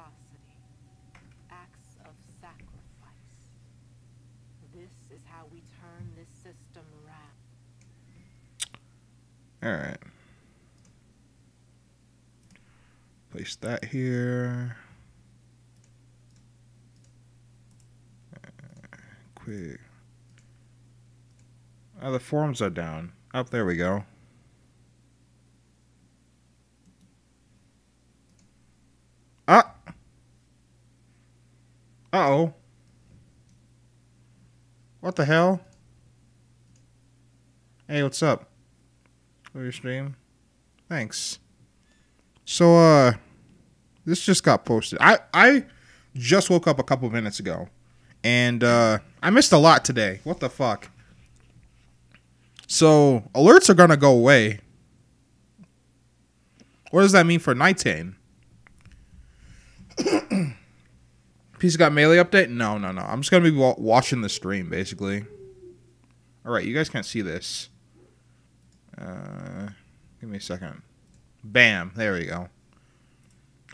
generosity, acts of sacrifice. This is how we turn this system around. All right. Place that here. Quick. Oh, the forums are down. Up there we go. Ah. Uh-oh. What the hell? Hey, what's up? For your stream? Thanks. So, this just got posted. I just woke up a couple minutes ago. And, I missed a lot today. What the fuck? So, alerts are gonna go away. What does that mean for Nighttane? PC got melee update? No. I'm just gonna be watching the stream, basically. Alright, you guys can't see this. Give me a second. Bam. There we go.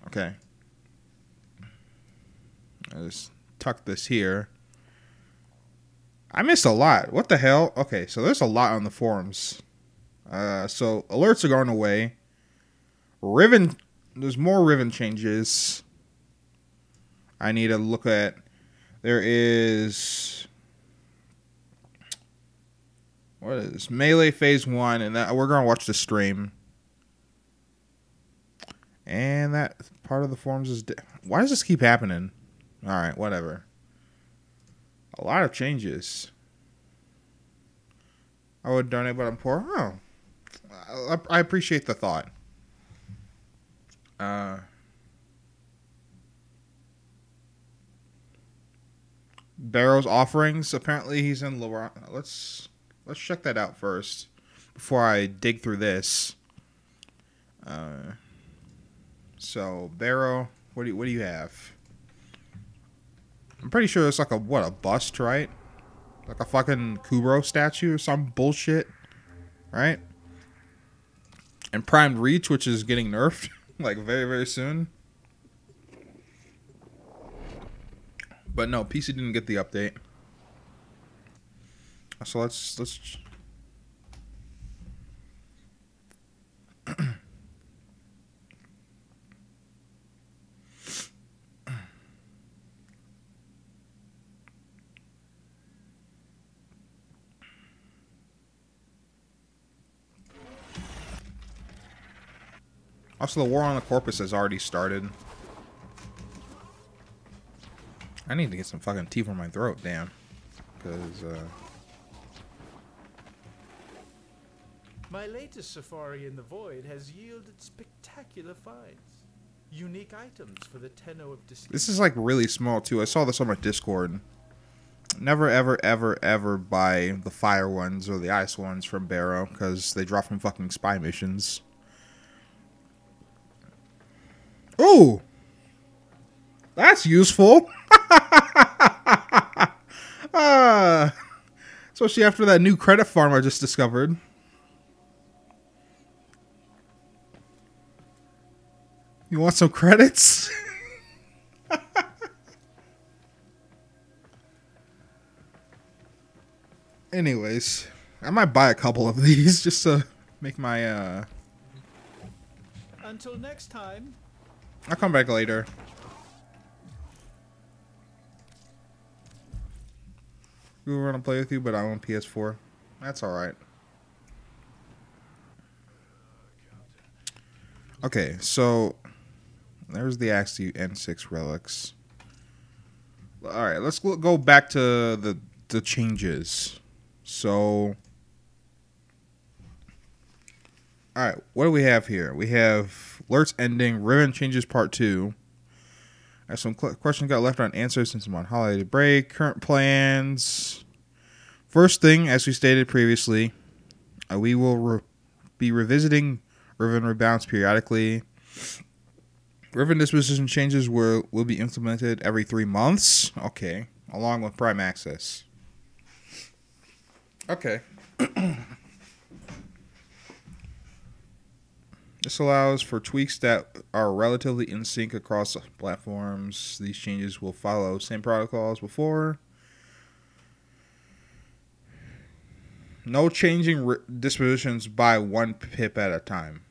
Okay. I just tuck this here. I missed a lot. What the hell? Okay, so there's a lot on the forums. So alerts are going away. Riven, there's more Riven changes. I need to look at. There is. What is this? Melee Phase 1, and that we're gonna watch the stream. And that part of the forums is. Why does this keep happening? All right, whatever. A lot of changes. I would donate, but I'm poor. Oh, I appreciate the thought. Barrow's offerings. Apparently, he's in Laurent. Let's check that out first before I dig through this. So Barrow, what do you have? I'm pretty sure it's like a bust, right? Like a fucking Kubro statue or some bullshit, right? And Primed Reach, which is getting nerfed like very, very soon. But no, PC didn't get the update. So let's Also, the War on the Corpus has already started. I need to get some fucking tea for my throat, damn. Because, My latest safari in the void has yielded spectacular finds. Unique items for the Tenno of Disdain. This is like really small too. I saw this on my Discord. Never, ever, ever, ever buy the fire ones or the ice ones from Barrow because they drop from fucking spy missions. Ooh! That's useful! Especially after that new credit farm I just discovered. You want some credits? Anyways, I might buy a couple of these just to make my, Until next time. I'll come back later. We were gonna play with you, but I own PS4. That's alright. Okay, so there's the Axie N6 relics. Alright, let's go back to the changes. So, alright, what do we have here? We have alerts ending, Riven changes part 2. I have some questions got left unanswered since I'm on holiday break. Current plans. First thing, as we stated previously, we will be revisiting Riven rebounds periodically. Riven disposition changes will be implemented every 3 months. Okay, along with Prime Access. Okay. This allows for tweaks that are relatively in sync across platforms. These changes will follow same protocols before. No changing dispositions by 1 pip at a time.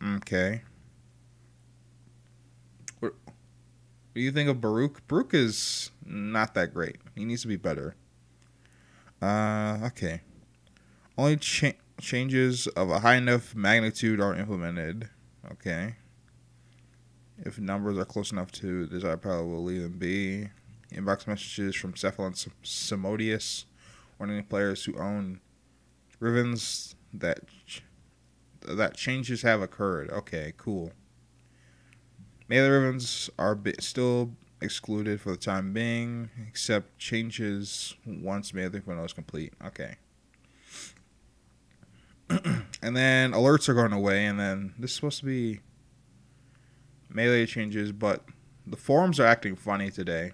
Okay. What do you think of Baruch? Baruch is not that great. He needs to be better. Okay. Only changes of a high enough magnitude are implemented. Okay. If numbers are close enough to the desired power, we'll leave them be. Inbox messages from Cephalon Simodius warning players who own Rivens that changes have occurred. Okay, cool. Melee Rivens are still excluded for the time being, except changes once melee window is complete. Okay. And then alerts are going away, and then this is supposed to be melee changes, but the forums are acting funny today.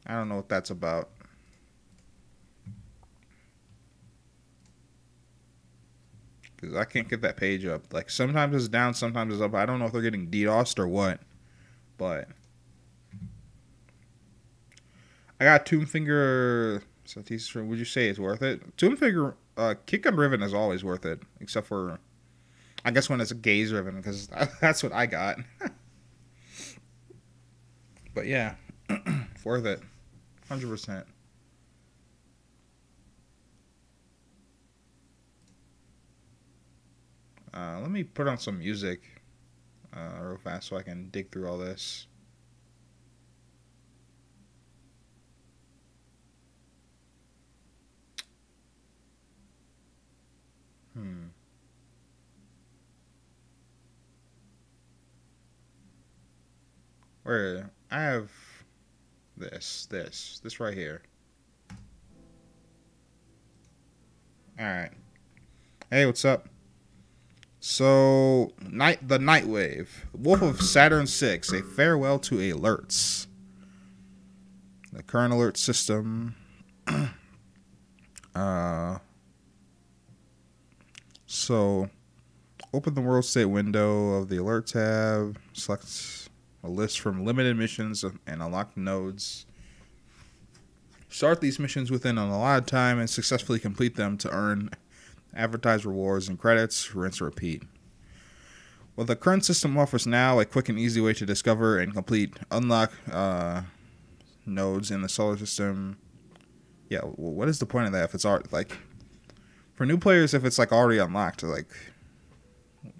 I don't know what that's about. Because I can't get that page up. Like, sometimes it's down, sometimes it's up. I don't know if they're getting DDoSed or what. But I got Tombfinger. Would you say it's worth it? Tombfinger, Kick on Riven is always worth it. Except for, I guess, when it's a gaze Riven. Because that's what I got. But yeah, worth it. 100%. Let me put on some music real fast so I can dig through all this. Where I have this right here. Alright. Hey, what's up? So, the Night Wave. Wolf of Saturn 6. A farewell to alerts. The current alert system. So, open the world state window of the alert tab. Select a list from limited missions and unlocked nodes. Start these missions within an allotted time and successfully complete them to earn advertised rewards and credits. Rinse and repeat. Well, the current system offers now a quick and easy way to discover and complete unlock nodes in the solar system. Yeah, well, what is the point of that if it's already, like, for new players, if it's like already unlocked? Like,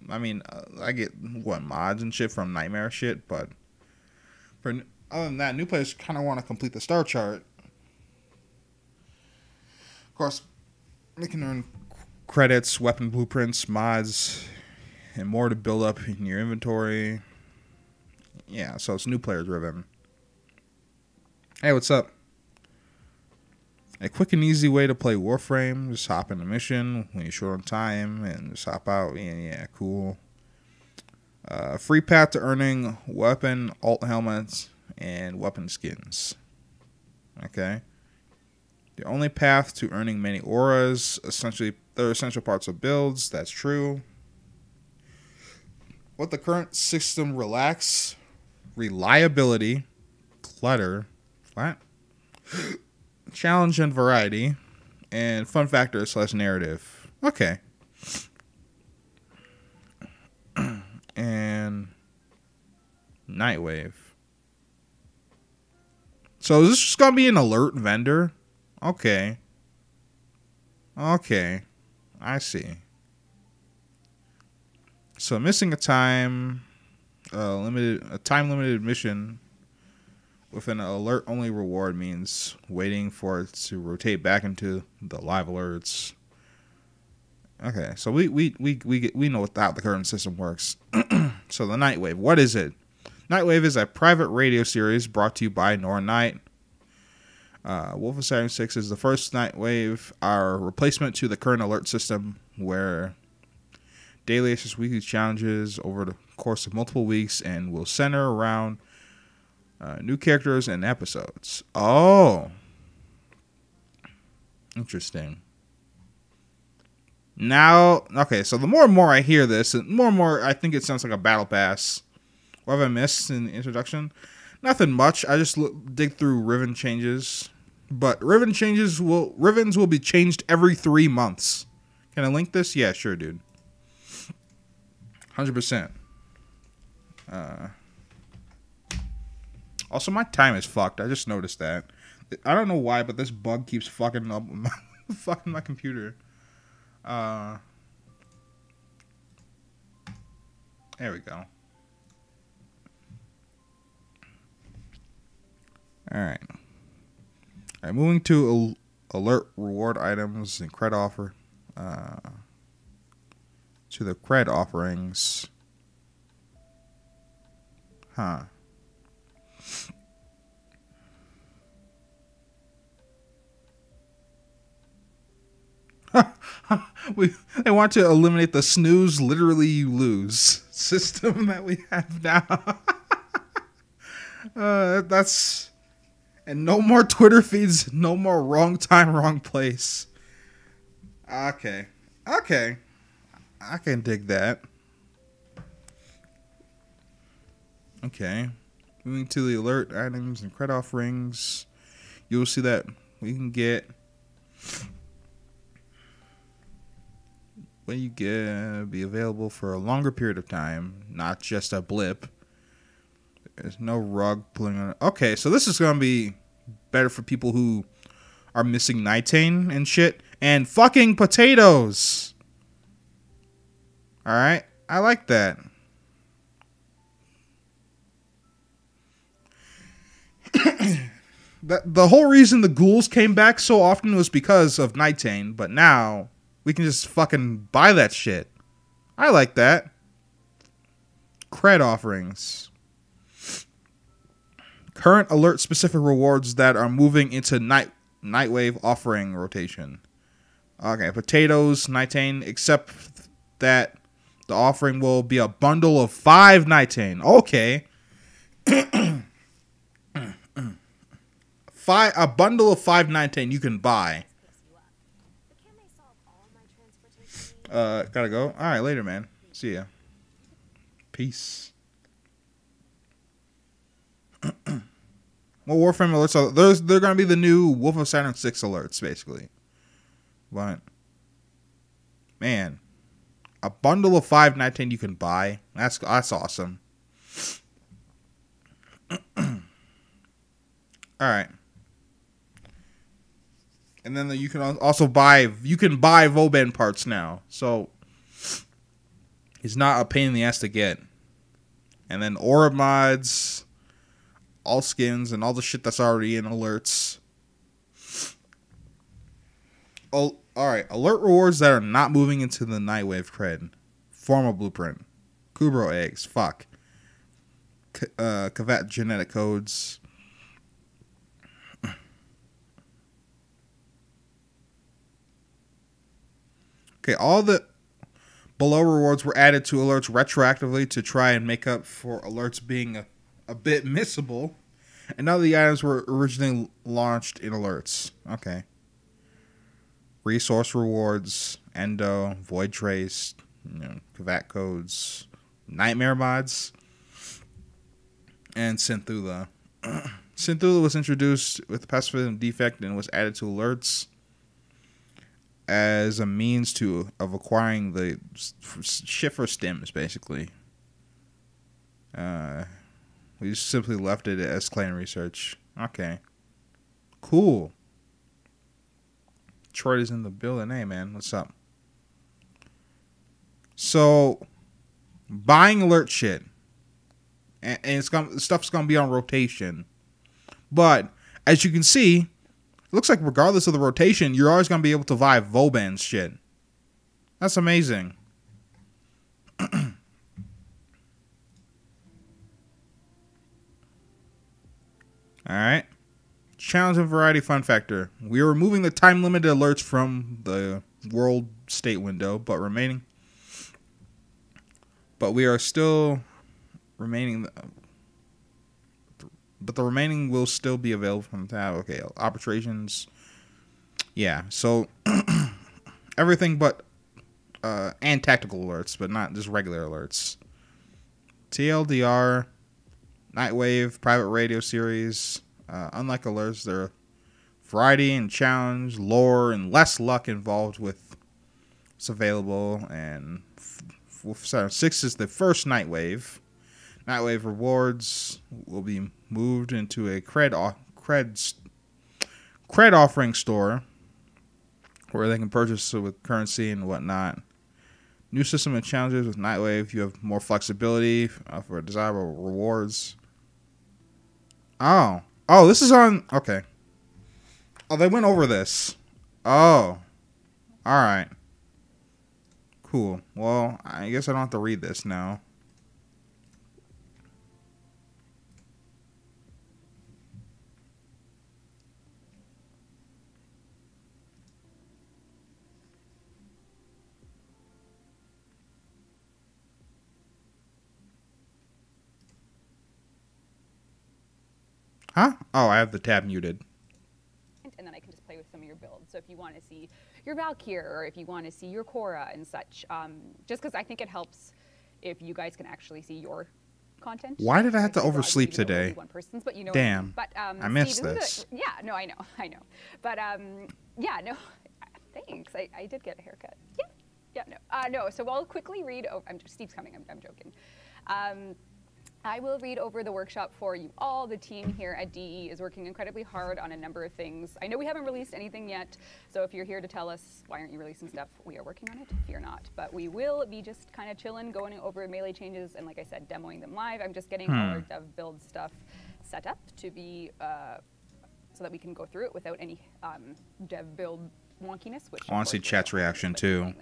I mean, I get what, mods and shit from Nightmare shit, but for other than that, new players kind of want to complete the star chart. Of course, they can earn credits, weapon blueprints, mods, and more to build up in your inventory. Yeah, so it's new player driven. Hey, what's up? A quick and easy way to play Warframe. Just hop in a mission when you're short on time and just hop out. Yeah, cool. Free path to earning weapon, alt helmets, and weapon skins. Okay. The only path to earning many auras. Essentially, they're essential parts of builds. That's true. What the current system relacks: reliability, clutter, flat, challenge and variety, and fun factor / narrative. Okay. And Nightwave. So is this just gonna be an alert vendor? Okay. Okay. I see. So missing a time limited mission with an alert only reward means waiting for it to rotate back into the live alerts. Okay, so we know how the current system works. So the Nightwave, what is it? Nightwave is a private radio series brought to you by Nornight. Wolf of Saturn 6 is the first Nightwave, our replacement to the current alert system, where daily / weekly challenges over the course of multiple weeks and will center around new characters and episodes. Oh, interesting. Now, okay, so the more and more I hear this, and more I think it sounds like a battle pass. What have I missed in the introduction? Nothing much. I just dig through Riven changes. But Rivens will be changed every 3 months. Can I link this? Yeah, sure, dude. 100%. Also, my time is fucked. I just noticed that. I don't know why, but this bug keeps fucking up fucking my computer. There we go. Alright. Alright, moving to alert reward items and cred offer. To the cred offerings. Huh. They want to eliminate the snooze, literally you lose system that we have now. That's... And no more Twitter feeds, no more wrong time, wrong place. Okay. Okay. I can dig that. Okay. Moving to the alert items and cred offerings. You'll see that we can get... When you get be available for a longer period of time, not just a blip. There's no rug pulling on it. Okay, so this is gonna be better for people who are missing nitane and shit. And fucking potatoes. Alright, I like that. The whole reason the ghouls came back so often was because of nitane, but now we can just fucking buy that shit. I like that. Cred offerings. Current alert specific rewards that are moving into Nightwave offering rotation. Okay, potatoes, nitane, except that the offering will be a bundle of 5 nitane. Okay. A bundle of 5 nitane you can buy. Gotta go. Alright, later, man. See ya. Peace. Well, Warframe alerts are they're gonna be the new Wolf of Saturn 6 alerts, basically. But man, a bundle of 5 nitane you can buy. That's awesome. Alright. And then you can also buy Vauban parts now. So it's not a pain in the ass to get. And then aura mods, all skins, and all the shit that's already in alerts. Oh, alright, alert rewards that are not moving into the Nightwave cred. Formal blueprint. Kubro eggs. Fuck. Kavat genetic codes. Okay, all the below rewards were added to alerts retroactively to try and make up for alerts being a bit missable. And none of the items were originally launched in alerts. Okay. Resource rewards, Endo, Void Trace, Kavat codes, Nightmare mods, and Synthula. Synthula was introduced with pacifism defect and was added to alerts as a means of acquiring the Schiffer stems, basically. We just simply left it as clan research. Okay. Cool. Detroit is in the building. Hey, man, what's up? So, buying alert shit. And stuff's gonna be on rotation. But, as you can see, looks like regardless of the rotation, you're always going to be able to buy Vauban's shit. That's amazing. Alright. Challenge and variety fun factor. We are removing the time limited alerts from the world state window, but we are still remaining... But the remaining will still be available from the tab. Okay, arbitrations. Yeah, so everything but and tactical alerts, but not just regular alerts. TLDR, Nightwave, private radio series. Unlike alerts, there are variety and challenge, lore, and less luck involved with what's available. And 6 is the first Nightwave. Nightwave rewards will be moved into a cred offering store where they can purchase it with currency and whatnot. New system of challenges with Nightwave. You have more flexibility for desirable rewards. Oh, this is on. Okay. Oh, they went over this. Oh, all right. Cool. Well, I guess I don't have to read this now. Huh? Oh, I have the tab muted. And then I can just play with some of your builds. So if you want to see your Valkyr, or if you want to see your Korra and such, just because I think it helps if you guys can actually see your content. Why did I have to oversleep today? One person's, but you know, damn. But I missed Steve, this. Yeah, no, I know. But yeah, no, thanks. I did get a haircut. Yeah, no. So I'll quickly read. Oh, Steve's coming. I'm joking. I will read over the workshop for you all. The team here at DE is working incredibly hard on a number of things. I know we haven't released anything yet, so if you're here to tell us why aren't you releasing stuff, we are working on it, fear not. But we will be just kind of chilling, going over melee changes, and like I said, demoing them live. I'm just getting all our dev build stuff set up to be, so that we can go through it without any dev build wonkiness. Which I want to see chat's reaction too.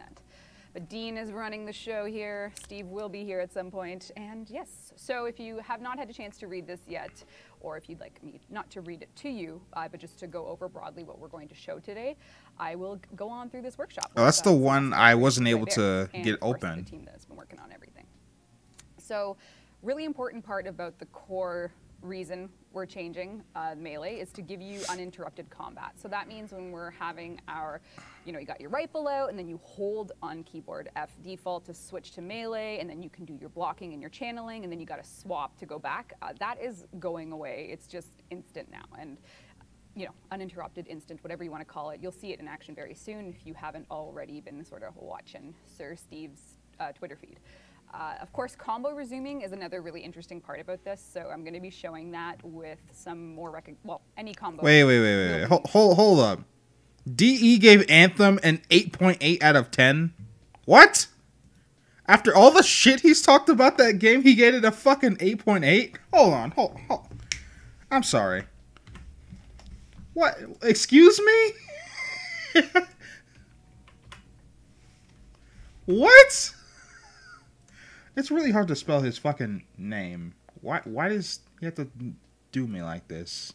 But Dean is running the show here. Steve will be here at some point. And yes, so if you have not had a chance to read this yet, or if you'd like me not to read it to you, but just to go over broadly what we're going to show today, I will go on through this workshop. Oh, that's the one I wasn't able to get open. The team that's been working on everything. So really important part about the core reason we're changing melee is to give you uninterrupted combat. So that means when we're having our, you got your rifle out and then you hold on keyboard F default to switch to melee, and then you can do your blocking and your channeling, and then you got to swap to go back. That is going away. It's just instant now. And uninterrupted, instant, whatever you want to call it. You'll see it in action very soon if you haven't already been sort of watching Sir Steve's Twitter feed. Of course, combo resuming is another really interesting part about this, so I'm going to be showing that with some more any combo. Wait. Hold up. DE gave Anthem an 8.8 out of 10? What? After all the shit he's talked about that game, he gave it a fucking 8.8? Hold on. I'm sorry. What? Excuse me? What? It's really hard to spell his fucking name. Why does he have to do me like this?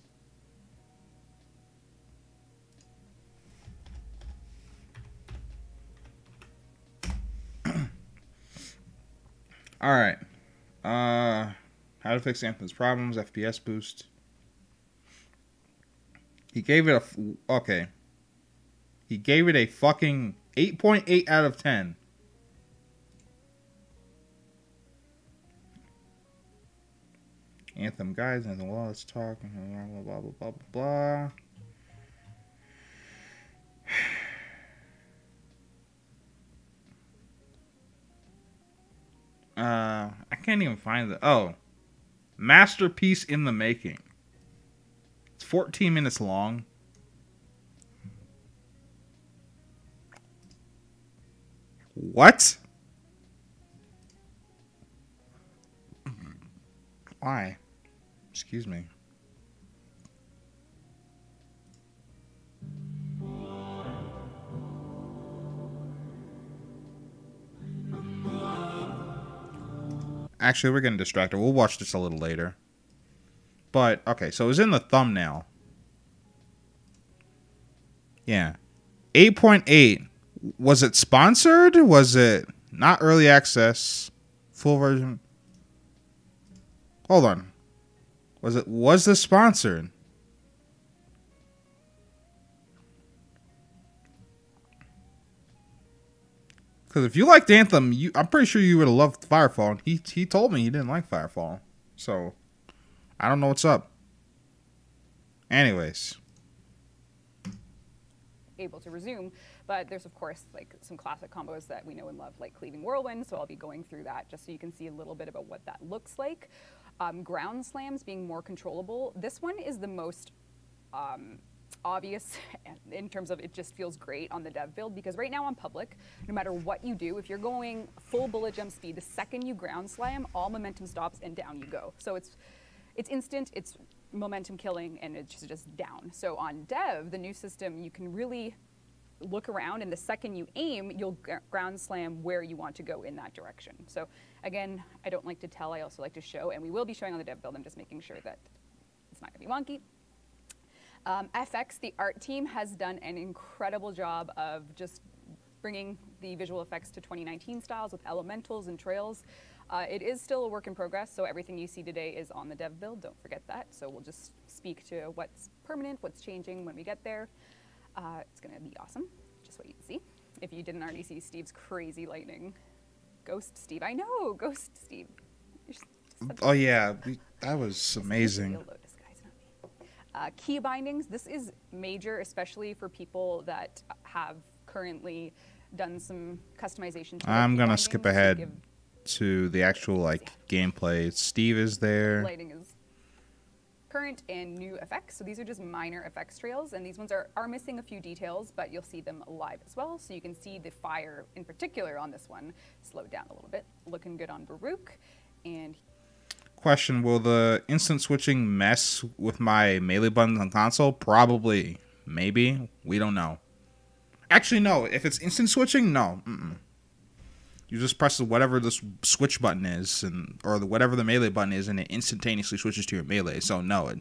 Alright. How to fix Anthem's problems, FPS boost. He gave it okay. He gave it a fucking 8.8 out of 10. Anthem guys, Anthem well, let's talk. Blah blah blah blah blah. I can't even find the masterpiece in the making. It's 14 minutes long. What? Why? Excuse me. Actually, we're getting distracted. We'll watch this a little later. But, okay, so it was in the thumbnail. Yeah. 8.8. Was it sponsored? Was it not early access? Full version? Hold on. Was this sponsored? Because if you liked Anthem, I'm pretty sure you would have loved Firefall. He told me he didn't like Firefall. So, I don't know what's up. Anyways. Able to resume, but there's of course like some classic combos that we know and love, like Cleaving Whirlwind, so I'll be going through that just so you can see a little bit about what that looks like. Ground slams being more controllable. This one is the most obvious in terms of it just feels great on the dev build, because right now on public, no matter what you do, if you're going full bullet jump speed, the second you ground slam, all momentum stops and down you go. So it's instant, it's momentum killing, and it's just down. So on dev, the new system, you can really look around, and the second you aim, you'll ground slam where you want to go in that direction. So again, I don't like to tell, I also like to show, and we will be showing on the dev build. I'm just making sure that it's not gonna be wonky. FX, the art team has done an incredible job of just bringing the visual effects to 2019 styles with elementals and trails. It is still a work in progress, so everything you see today is on the dev build, don't forget that. So we'll just speak to what's permanent, what's changing when we get there. It's gonna be awesome, just wait and see. If you didn't already see Steve's crazy lightning. Ghost Steve, I know, Ghost Steve. Oh yeah, that was amazing. Key bindings, this is major, especially for people that have currently done some customization. I'm gonna skip ahead to the actual like gameplay. Steve is there. Lighting is current and new effects. So these are just minor effects trails, and these ones are missing a few details, but you'll see them live as well. So you can see the fire in particular on this one slowed down a little bit. Looking good on Baruch. And question, will the instant switching mess with my melee buttons on console? Probably. Maybe. We don't know. Actually, no. If it's instant switching, no. You just press whatever the switch button is, or whatever the melee button is, and it instantaneously switches to your melee. So no, it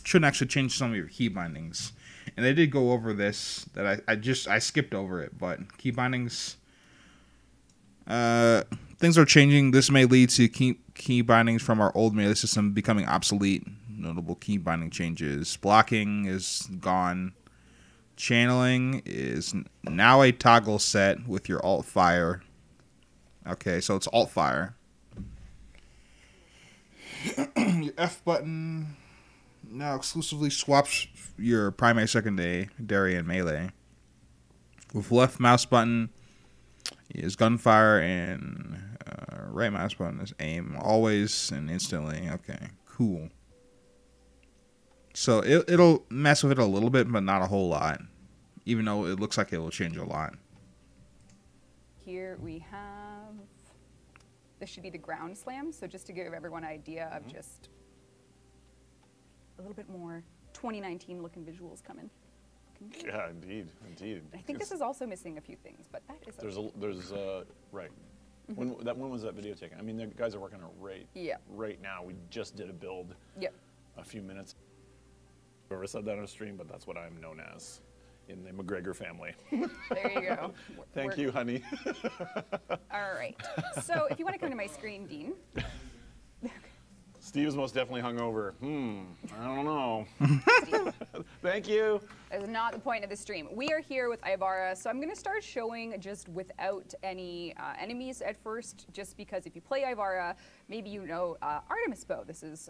shouldn't actually change some of your key bindings. And they did go over this, that I skipped over it, but key bindings, things are changing. This may lead to key bindings from our old melee system becoming obsolete. Notable key binding changes. Blocking is gone. Channeling is now a toggle set with your alt fire. Okay, so it's alt fire. Your F button now exclusively swaps your primary, secondary, and melee. With left mouse button is gunfire, and right mouse button is aim, always and instantly. Okay, cool. So it'll mess with it a little bit, but not a whole lot, even though it looks like it will change a lot. here we have, this should be the ground slam. So just to give everyone an idea of just a little bit more 2019 looking visuals coming. Yeah, indeed. I think this is also missing a few things, but that is right. When that one was that video taken? I mean, the guys are working on it right now. We just did a build a few minutes. Whoever said that on a stream, but that's what I'm known as in the McGregor family. There you go. Thank you, honey. All right. So if you want to come to my screen, Dean. Steve's most definitely hungover. I don't know. Thank you. That is not the point of the stream. We are here with Ivara, so I'm going to start showing just without any enemies at first, just because if you play Ivara, maybe you know Artemis Bow. This is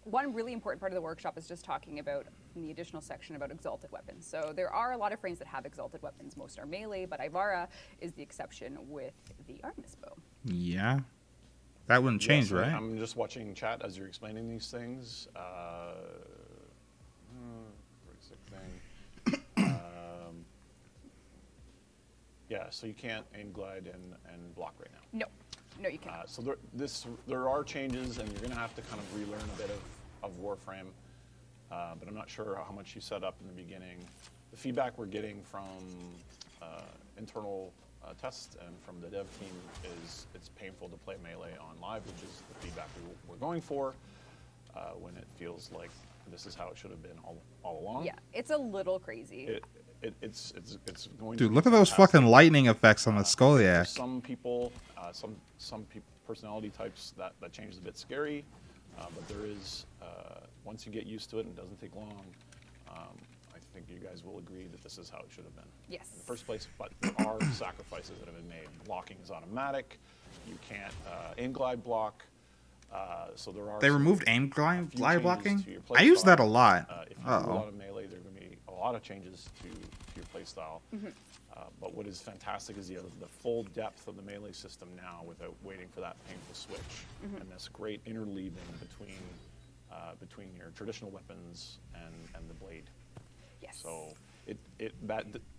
one really important part of the workshop is just talking about in the additional section about exalted weapons. So there are a lot of frames that have exalted weapons. Most are melee, but Ivara is the exception with the Artemis Bow. Yeah. That wouldn't change, right? I'm just watching chat as you're explaining these things. Yeah, so you can't aim, glide, and block right now. No, you can't. So there are changes, and you're going to have to kind of relearn a bit of Warframe. But I'm not sure how much you set up in the beginning. The feedback we're getting from internal tests and from the dev team is it's painful to play melee on live, which is the feedback we're going for when it feels like this is how it should have been all along. Yeah, it's a little crazy. It's going Dude, to look at those fucking lightning effects on the Skoliak. Some people, some personality types that change is a bit scary, but there is once you get used to it, and it doesn't take long. I think you guys will agree that this is how it should have been. Yes. In the first place, but there are sacrifices that have been made. Blocking is automatic. You can't aim glide block. So there are. They removed aim glide blocking? I I use that a lot. If you do a lot of melee, there are going to be a lot of changes to your playstyle. But what is fantastic is you have the full depth of the melee system now without waiting for that painful switch, and this great interleaving between your traditional weapons and the blade. Yes. So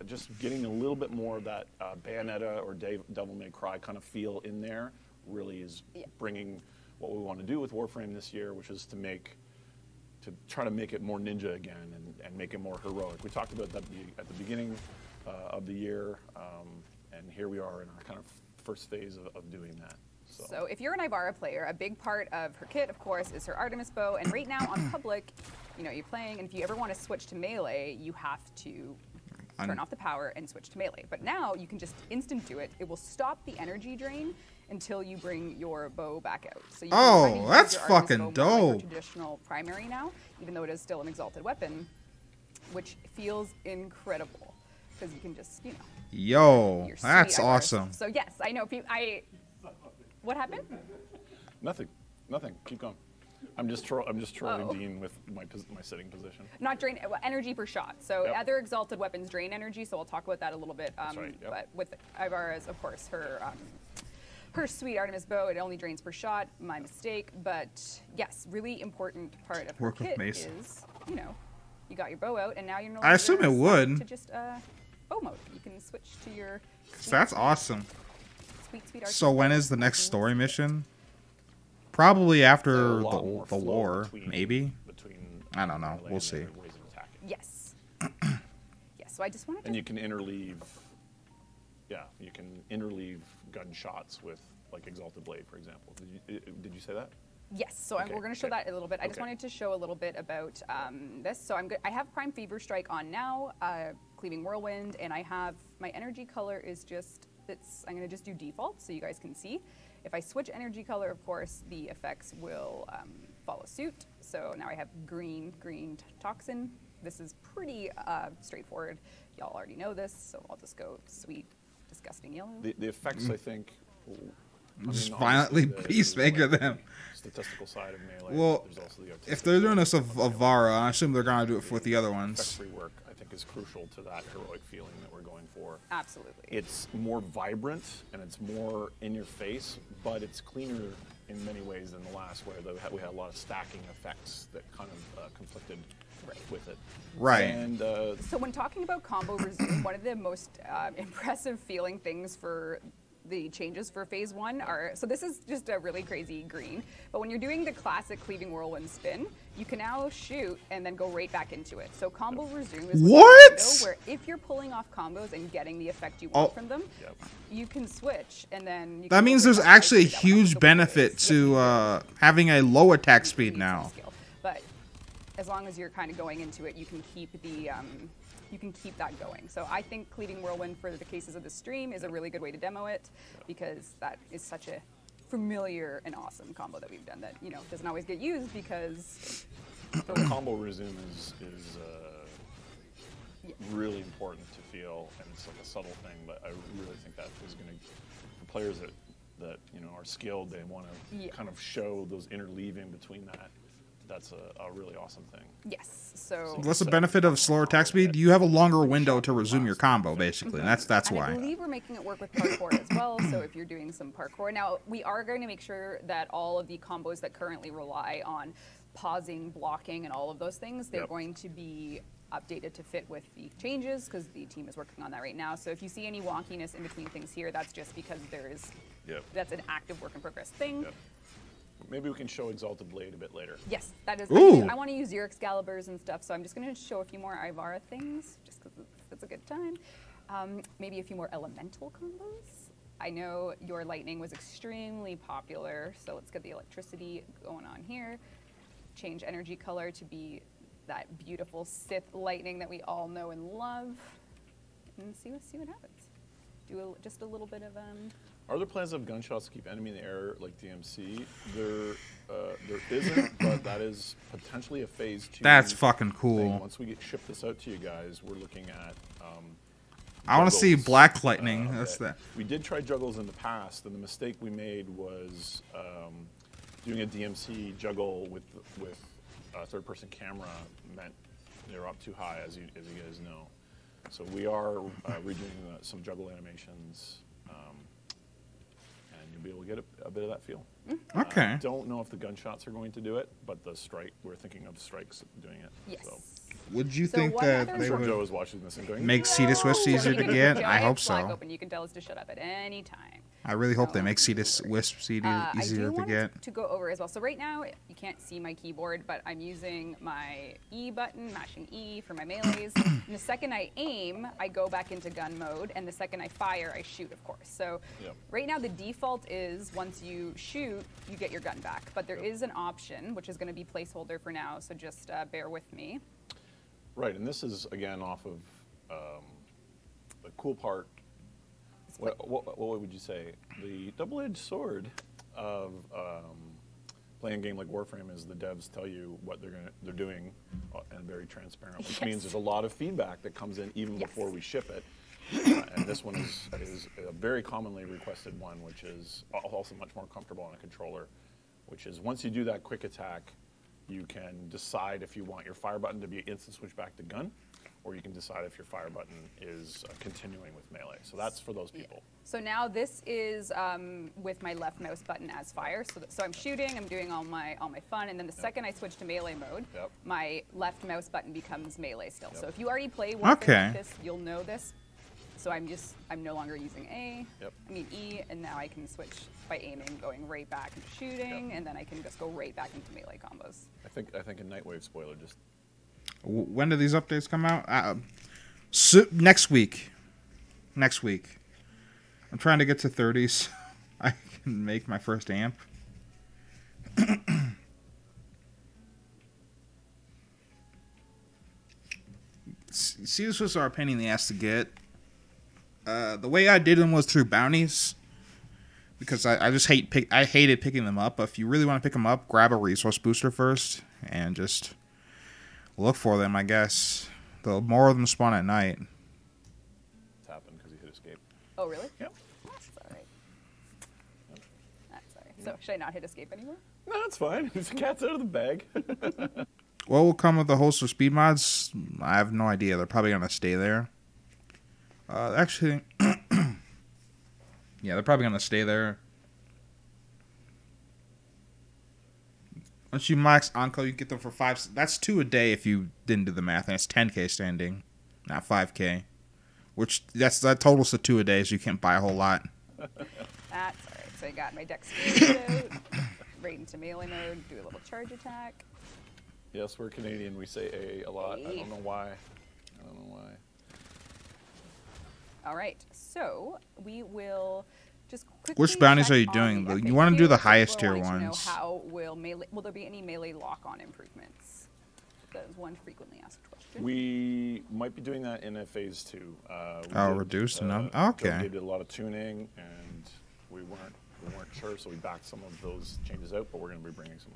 just getting a little bit more of that Bayonetta or Devil May Cry kind of feel in there really is bringing what we want to do with Warframe this year, which is to try to make it more ninja again and make it more heroic. We talked about that at the beginning of the year, and here we are in our kind of first phase of doing that. So if you're an Ivara player, a big part of her kit, of course, is her Artemis bow. And right now on public, you're playing, and if you ever want to switch to melee, you have to turn off the power and switch to melee. But now you can just instant do it. It will stop the energy drain until you bring your bow back out. So you can use that's your Artemis fucking bow more like dope. your traditional primary now, even though it is still an exalted weapon, which feels incredible because you can just, Yo, your that's sweet Ivara awesome. stuff. So yes, I know. What happened? Nothing. Keep going. I'm just trolling Dean with my sitting position. Not drain energy per shot. So other exalted weapons drain energy. So we'll talk about that a little bit. That's right, yep. But with Ivara's, of course, her sweet Artemis bow, it only drains per shot. My mistake. But yes, really important part of her kit is, you got your bow out, and now you're no longer I assume it would. to just bow mode. You can switch to your. That's awesome. Sweet Artemis So when bow. is the next story mission? Probably after A lot the more flow war, maybe. between I don't know. melee We'll and see. other ways of attacking. Yes. Yes. So I just wanted to. And you can interleave. Yeah, you can interleave gunshots with like Exalted Blade, for example. Did you say that? Yes, so we're going to show that a little bit. I just wanted to show a little bit about this. So I have Prime Fever Strike on now, Cleaving Whirlwind, and I have my energy color is just, I'm going to just do default so you guys can see. If I switch energy color, of course, the effects will follow suit. So now I have green toxin. This is pretty straightforward. Y'all already know this, so I'll just go sweet, disgusting yellow. The effects, I think. Just violently peacemaker them. Statistical side of melee. Well, there's also the if they're doing this of Ivara, I assume they're gonna do it with the other ones. Effect-free work, I think, is crucial to that heroic feeling that we're going for. Absolutely. It's more vibrant and it's more in your face, but it's cleaner in many ways than the last, where we had a lot of stacking effects that kind of conflicted with it. Right. And so when talking about combo resume, one of the most impressive feeling things for the changes for phase 1 are, so this is just a really crazy green, but when you're doing the classic Cleaving Whirlwind spin, you can now shoot and then go right back into it. So combo resume is where if you're pulling off combos and getting the effect you want from them, you can switch and then you that means there's actually a huge benefit to having a low attack speed now. But as long as you're kind of going into it, you can keep the you can keep that going. So I think Cleaving Whirlwind for the cases of the stream is a really good way to demo it, because that is such a familiar and awesome combo that we've done that, doesn't always get used because... combo resume is really important to feel, and it's like a subtle thing, but I really think that is going to, for players that are skilled, they want to kind of show those interleaving between that. That's a really awesome thing. Yes. So what's the benefit of slower attack speed? You have a longer window to resume your combo, basically. And that's why. I believe we're making it work with parkour as well. So if you're doing some parkour, now we are going to make sure that all of the combos that currently rely on pausing, blocking, and all of those things, they're going to be updated to fit with the changes, because the team is working on that right now. So if you see any wonkiness in between things here, that's just because there is that's an active work in progress thing. Maybe we can show Exalted Blade a bit later. Yes, that is. Ooh. I want to use your Excaliburs and stuff, so I'm just going to show a few more Ivara things, just because it's a good time. Maybe a few more elemental combos. I know your lightning was extremely popular, so let's get the electricity going on here. Change energy color to be that beautiful Sith lightning that we all know and love, and see what happens. Do just a little bit of Are there plans of gunshots to keep enemy in the air like DMC? There isn't, but that is potentially a phase 2. That's fucking cool. Thing. Once we ship this out to you guys, we're looking at. I want to see Black Lightning. That's that. We did try juggles in the past, and the mistake we made was doing a DMC juggle with a third-person camera meant they were up too high, as you guys know. So we are redoing some juggle animations, and you'll be able to get a bit of that feel. Okay. I don't know if the gunshots are going to do it, but the strike, we're thinking of strikes doing it. Yes. So. Would you So think what that other they I'm sure Joe would is watching this and going, make C to Swift easier to get? I hope Flag so. open. You can tell us to shut up at any time. I really hope they make C to Wisp CD easier to get. To go over as well. So right now you can't see my keyboard, but I'm using my E button, mashing E for my melees. And the second I aim, I go back into gun mode, and the second I fire, I shoot, of course. So right now the default is once you shoot, you get your gun back. But there is an option, which is going to be placeholder for now. So just bear with me. Right, and this is again off of the cool part. What would you say? The double-edged sword of playing a game like Warframe is the devs tell you what they're doing, and very transparent, which means there's a lot of feedback that comes in even before we ship it. And this one is a very commonly requested one, which is also much more comfortable on a controller. Which is once you do that quick attack, you can decide if you want your fire button to be instant switch back to gun, or you can decide if your fire button is continuing with melee. So that's for those people. So now this is with my left mouse button as fire. So I'm shooting, I'm doing all my fun, and then the second I switch to melee mode, my left mouse button becomes melee still. So if you already play Warframe like this, you'll know this. So I'm no longer using E, and now I can switch by aiming, going right back into shooting, and then I can just go right back into melee combos. I think a Nightwave spoiler just. When do these updates come out? Next week. Next week. I'm trying to get to 30s. I can make my first amp. See, this was our pain in the ass to get. The way I did them was through bounties, because I just hated picking them up. But if you really want to pick them up, grab a resource booster first and just look for them. I guess the more of them spawn at night. It's happened because he hit escape. Oh really? Yep. That's all right. That's all right. So should I not hit escape anymore? No, it's fine. The cat's out of the bag. What will come with the host of speed mods? I have no idea. They're probably gonna stay there. Actually, yeah, they're probably gonna stay there. Once you max Onco, you get them for 5. That's 2 a day if you didn't do the math, and it's 10k standing, not 5k. Which that totals to 2 a day, so you can't buy a whole lot. That's all right. So I got my dexterity out, right into melee mode, do a little charge attack. Yes, we're Canadian. We say a lot. I don't know why. All right, so we will just quickly. Which bounties check are you on doing? the You want to do the FAQ. highest People tier are wanting to ones. know how will there be any melee lock-on improvements? That is one frequently asked question. We might be doing that in a phase 2. Reduced enough. Okay. We did a lot of tuning, and we weren't sure, so we backed some of those changes out. But we're going to be bringing some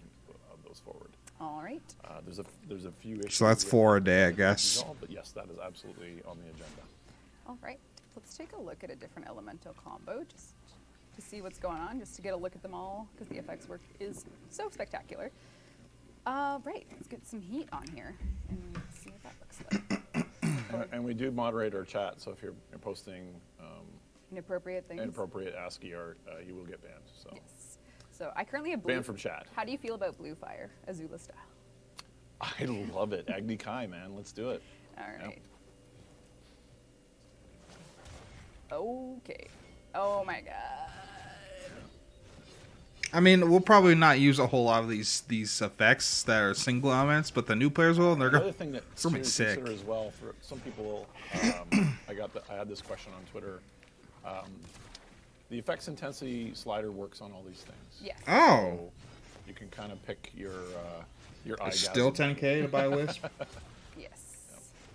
of those forward. All right. There's a few issues. So that's 4 a day, I guess. But yes, that is absolutely on the agenda. All right. Let's take a look at a different elemental combo just to see what's going on, just to get a look at them all, because the FX work is so spectacular. Right, let's get some heat on here and see what that looks like. And we do moderate our chat, so if you're posting Inappropriate things. inappropriate ASCII art, you will get banned. So. Yes. So I currently have blue. Banned from chat. How do you feel about Blue Fire, Azula style? I love it. Agni Kai, man. Let's do it. All right. Okay. Oh my god. I mean, we'll probably not use a whole lot of these effects that are single elements, but the new players will, and they're Another thing that gonna be sick. consider as well for some people. I had this question on Twitter. The effects intensity slider works on all these things. Yes. Oh. So you can kind of pick your eye. It's still 10k to buy a Wisp. Yes.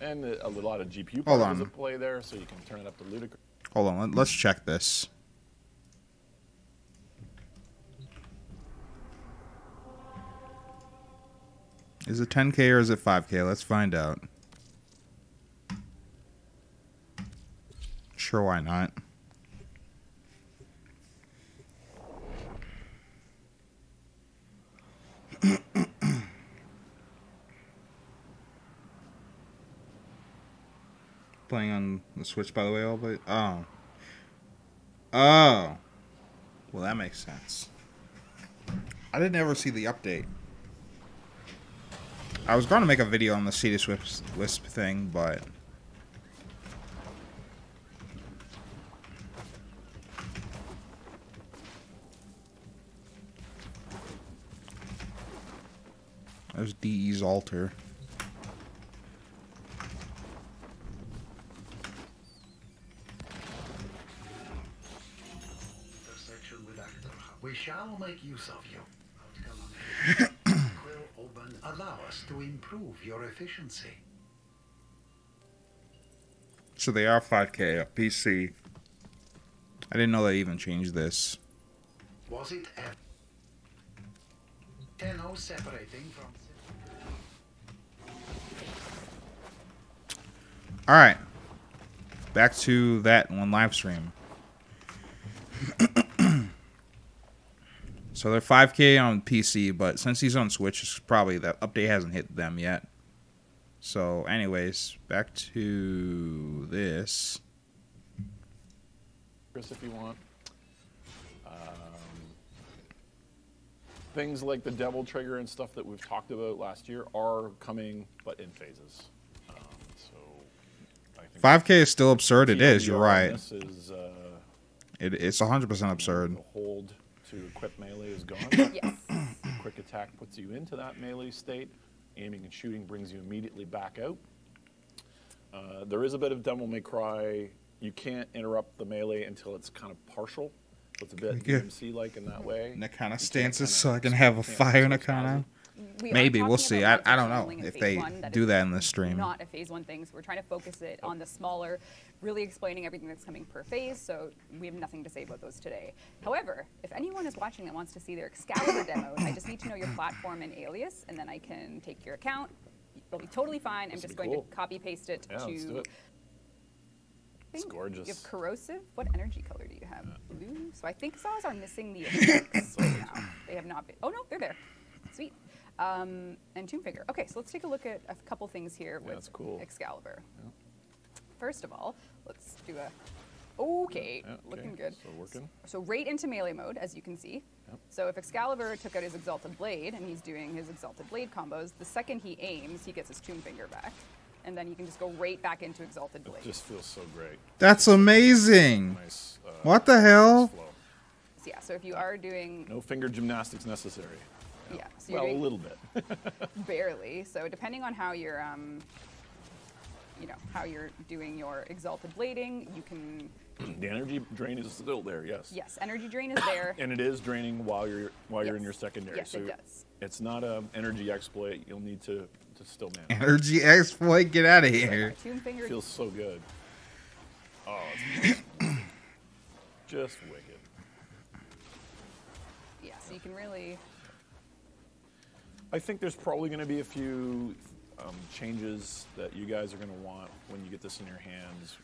And a lot of GPU Hold parts on. at play there, so you can turn it up to ludicrous. Hold on, let's check this. Is it 10K or is it 5K? Let's find out. Sure, why not? Playing on the Switch, by the way, all but oh. Oh. Well, that makes sense. I didn't ever see the update. I was going to make a video on the Cetus Wisp thing, but there's DE's altar. We shall make use of you. Will open allow us to improve your efficiency. So they are 5K at PC. I didn't know they even changed this. Was it F 10 separating from? All right, back to that one live stream. So they're 5K on PC, but since he's on Switch, it's probably that update hasn't hit them yet. So, anyways, back to this. Chris, if you want. Things like the Devil Trigger and stuff that we've talked about last year are coming, but in phases. So, I think 5K is still absurd. It is. You're right. This is, it's 100% absurd. The hold to equip melee is gone. Yes. Quick attack puts you into that melee state. Aiming and shooting brings you immediately back out. There is a bit of Devil May Cry. You can't interrupt the melee until it's kind of partial. So it's a bit DMC-like in that way. Nakana stances so I can have a fire Nakana. Maybe, we'll see. I don't know if they do that in the stream. Not a phase 1 thing, so we're trying to focus it on the smaller, really explaining everything that's coming per phase, so we have nothing to say about those today. However, if anyone is watching that wants to see their Excalibur demo, I just need to know your platform and alias, and then I can take your account. It'll be totally fine. I'm just going to copy-paste it Yeah, let's do it. It's gorgeous. You have corrosive. What energy color do you have? Blue. So I think saws are missing the effects right now. They have not been. Oh, no, they're there. Sweet. And Tomb Finger. Okay, so let's take a look at a couple things here with that's cool. Excalibur. Yeah. First of all, let's do a... Okay, looking good. So working. So right into melee mode, as you can see. Yep. So if Excalibur took out his Exalted Blade, and he's doing his Exalted Blade combos, the second he aims, he gets his Tomb Finger back. And then you can just go right back into Exalted Blade. It just feels so great. That's amazing. Nice, what the hell? So yeah, so if you are doing... No finger gymnastics necessary. Yeah. So well, a little bit. Barely. So depending on how you're, you know, how you're doing your Exalted Blading, you can... The energy drain is still there, yes. Yes, energy drain is there. And it is draining while you're in your secondary. Yes, so it does. It's not an energy exploit. You'll need to still manage. Energy exploit, get out of here. Tomb Finger feels so good. Oh, it's just wicked. Yeah, so you can really... I think there's probably going to be a few changes that you guys are going to want when you get this in your hands.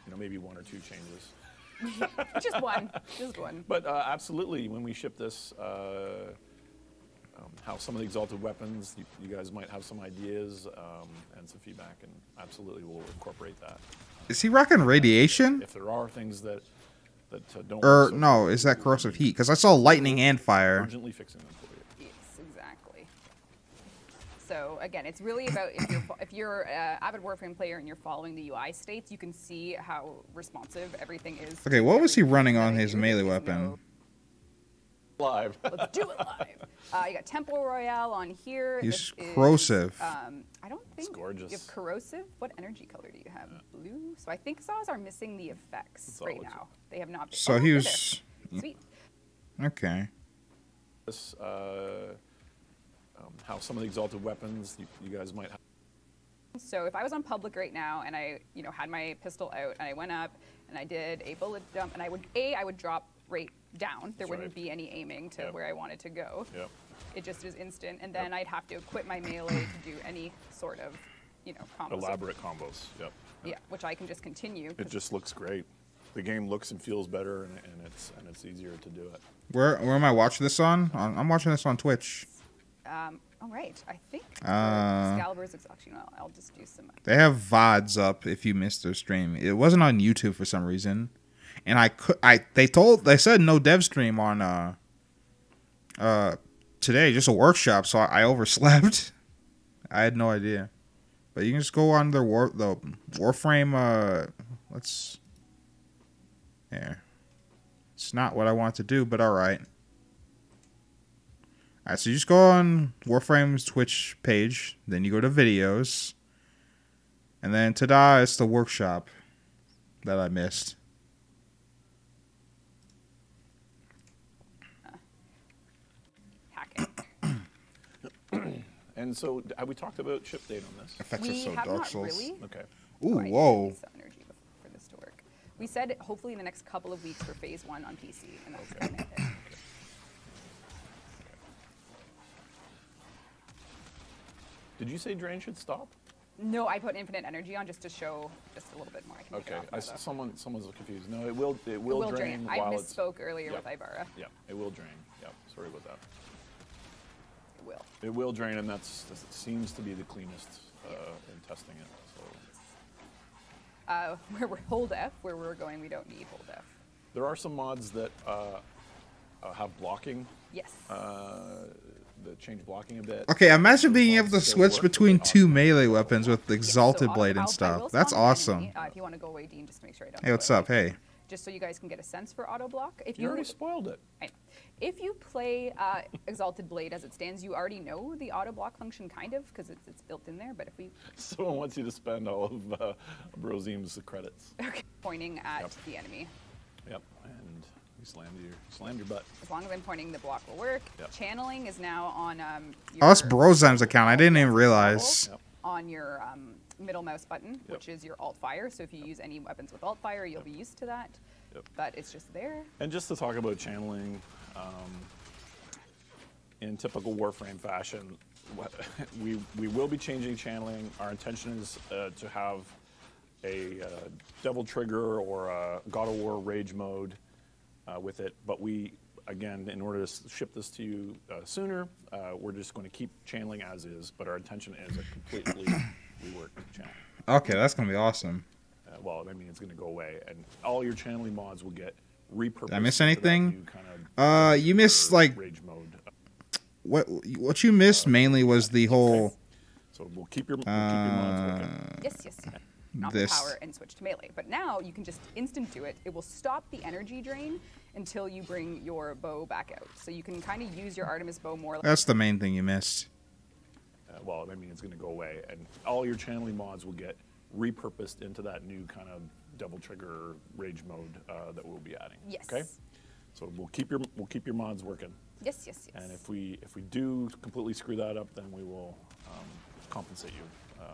You know, maybe 1 or 2 changes. Just one. Just one. But absolutely, when we ship this, how some of the exalted weapons, you guys might have some ideas and some feedback, and absolutely we'll incorporate that. Is he rocking radiation? If there are things that don't... Or, no, is that corrosive heat? Because I saw lightning and fire. Urgently fixing them for you. Yes, exactly. So, again, it's really about if you're an avid Warframe player and you're following the UI states, you can see how responsive everything is. Okay, what was he running on his melee weapon? Live. Let's do it live. You got Temple Royale on here. He's corrosive. I don't think it's gorgeous. You have corrosive. What energy color do you have? Blue. So I think saws are missing the effects right now. They have not been. So he was... Sweet. Okay. This, how some of the exalted weapons you guys might have. So if I was on public right now and I, you know, had my pistol out and I went up and I did a bullet dump and I would drop right down. There wouldn't be any aiming to where I wanted to go. Yep. It just is instant, and then I'd have to equip my melee to do any sort of, you know, combo. Elaborate combos. Yep. Yeah, which I can just continue. It just looks great. The game looks and feels better, and it's easier to do it. Where am I watching this on? I'm watching this on Twitch. All right, I think Excalibur's actually no. I'll just do some. They have VODs up if you missed their stream. It wasn't on YouTube for some reason, and they said no dev stream on today, just a workshop. So I overslept. I had no idea, but you can just go on their the Warframe. Let's. Yeah, it's not what I want to do, but all right. Alright, so you just go on Warframe's Twitch page, then you go to videos, and then ta-da, it's the workshop that I missed. Hacking. And so, have we talked about ship date on this? Effects We are so have Dark not Souls. really. Okay. Ooh, I whoa. need some energy for this to work. We said hopefully in the next couple of weeks for phase 1 on PC, and that's kind of it. Did you say drain should stop? No, I put infinite energy on just to show just a little bit more. I can take it Okay. off now, though. Someone's confused. No, it will It will drain. I while it's. misspoke earlier Yep. with Ibarra. Yeah, it will drain. Yep. Sorry about that. It will. It will drain, and that seems to be the cleanest in testing it. So. Where we're hold F, where we're going, we don't need hold F. There are some mods that have blocking. Yes. That change blocking a bit. Okay, imagine being able to Still switch work between with two awesome. melee weapons with the Exalted So Blade and I will stuff. That's spawn an awesome. enemy. If you want to go away, Dean, just to make sure I don't. Hey, what's up? Hey. Just so you guys can get a sense for auto block. If You you already spoiled it. If you play Exalted Blade as it stands, you already know the auto block function, kind of, because it's built in there. But if we Someone wants you to spend all of Brozim's credits. pointing at the enemy, Yep. And you slammed your butt. as long as I'm pointing, the block will work. Yep. Channeling is now on Oh, that's your Brozim's account. I didn't even realize. Yep. on your middle mouse button, which is your alt fire. So if you use any weapons with alt fire, you'll be used to that. Yep. But it's just there. And just to talk about channeling, in typical Warframe fashion, we will be changing channeling. Our intention is to have a Devil Trigger or a God of War Rage mode with it. But we, again, in order to ship this to you sooner, we're just going to keep channeling as is. But our intention is a completely reworked channel. Okay, that's going to be awesome. Well, I mean, it's going to go away, and all your channeling mods will get repurposed. Did I miss into that anything? new kind of You missed, like, rage mode. what you missed mainly was the whole So we'll keep your mods working. Yes. Not this. power and switch to melee. But now you can just instant do it. It will stop the energy drain until you bring your bow back out. So you can kind of use your Artemis bow more. That's the main thing you missed. Well, I mean, it's going to go away, and all your channeling mods will get repurposed into that new kind of Devil Trigger Rage mode that we'll be adding. Yes. Okay. So we'll keep your mods working. Yes. And if we do completely screw that up, then we will compensate you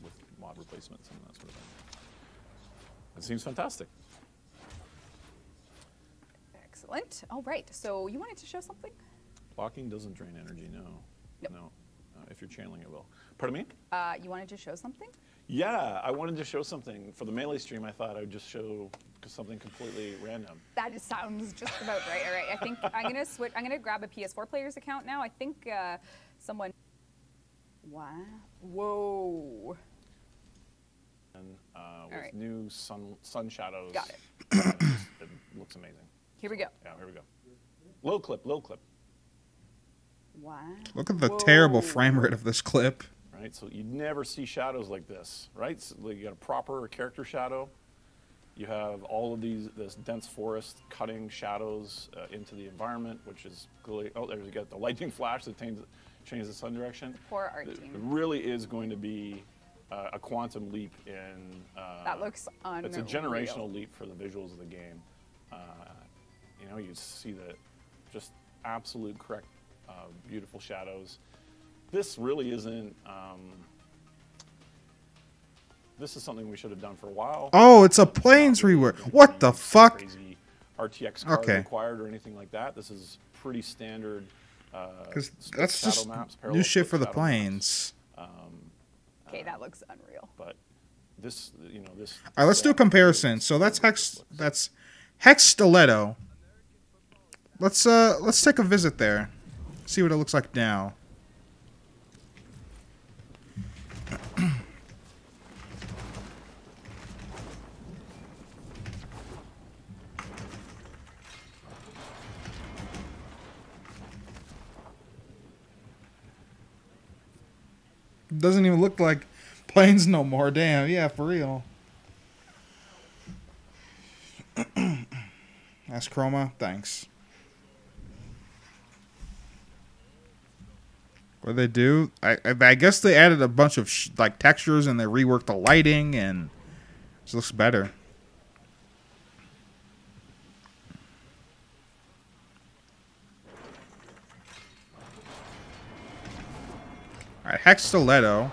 with mod replacements and that sort of thing. It seems fantastic. Excellent. All right. So you wanted to show something? Blocking doesn't drain energy, no. Nope. No. If you're channeling, it will. Pardon me? You wanted to show something? Yeah, I wanted to show something. For the melee stream, I thought I would just show something completely random. That just sounds just about right. All right. I think I'm gonna switch. I'm gonna grab a PS4 player's account now. I think someone. Wow. Whoa. And with right. new sun shadows. Got it. It looks amazing. Here we go. Yeah, here we go. Low clip. Wow. Look at the Whoa. terrible frame rate of this clip. Right, so you'd never see shadows like this, right? So you got a proper character shadow. You have all of this dense forest cutting shadows into the environment, which is clearly, there you get the lightning flash that changes the sun direction. Poor art It team. really is going to be a quantum leap in. That looks unreal. It's a generational leap for the visuals of the game. You see the just absolute correct, beautiful shadows. This really isn't. This is something we should have done for a while. Oh, it's a planes rework. What the fuck? Crazy RTX card required or anything like that. This is pretty standard. Because that's just new shit for the planes. Okay, that looks unreal. But this, you know, this. All right, let's do a comparison. So that's Hex Stiletto. Let's take a visit there. See what it looks like now. Doesn't even look like planes no more. Damn, yeah, for real. That's chroma. Thanks. What they do? I guess they added a bunch of like textures and they reworked the lighting and it looks better. All right, Hex Stiletto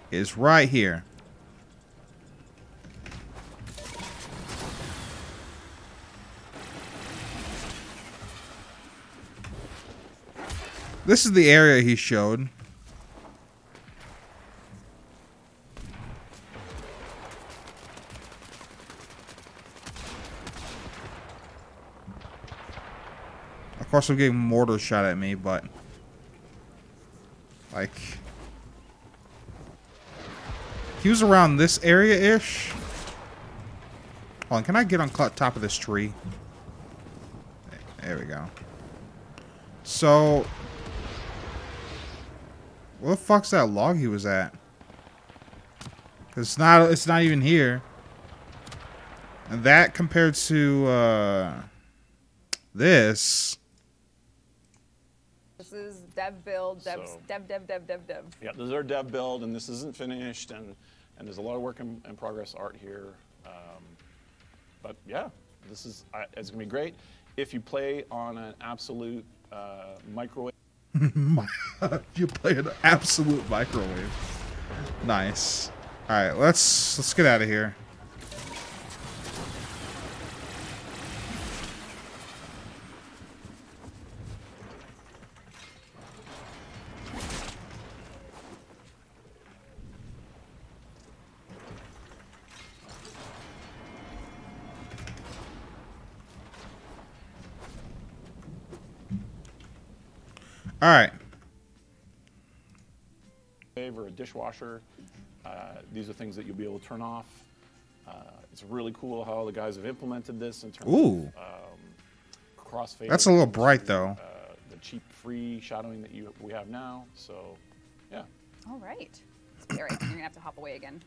is right here. This is the area he showed. Of course, I'm getting mortar shot at me, but like he was around this area-ish. Hold on, can I get on top of this tree? There we go. So, where the fuck's that log he was at? 'Cause it's not even here. And that compared to this. This is dev build, dev. Yeah, this is our dev build, and this isn't finished, and there's a lot of work in progress art here. But yeah, this is it's gonna be great if you play on an absolute microwave. You play an absolute microwave. Nice. All right, let's get out of here. All right. Or a dishwasher. These are things that you'll be able to turn off. It's really cool how the guys have implemented this in terms of crossfade. That's a little bright though. The cheap free shadowing that we have now. So, yeah. All right. All right, you're gonna have to hop away again.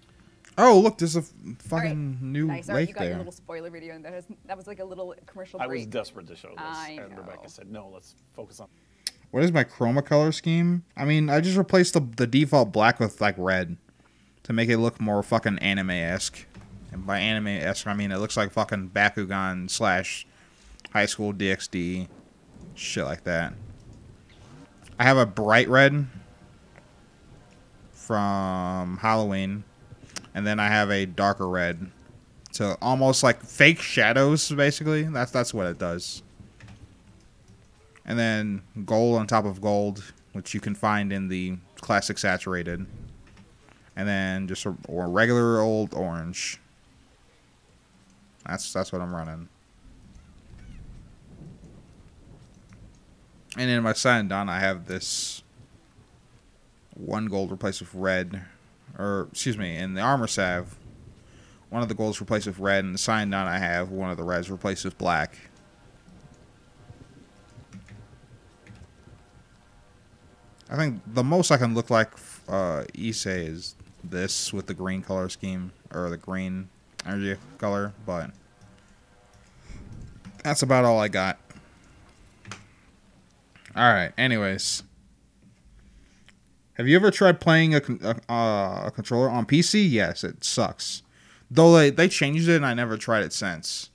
Oh, look, there's a fucking new nice. lake you got there. Your little spoiler video, and that was like a little commercial break. I was desperate to show this, I and know. Rebecca said, "No, let's focus on." What is my chroma color scheme? I mean, I just replaced the default black with like red to make it look more fucking anime-esque. And by anime-esque, I mean it looks like fucking Bakugan / High School DxD, shit like that. I have a bright red from Halloween, and then I have a darker red, so almost like fake shadows. Basically, that's what it does. And then gold on top of gold, which you can find in the classic saturated. And then just a regular old orange. That's what I'm running. And in my sign down, I have this one gold replaced with red. Or, excuse me, in the armor salve, one of the golds replaced with red. And the sign down, I have one of the reds replaced with black. I think the most I can look like Issei is this with the green color scheme, or the green energy color, but that's about all I got. Alright, anyways. Have you ever tried playing a controller on PC? Yes, it sucks. Though they changed it and I never tried it since.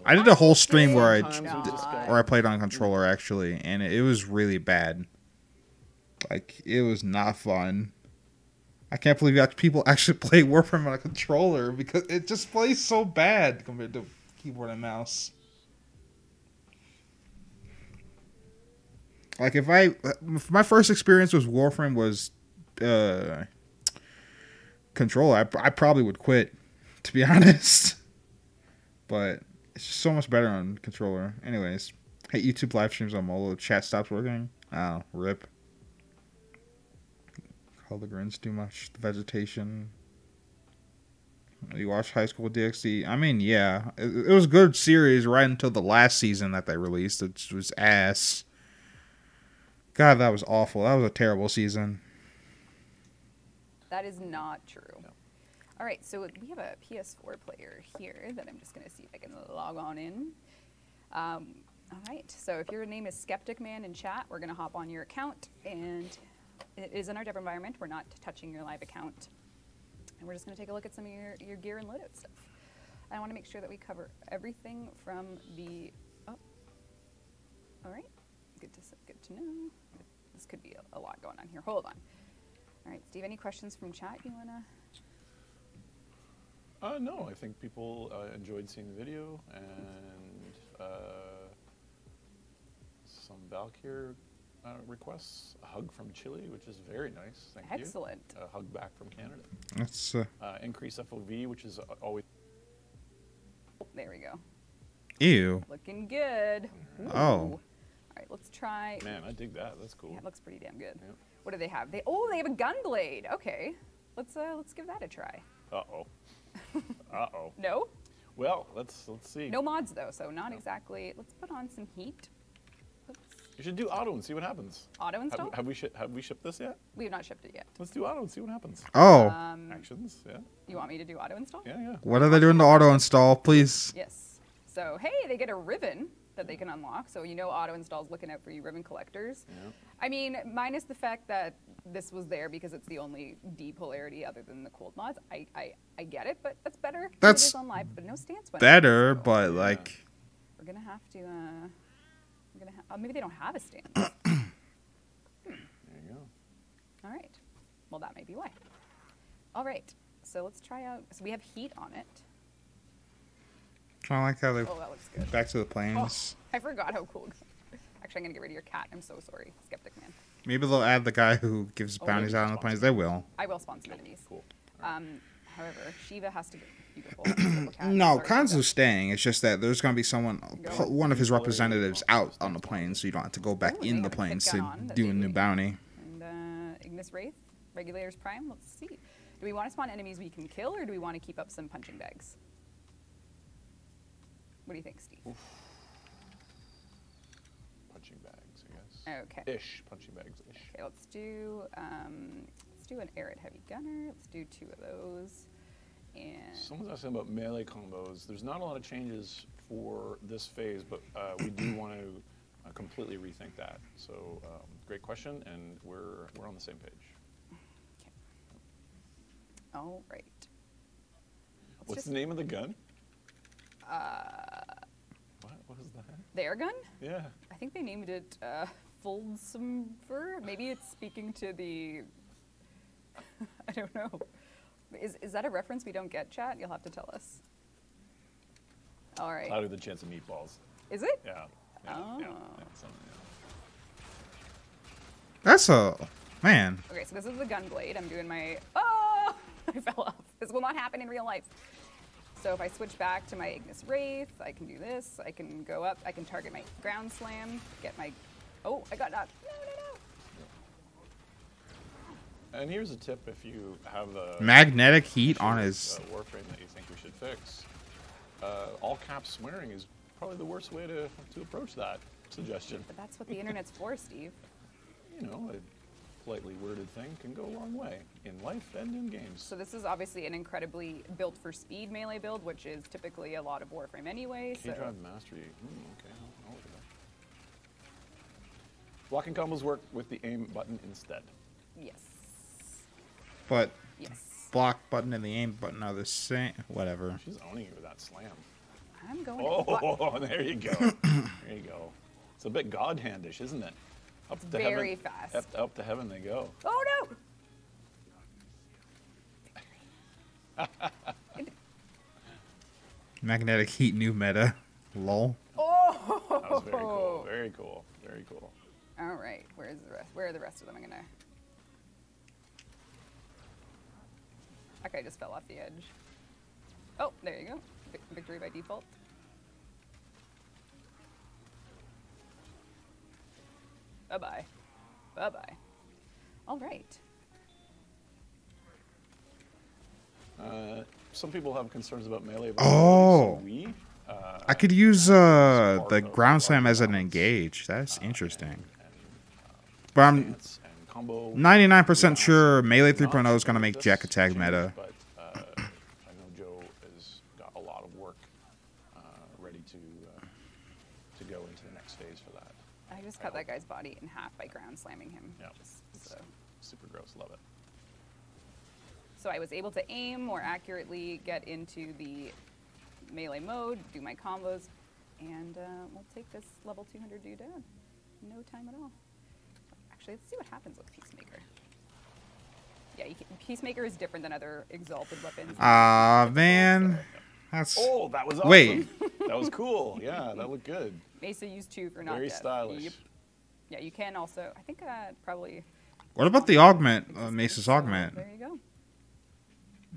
I did a whole stream where I played on a controller actually, and it was really bad. Like, it was not fun. I can't believe people actually play Warframe on a controller because it just plays so bad compared to keyboard and mouse. Like if my first experience with Warframe was controller, I probably would quit, to be honest. But it's just so much better on controller. Anyways, hey, YouTube live streams on mobile. Chat stops working. Oh, rip. Call the grins too much. The vegetation. You watch High School DxD? I mean, yeah, it was a good series right until the last season that they released. It was ass. God, that was awful. That was a terrible season. That is not true. No. All right, so we have a PS4 player here that I'm just going to see if I can log on in. All right, so if your name is Skeptic Man in chat, we're going to hop on your account, and it is in our dev environment. We're not touching your live account, and we're just going to take a look at some of your gear and loadout stuff. I want to make sure that we cover everything from the. Oh, all right, good to know. This could be a lot going on here. Hold on. All right, Steve, any questions from chat you want to? No, I think people enjoyed seeing the video, and some Valkyr requests. A hug from Chile, which is very nice. Thank you. Excellent. A hug back from Canada. That's Increase FOV, which is always. There we go. ew. Looking good. Ooh. Oh. All right, let's try. Man, I dig that. That's cool. Yeah, it looks pretty damn good. Yep. What do they have? They have a gun blade. Okay, let's give that a try. Uh-oh. Uh-oh. No? Well, let's see. No mods though, so not exactly. Let's put on some heat. Oops. You should do auto and see what happens. Auto install? Have we shipped this yet? We have not shipped it yet. Let's do auto and see what happens. Oh. Actions, yeah. You want me to do auto install? Yeah, yeah. What are they doing to auto install, please? Yes. So hey, they get a ribbon that they can unlock. So you know auto install's looking out for you ribbon collectors. Yeah. I mean, minus the fact that this was there because it's the only D polarity other than the cold mods. I get it, but that's better. That's it is on live, but no stance weapons. Better, So but like. we're gonna have to. Maybe they don't have a stance. There you go. All right. Well, that may be why. All right. So let's try out. So we have heat on it. I like how they Oh, that looks good. back to the planes. I forgot how cool. Actually, I'm gonna get rid of your cat. I'm so sorry, Skeptic Man. Maybe they'll add the guy who gives bounties out on the planes. They will. I will spawn some enemies. Cool. However, Shiva has to be beautiful. Beautiful cat. No, Sorry, Khan's Shiva. staying. It's just that there's going to be one of his representatives out on the Ooh, plane, so you don't have to go back Ooh, they in have the a planes pit to gun on that do they a new need. bounty. And Ignis Wraith, Regulators Prime. Let's see. Do we want to spawn enemies we can kill, or do we want to keep up some punching bags? What do you think, Steve? Punching bags, I guess. Okay. Ish. Punching bags, ish. Okay, let's do an Arid Heavy Gunner. Let's do 2 of those. And Someone's asking about melee combos. There's not a lot of changes for this phase, but we do want to completely rethink that. So great question, and we're on the same page. okay. All right. What's the name of the gun? What is that? Their gun? Yeah. I think they named it Foldsumver. Maybe it's speaking to the. I don't know. Is that a reference we don't get, chat? You'll have to tell us. All right. Louder the chance of meatballs. Is it? Yeah. Oh. Yeah. Something, That's a man. Okay, so this is the gun blade. I'm doing my. Oh! I fell off. This will not happen in real life. So if I switch back to my Ignis Wraith, I can do this. I can go up. I can target my ground slam. Get my. Oh, I got knocked. No. And here's a tip if you have the Magnetic heat on his. Warframe that you think we should fix. All caps swearing is probably the worst way to approach that suggestion. But that's what the internet's for, Steve. You know, a politely worded thing can go a long way in life and in games. So this is obviously an incredibly built for speed melee build, which is typically a lot of Warframe anyway. K-Drive Mastery. Okay, I'll look at that. Blocking combos work with the aim button instead. Yes. But Yes. block button and the aim button are the same. Whatever. She's owning you with that slam. I'm going. Oh, there you go. There you go. It's a bit God-handish, isn't it? Up to Very heaven, fast. Up to heaven they go. Oh no! Magnetic heat new meta. Lol. Oh! That was very cool. Very cool. Very cool. All right, where's the rest? Where are the rest of them? I'm gonna. That guy just fell off the edge. Oh, there you go. Victory by default. Bye-bye. Bye-bye. All right. Some people have concerns about melee. Oh. So we, I could use the ground slam as an engage. That's interesting. But I'm stance and combo. 99% sure Melee 3.0 is going to make Jack Attack meta. But I know Joe has got a lot of work ready to go into the next phase for that. I just cut that guy's body in half by ground slamming him. Yeah, So. super gross. Love it. So I was able to aim more accurately, get into the melee mode, do my combos, and we'll take this level 200 dude down. No time at all. Actually, let's see what happens with Peacemaker. Yeah, Peacemaker is different than other exalted weapons. Man. That's... Oh, that was awesome. Wait. That was cool. Yeah, that looked good. Mesa used 2 for not Very death. stylish. Yep. Yeah, you can also, I think probably... What about the augment? Mesa's augment. There you go.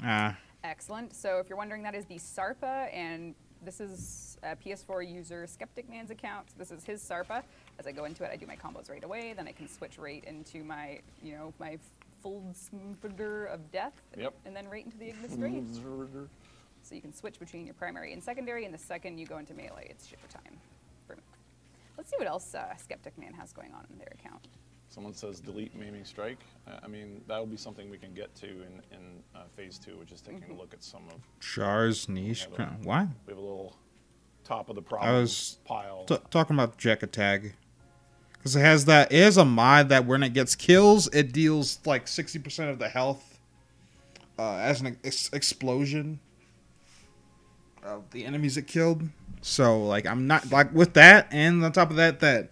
Ah. Excellent. So if you're wondering, that is the SARPA, and this is a PS4 user Skeptic Man's account. This is his SARPA. As I go into it, I do my combos right away. Then I can switch right into my, my full smoother of death. Yep. And then right into the Ignis Rage. So you can switch between your primary and secondary, and the second you go into melee, it's shiver time. Let's see what else Skeptic Man has going on in their account. Someone says delete Maiming Strike. I mean, that'll be something we can get to in phase 2, which is taking a look at some of Char's niche. What? We have a little top of the problem I was pile. Talking about Jack Attack. Because it is a mod that when it gets kills, it deals like 60% of the health as an explosion of the enemies it killed. So, like, I'm not, like, with that, and on top of that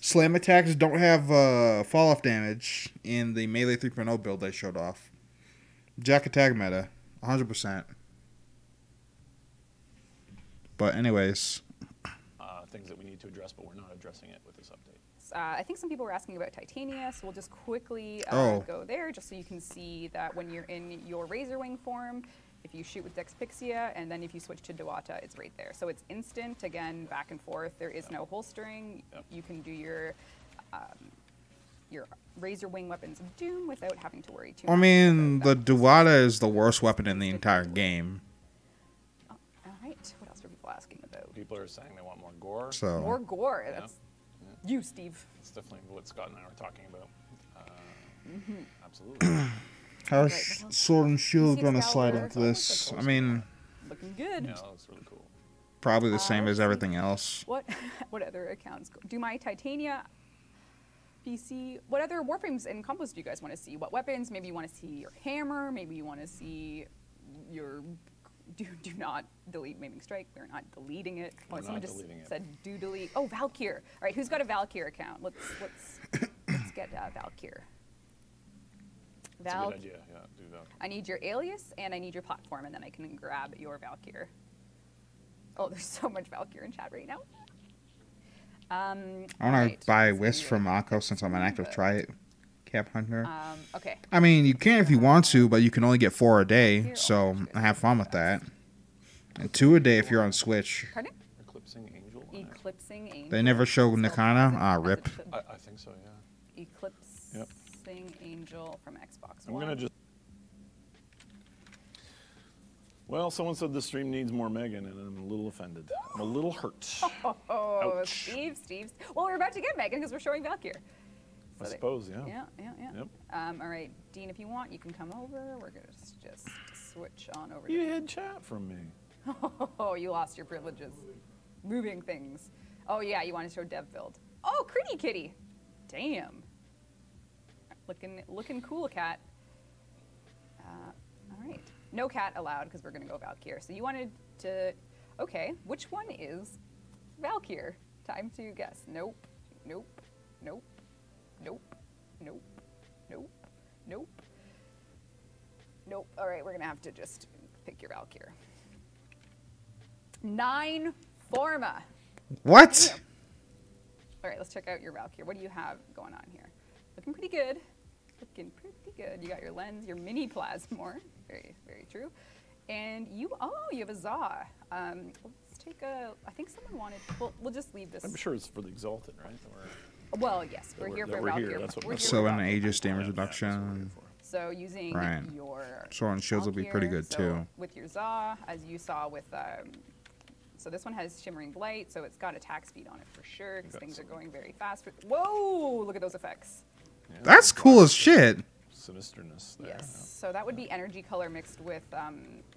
slam attacks don't have fall-off damage in the Melee 3.0 build they showed off. Jack Attack meta, 100%. But anyways. Things that we need to address, but we're not addressing it with this update. I think some people were asking about Titania, so we'll just quickly go there, just so you can see that when you're in your Razor Wing form, if you shoot with Dexpixia, and then if you switch to Dewata, it's right there. So it's instant, again, back and forth. There is no holstering. You can do your Razor Wing weapons of doom without having to worry too much. I mean, the Dewata is the worst weapon in the entire game. Oh, all right. What else are people asking about? People are saying they want more gore. So. More gore. That's you, Steve. It's definitely what Scott and I were talking about. Absolutely. How's Sword and Shield going to slide into this? I mean, looking good. Yeah, that looks really cool. Probably the same as everything else. What other accounts do my Titania PC? What other warframes and combos do you guys want to see? What weapons? Maybe you want to see your hammer. Maybe you want to see your. Do not delete Maiming Strike. We're not deleting it. Oh, someone just said do delete. Oh, Valkyr. All right, who's got a Valkyr account? Let's get Valkyr. That's a good idea. Yeah, do Valkyr. I need your alias and I need your platform, and then I can grab your Valkyr. Oh, there's so much Valkyr in chat right now. I want to buy Wisp from Mako since I'm an active Cap Hunter. Okay. I mean, you can if you want to, but you can only get 4 a day, so have fun with that. And 2 a day if you're on Switch. Pardon? Eclipsing Angel. Eclipsing Angel. They never show Nikana? Ah, rip. I think so, yeah. Eclipsing Angel from Xbox I'm One. going to just... Well, someone said the stream needs more Megan, and I'm a little offended. I'm a little hurt. Oh, Ouch. Steve. Well, we're about to get Megan because we're showing Valkyr. I suppose, yeah. Yeah. Yep. All right, Dean, if you want, you can come over. We're going to just switch on over. You hid chat from me. Oh, you lost your privileges. Moving things. Oh, yeah, you want to show Dev Build. Oh, Critty Kitty. Damn. Looking cool, cat. All right. No cat allowed because we're going to go Valkyr. So you wanted to... Okay, which one is Valkyr? Time to guess. Nope. All right, we're going to have to just pick your Valkyr. 9 Forma. What? Damn. All right, let's check out your Valkyrie. What do you have going on here? Looking pretty good. Looking pretty good. You got your lens, your mini plasmor. Very, very true. And you have a Za. Let's take a, I think someone wanted, we'll just leave this. I'm sure it's for the Exalted, right? Well, yes, we're here for Valkyrie. So an Aegis damage reduction. So using your Sword and shields will be pretty good too. With your Za, as you saw with, so this one has Shimmering Blight, so it's got attack speed on it for sure, because things are going very fast. Whoa, look at those effects. Yeah, that's cool as shit. Sinisterness there. Yes, so that would be energy color mixed with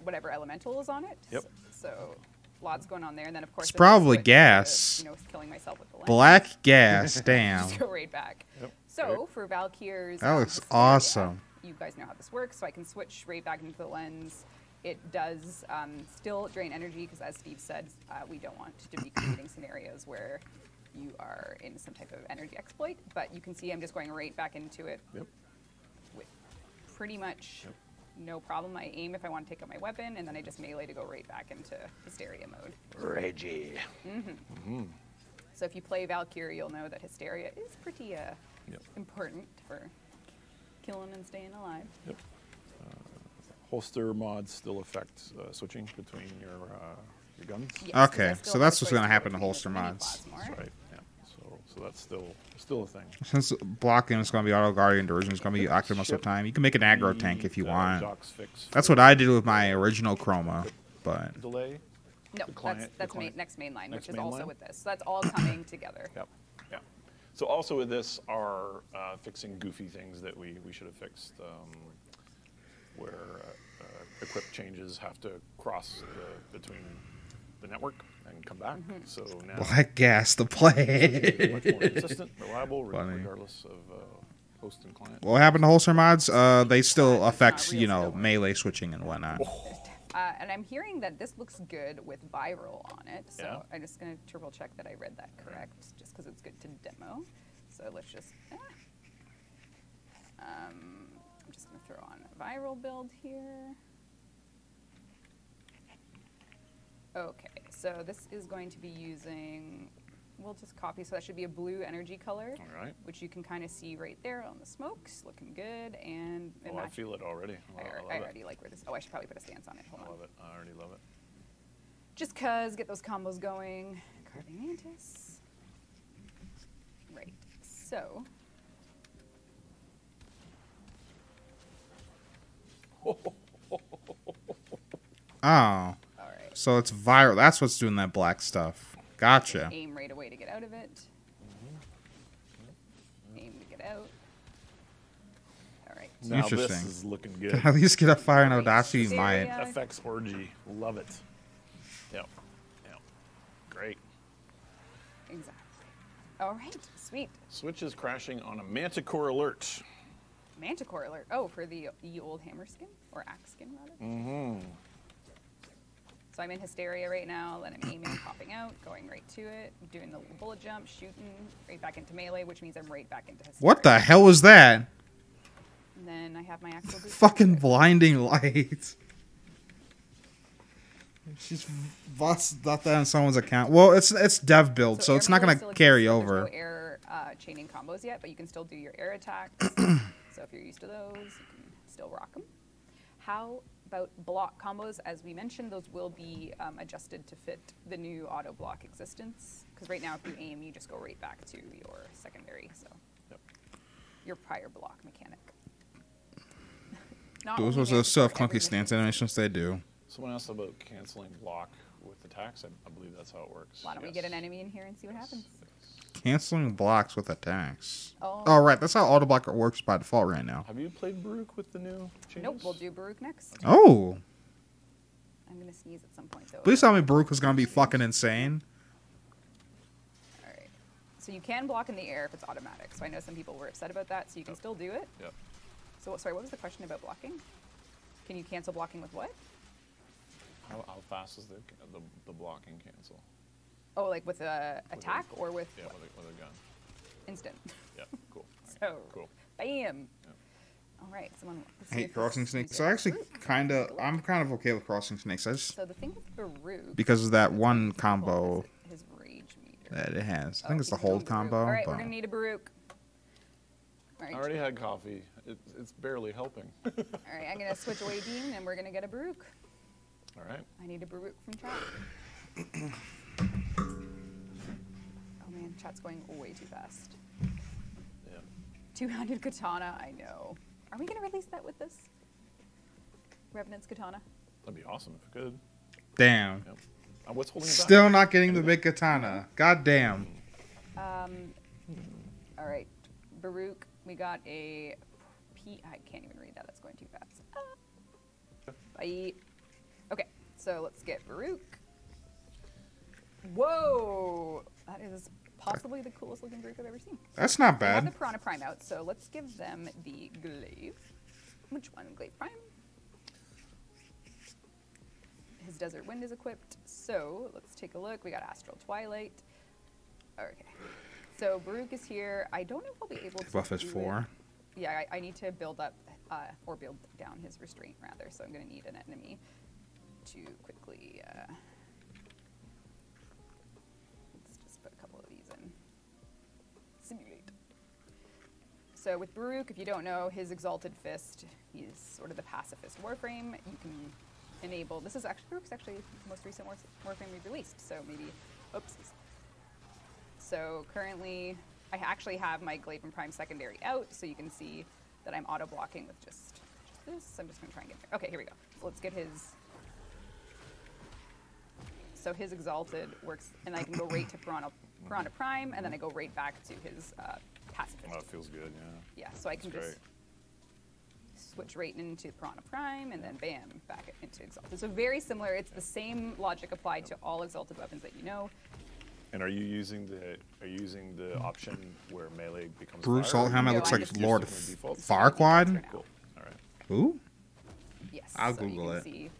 whatever elemental is on it. Yep. So lots going on there, and then of course it's probably gas. Killing myself with the lens. Black gas, damn. Just go right back. Yep. So for Valkyr's, that looks awesome. You guys know how this works, so I can switch right back into the lens. It does still drain energy because, as Steve said, we don't want to be creating scenarios where you are in some type of energy exploit. But you can see I'm just going right back into it with pretty much no problem. I aim if I want to take out my weapon, and then I just melee to go right back into Hysteria mode. Reggie. So if you play Valkyrie, you'll know that Hysteria is pretty important for killing and staying alive. Yep. Holster mods still affect switching between your guns. Yes, okay, so that's what's going to happen to holster mods. That's right. Yeah. So that's still a thing. Since blocking is going to be auto guardian, diversion is going to be active most of the time. You can make an aggro tank if you want. That's what I did with my original chroma, but delay. No, that's next mainline, which is also with this. So that's all coming together. Yep. Yeah. So also with this are fixing goofy things that we should have fixed. Where equip changes have to cross between the network and come back. So now black gas to play. much more consistent, reliable, regardless of host and client. What happened to holster mods? They still affect melee switching and whatnot. And I'm hearing that this looks good with viral on it. So I'm just going to triple check that I read that correct, just because it's good to demo. So let's just. I'm just going to throw on a viral build here. Okay, so this is going to be using, we'll just copy, so that should be a blue energy color, which you can kind of see right there on the smokes, looking good, and I feel it already. I already like where this, I should probably put a stance on it, hold on. I love it, I already love it. Just cause, get those combos going. Carving Mantis. Right, so. Oh. So it's viral. That's what's doing that black stuff. Gotcha. Aim right away to get out of it. Aim to get out. All right. Now interesting. This is looking good. At least get a fire and Audacity you might. FX Orgy. Love it. Yep. Yep. Great. Exactly. All right. Sweet. Switch is crashing on a Manticore alert. Manticore alert. Oh, for the old hammer skin? Or axe skin, rather? So I'm in Hysteria right now, then I'm aiming, popping out, going right to it, doing the bullet jump, shooting right back into melee, which means I'm right back into Hysteria. What the hell was that? And then I have my actual boost. Fucking blinding light. She's busted that on someone's account. Well, it's dev build, so it's not going to carry over. There's no air chaining combos yet, but you can still do your air attacks. So if you're used to those, you can still rock them. How about block combos? As we mentioned, those will be adjusted to fit the new auto block existence. Because right now, if you aim, you just go right back to your secondary, so your prior block mechanic. Those are still have clunky stance animations. They do. Someone asked about canceling block with attacks. I believe that's how it works. Why don't we get an enemy in here and see what happens? Canceling blocks with attacks. Oh, right. That's how auto block works by default right now. Have you played Baruch with the new changes? Nope. We'll do Baruch next. Oh. I'm going to sneeze at some point, though. Please tell me Baruch was going to be fucking insane. All right. So you can block in the air if it's automatic. So I know some people were upset about that, so you can still do it. Yep. So, sorry, what was the question about blocking? Can you cancel blocking with what? How fast is the blocking cancel? Oh, like with a attack or with with a gun. Instant. Yeah, cool. So, cool. Bam. Yeah. All right, someone. I hate crossing snakes. So I'm kind of okay with crossing snakes. So the thing with Baruch, because of that one combo his rage meter that it has. I think it's the hold combo. All right, but... we're gonna need a Baruch. I already had coffee. It's barely helping. All right, I'm gonna switch away Dean, and we're gonna get a Baruch. All right. I need a Baruch from chat. Oh man, chat's going way too fast. Yeah. Two-handed katana, I know. Are we gonna release that with this? Revenant's katana? That'd be awesome if it could. Damn. Yep. What's holding it back? Still not getting the big katana. God damn. All right, Baruch. We got a P. I can't even read that. That's going too fast. Bye. Okay, so let's get Baruch. Whoa, that is possibly the coolest looking Baruch I've ever seen. That's not I have bad. the Piranha Prime out, so let's give them the Glaive. Which one? Glaive Prime. His Desert Wind is equipped, so let's take a look. We got Astral Twilight. Okay. So Baruch is here. I don't know if I'll be able to Buff is 4. Yeah, I need to build up, or build down his restraint, rather. So I'm going to need an enemy to quickly, let's just put a couple of these in. Simulate. So with Baruch, if you don't know, his Exalted Fist, he's sort of the pacifist warframe. You can enable, Baruch's actually the most recent warframe we've released, so maybe, oopsies. So currently, I actually have my Glaive and Prime secondary out, so you can see that I'm auto-blocking with just this. I'm just going to try and get there. Okay, here we go. So let's get his... So his Exalted works, and I can go right to Piranha Prime, and then I go right back to his Pacifist. Oh, it feels good, yeah. Yeah, so I can just switch right into Piranha Prime, and then bam, back into Exalted. So very similar. It's the same logic applied to all Exalted weapons that you know. And are you using the option where melee becomes Bruce fire? Salthammer looks like Lord Farquaad. Cool. All right. Who? Yes. I'll so Google you can it. See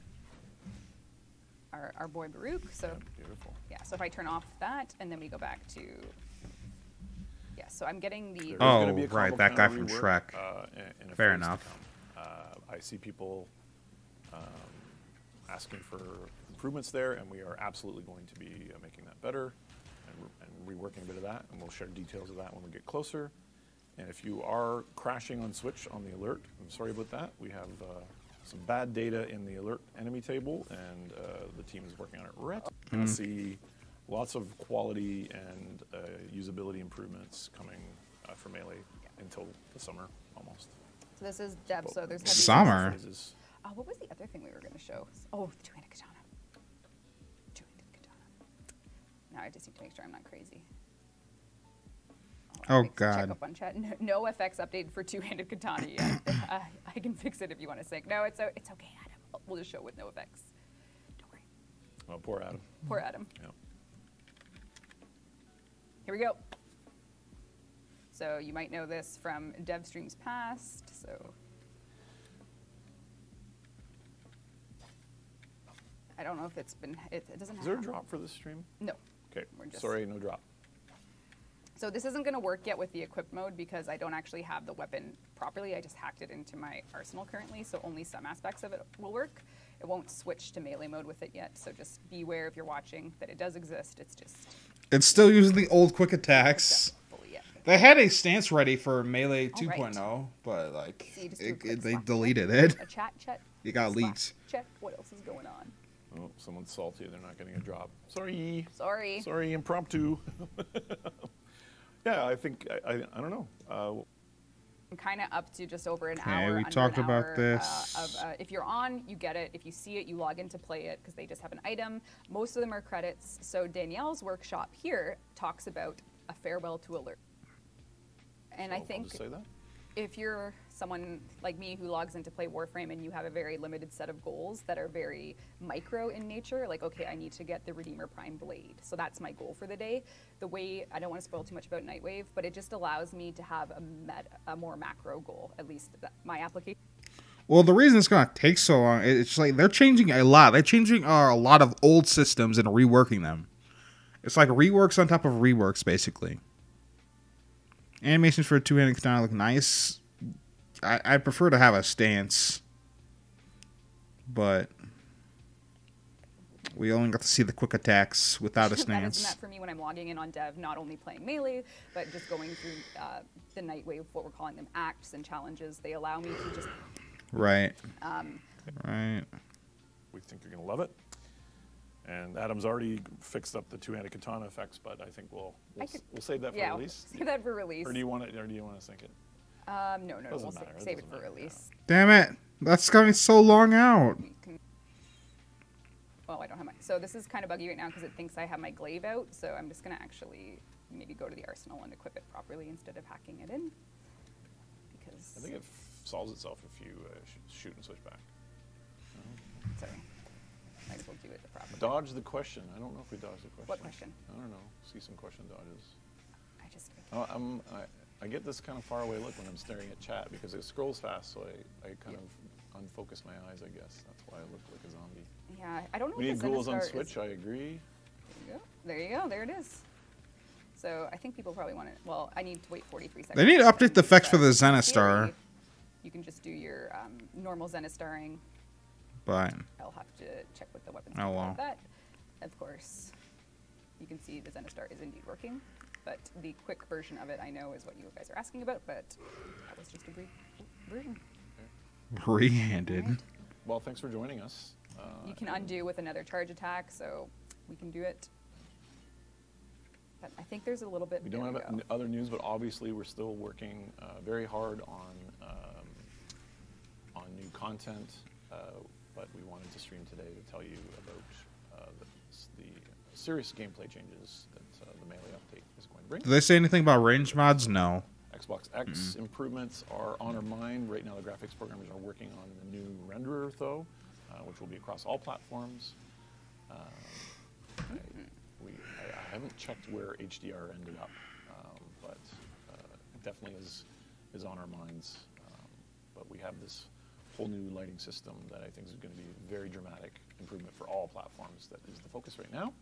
our boy Baruch. So Beautiful. yeah. So if I turn off that, and then we go back to so I'm getting the. There's Oh, gonna be a right, combo that guy counter from rework, Shrek. in a Fair phase to enough. come. I see people asking for improvements there, and we are absolutely going to be making that better and reworking a bit of that, and we'll share details of that when we get closer. And if you are crashing on Switch on the alert, I'm sorry about that. We have some bad data in the alert enemy table, and the team is working on it. We're going to see lots of quality and usability improvements coming for Melee until the summer, almost. So this is depth. So there's heavy Summer. Phases. What was the other thing we were going to show? Oh, the two-handed katana. Two-handed katana. Now I just need to make sure I'm not crazy. Oh, Check God. up on chat. No FX update for two-handed katana yet. I can fix it if you want to sync. No, it's okay, Adam. We'll just show with no effects. Don't worry. Oh, poor Adam. Poor Adam. Yeah. Here we go. So you might know this from dev streams past. So I don't know if it's been. It doesn't. Is there a drop for this stream? No. Okay. We're just- Sorry, no drop. So this isn't going to work yet with the equip mode because I don't actually have the weapon properly. I just hacked it into my arsenal currently, so only some aspects of it will work. It won't switch to melee mode with it yet, so just beware if you're watching that it does exist. It's just It's still using the old quick attacks. not fully yet. They had a stance ready for Melee All right. 2.0, but like See, just do a quick they slap. deleted it. A chat. It got slap, leaked. Check. What else is going on? Oh, someone's salty. They're not getting a drop. Sorry. Sorry. Sorry, impromptu. Yeah, I think, I don't know. I'm kind of up to just over an Okay, hour. we under talked an about hour, this. If you're on, you get it. If you see it, you log in to play it because they just have an item. Most of them are credits. So Danielle's workshop here talks about a farewell to alert. And I I'll think just say that. if you're someone like me who logs in to play Warframe and you have a very limited set of goals that are very micro in nature, like, okay, I need to get the Redeemer Prime Blade. So that's my goal for the day. The way, I don't want to spoil too much about Nightwave, but it just allows me to have a more macro goal, at least my application. Well, the reason it's going to take so long, it's like they're changing a lot. They're changing a lot of old systems and reworking them. It's like reworks on top of reworks, basically. Animations for a two-handed katana look nice. I prefer to have a stance, but we only got to see the quick attacks without a stance. That for me when I'm logging in on dev, not only playing melee, but just going through the night wave, what we're calling them acts and challenges. They allow me to just... Right. Right. We think you're going to love it. And Adam's already fixed up the two-handed katana effects, but I think we'll save that for release. Save that for release. Or do you want to sync it? No, we'll save it for release. Damn it. That's going so long out. Well, I don't have my... So this is kind of buggy right now because it thinks I have my glaive out. So I'm just going to actually maybe go to the arsenal and equip it properly instead of hacking it in. Because... I think it solves itself if you shoot and switch back. Sorry. Might as well do it the proper way. Dodge the question. I don't know if we dodged the question. What question? I don't know. See some question dodges. I just... I get this kind of far away look when I'm staring at chat because it scrolls fast, so I kind of unfocus my eyes, I guess. That's why I look like a zombie. Yeah, I don't know. We need ghouls on Switch, I agree. There you go. There it is. So I think people probably want it. Well, I need to wait 43 seconds. They need to update the effects for the Zenistar. You can just do your normal Zenistarring. But I'll have to check with the weapons. Oh, wow. Like that. Of course, you can see the Zenistar is indeed working. But the quick version of it, I know, is what you guys are asking about. But that was just a brief version. Free-handed. Right. Well, thanks for joining us. You can undo with another charge attack, so we can do it. But I think there's a little bit... We don't have other news, but obviously we're still working very hard on new content. But we wanted to stream today to tell you about the serious gameplay changes that the Melee update is going to bring. Do they say anything about range mods? No. Xbox X improvements are on our mind. Right now the graphics programmers are working on the new renderer, though, which will be across all platforms. I haven't checked where HDR ended up, but it definitely is on our minds. But we have this whole new lighting system that I think is going to be a very dramatic improvement for all platforms. That is the focus right now.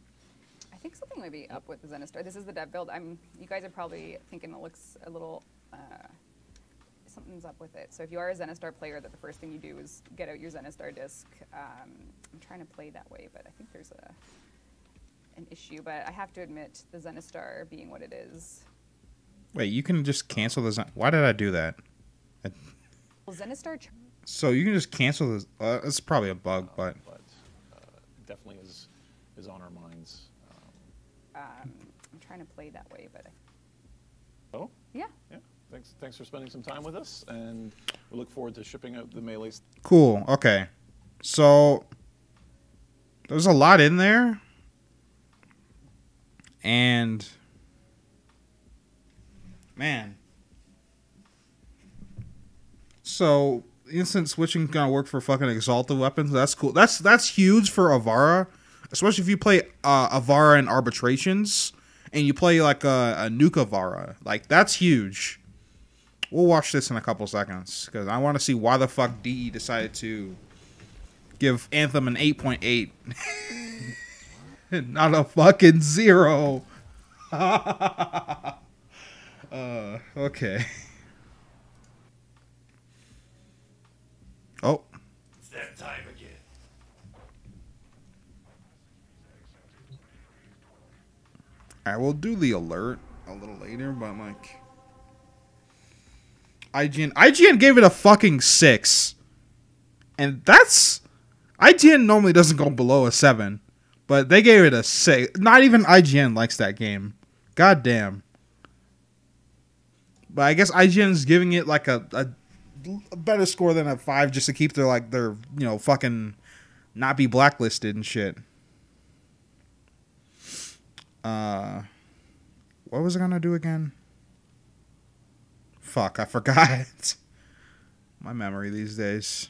I think something might be up with the Zenistar. This is the dev build. You guys are probably thinking it looks a little... something's up with it. So if you are a Zenistar player, that the first thing you do is get out your Zenistar disc. I'm trying to play that way, but I think there's an issue. But I have to admit, the Zenistar being what it is... Wait, you can just cancel the... Why did I do that? Well, Zenistar... So you can just cancel this. It's probably a bug, but it definitely is on our minds. I'm trying to play that way, but. Oh. Yeah. Yeah. Thanks for spending some time with us, and we look forward to shipping out the Melee. Cool. Okay. So there's a lot in there, and man. So. Instant switching gonna work for fucking exalted weapons. That's cool. That's huge for Avara, especially if you play Avara in arbitrations and you play like a nuke Avara. Like that's huge. We'll watch this in a couple seconds because I want to see why the fuck DE decided to give Anthem an 8.8, not a fucking 0. Okay. Oh. It's that time again. I will do the alert a little later, but I'm like... IGN gave it a fucking 6. And that's... IGN normally doesn't go below a 7. But they gave it a 6. Not even IGN likes that game. God damn. But I guess IGN is giving it like a better score than a 5 just to keep their fucking not be blacklisted and shit. What was I gonna do again? Fuck, I forgot. My memory these days.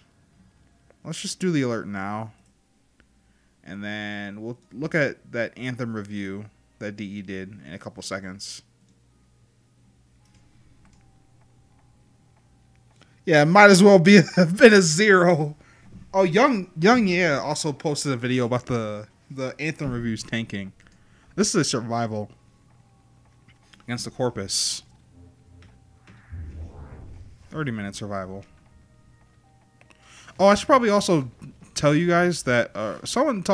Let's just do the alert now. And then we'll look at that Anthem review that DE did in a couple seconds. Yeah, it might as well have been a 0. Oh, Young Yeah also posted a video about the Anthem reviews tanking. This is a survival against the Corpus. 30-minute survival. Oh, I should probably also tell you guys that someone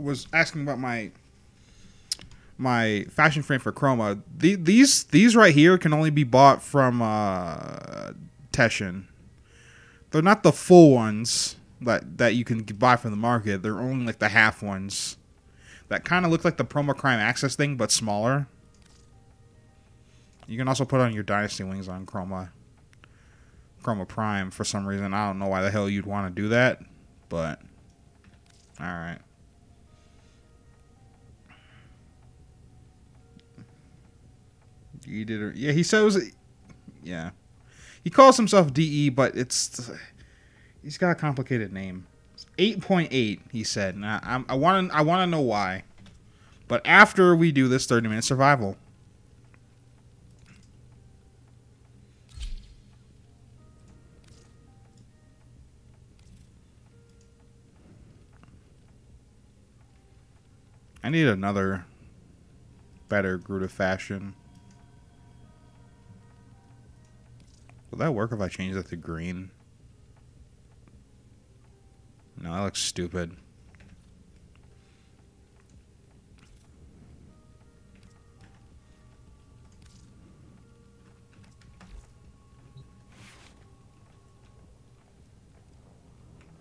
was asking about my fashion frame for Chroma. These right here can only be bought from Teshin. They're not the full ones that you can buy from the market. They're only like the half ones that kind of look like the Promo Crime Access thing, but smaller. You can also put on your Dynasty wings on Chroma Prime for some reason. I don't know why the hell you'd want to do that, but alright. You did it. Yeah, he said it was. Yeah. He calls himself DE, but he's got a complicated name. 8.8, he said. Now, I want to know why. But after we do this 30-minute survival. I need another better Groot of Fashion. Will that work if I change that to green? No, that looks stupid.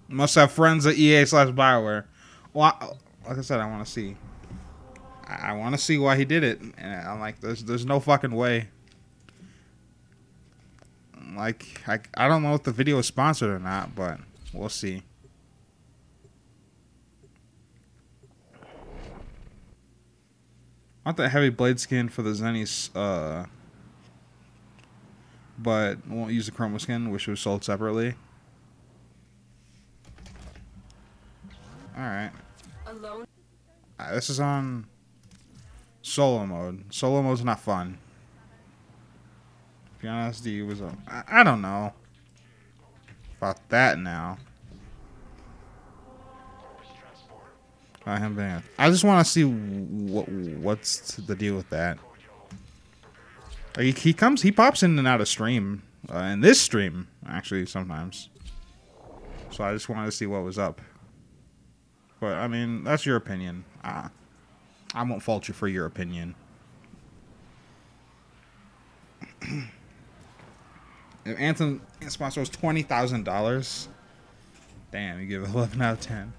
Must have friends at EA/BioWare. Well, like I said, I want to see. I want to see why he did it. And I'm like, there's no fucking way. Like, I don't know if the video is sponsored or not, but we'll see. I want that heavy blade skin for the Zennies, but won't use the Chroma skin, which was sold separately. Alright. This is on solo mode. Solo mode's not fun. To be honest, he was I don't know about that now. I just want to see what's the deal with that. He pops in and out of stream, in this stream actually sometimes. So I just wanted to see what was up. But I mean, that's your opinion. I won't fault you for your opinion. If Anthem sponsor was $20,000, damn, you give it 11 out of 10.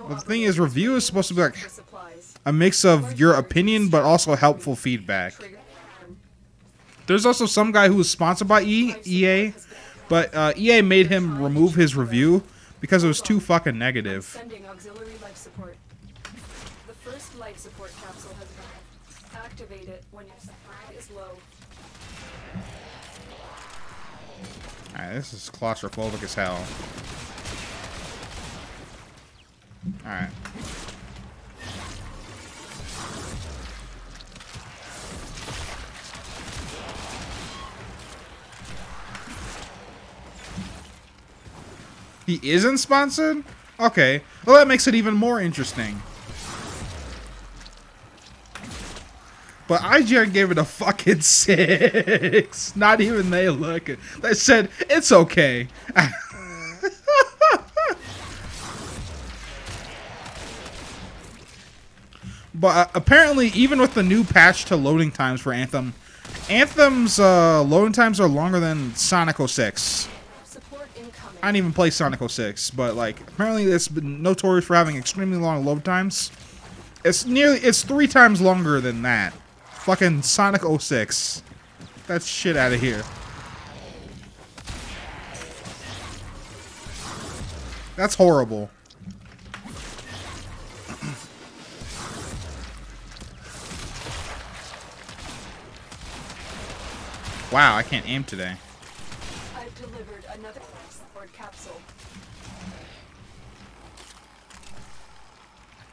But the thing is, review is supposed to be like a mix of your opinion, but also helpful feedback. There's also some guy who was sponsored by EA, but EA made him remove his review because it was too fucking negative. Sending auxiliary life support. The first life support capsule has arrived. Activate it when your supply is low. Alright, this is claustrophobic as hell. Alright. He isn't sponsored? Okay. Well, that makes it even more interesting. But IGN gave it a fucking 6. Not even they look. They said, it's okay. But apparently, even with the new patch to loading times for Anthem, Anthem's loading times are longer than Sonic 06. I didn't even play Sonic 06, but like apparently it's been notorious for having extremely long load times. It's 3 times longer than that. Fucking Sonic 06. That's shit out of here. That's horrible. Wow, I can't aim today. I've delivered another support capsule.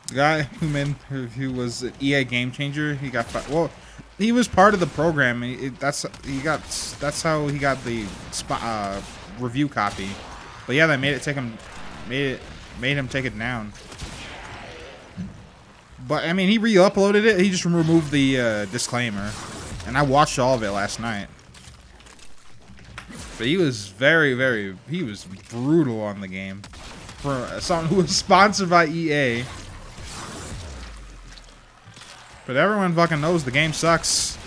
The guy who was an EA Game Changer, he got well. He was part of the program. That's how he got the review copy. But yeah, they made him take it down. But I mean, he re-uploaded it. He just removed the disclaimer, and I watched all of it last night. But he was he was brutal on the game. For someone who was sponsored by EA. But everyone fucking knows the game sucks.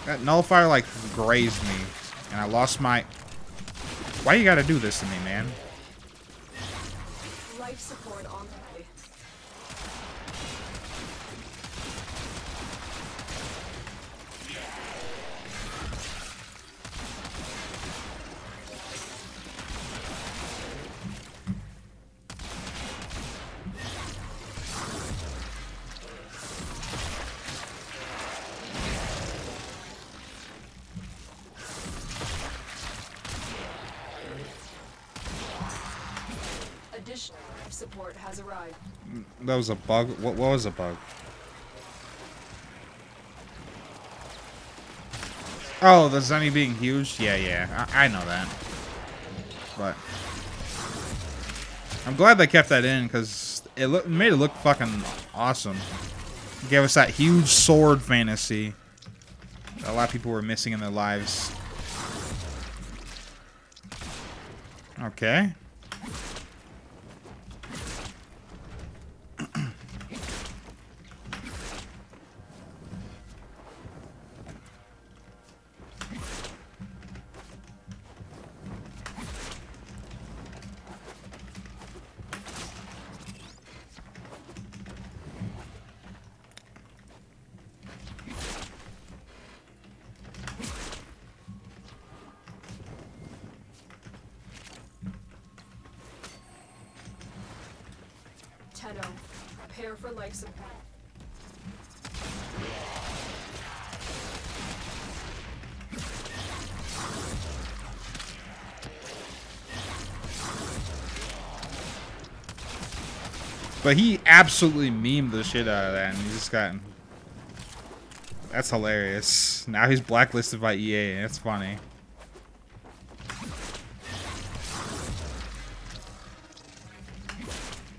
That nullifier like grazed me, and I lost my. Why you gotta do this to me, man? Life support on the way. Additional life support has arrived. That was a bug. What was a bug? Oh, the Zenny being huge? Yeah. I know that. But I'm glad they kept that in because it made it look fucking awesome. It gave us that huge sword fantasy that a lot of people were missing in their lives. Okay. Prepare for life support. But he absolutely memed the shit out of that, and he just got. That's hilarious. Now he's blacklisted by EA. That's funny.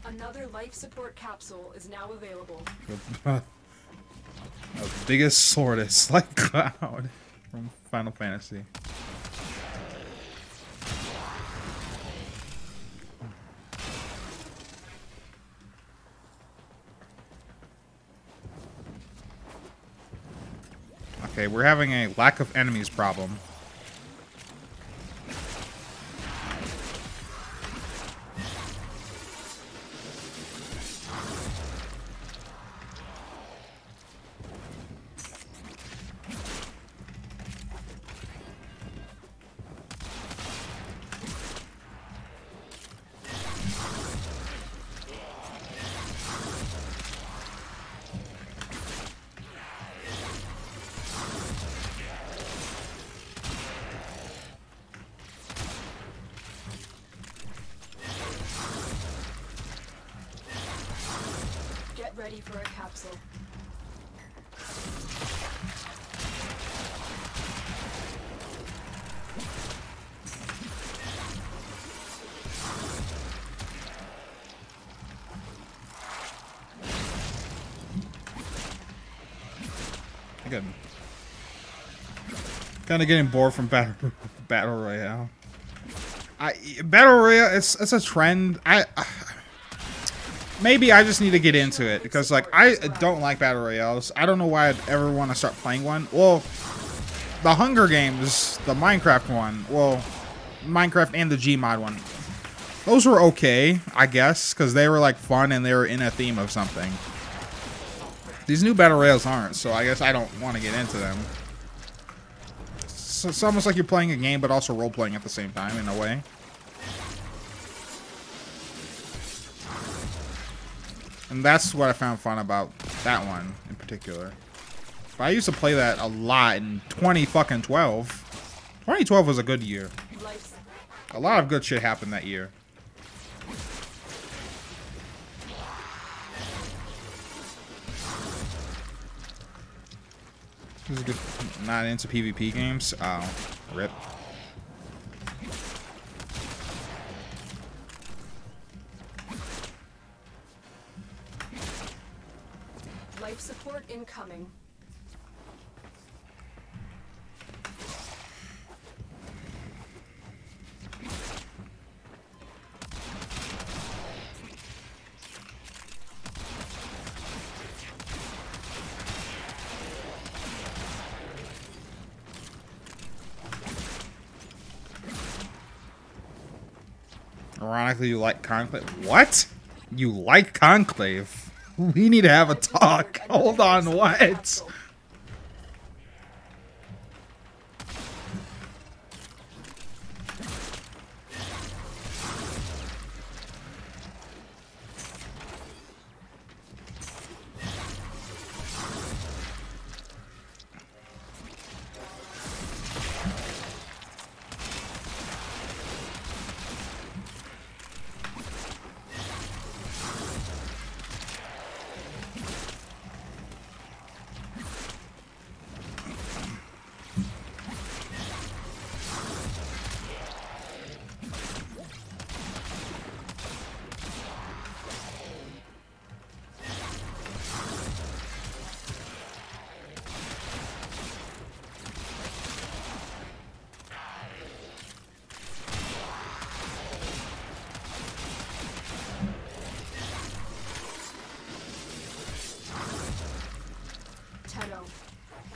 Another life support capsule is now available. The biggest swordist like Cloud from Final Fantasy. Okay, we're having a lack of enemies problem. Ready for a capsule. Kind of getting bored from battle royale. Battle royale, it's a trend. Maybe I just need to get into it because, like, I don't like battle royales. I don't know why I'd ever want to start playing one. Well, the Hunger Games, the Minecraft one, well, Minecraft and the Gmod one, those were okay, I guess, because they were like fun and they were in a theme of something. These new battle royales aren't, so I guess I don't want to get into them. So it's almost like you're playing a game, but also role playing at the same time in a way. And that's what I found fun about that one in particular. But I used to play that a lot in 2012. 2012 was a good year. A lot of good shit happened that year. This is good. Not into PvP games. Oh, rip. Life support incoming. Ironically, you like Conclave. What? You like Conclave? We need to have a talk. Hold on, what?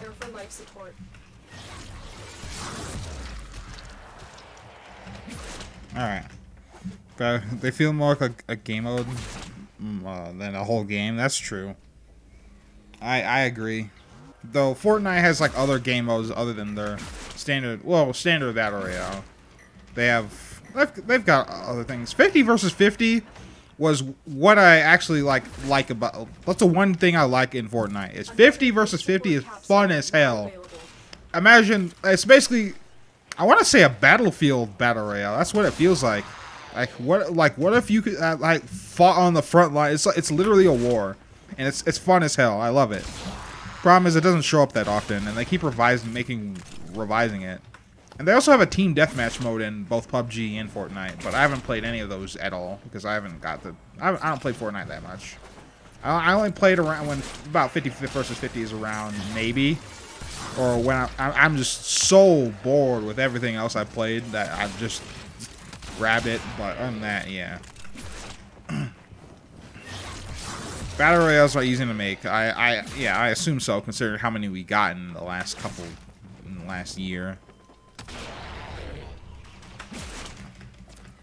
Air for life support. Alright. But they feel more like a game mode than a whole game. That's true. I agree. Though Fortnite has like other game modes other than their standard battle royale. They've got other things. 50 versus 50 was what I actually like about. That's the one thing I like in Fortnite. Is 50 versus 50 is fun as hell. Imagine it's basically, I want to say a Battlefield battle royale. That's what it feels like. What if you could fought on the front line? It's literally a war, and it's fun as hell. I love it. Problem is it doesn't show up that often, and they keep revising it. And they also have a team deathmatch mode in both PUBG and Fortnite, but I haven't played any of those at all because I haven't got the. I don't play Fortnite that much. I only played around when about 50 versus 50 is around, maybe, or when I'm just so bored with everything else I played that I just grab it. But other than that, yeah. Battle royales are easy to make. I assume so, considering how many we got in the last year.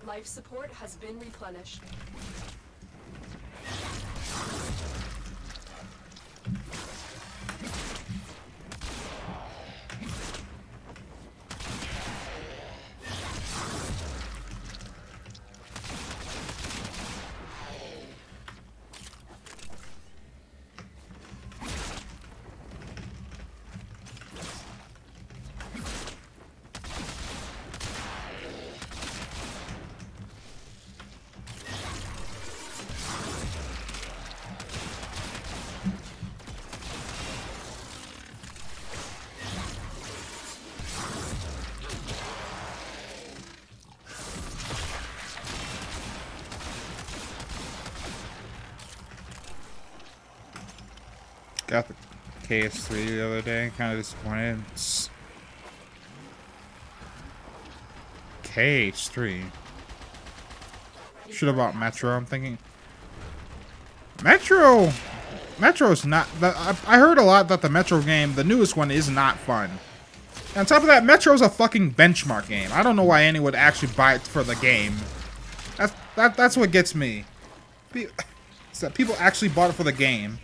Life support has been replenished. Got the KS3 the other day. Kind of disappointed. KH3. Should have bought Metro. I'm thinking. Metro's not. I heard a lot that the Metro game, the newest one, is not fun. And on top of that, Metro's a fucking benchmark game. I don't know why anyone would actually buy it for the game. That's what gets me. It's that people actually bought it for the game.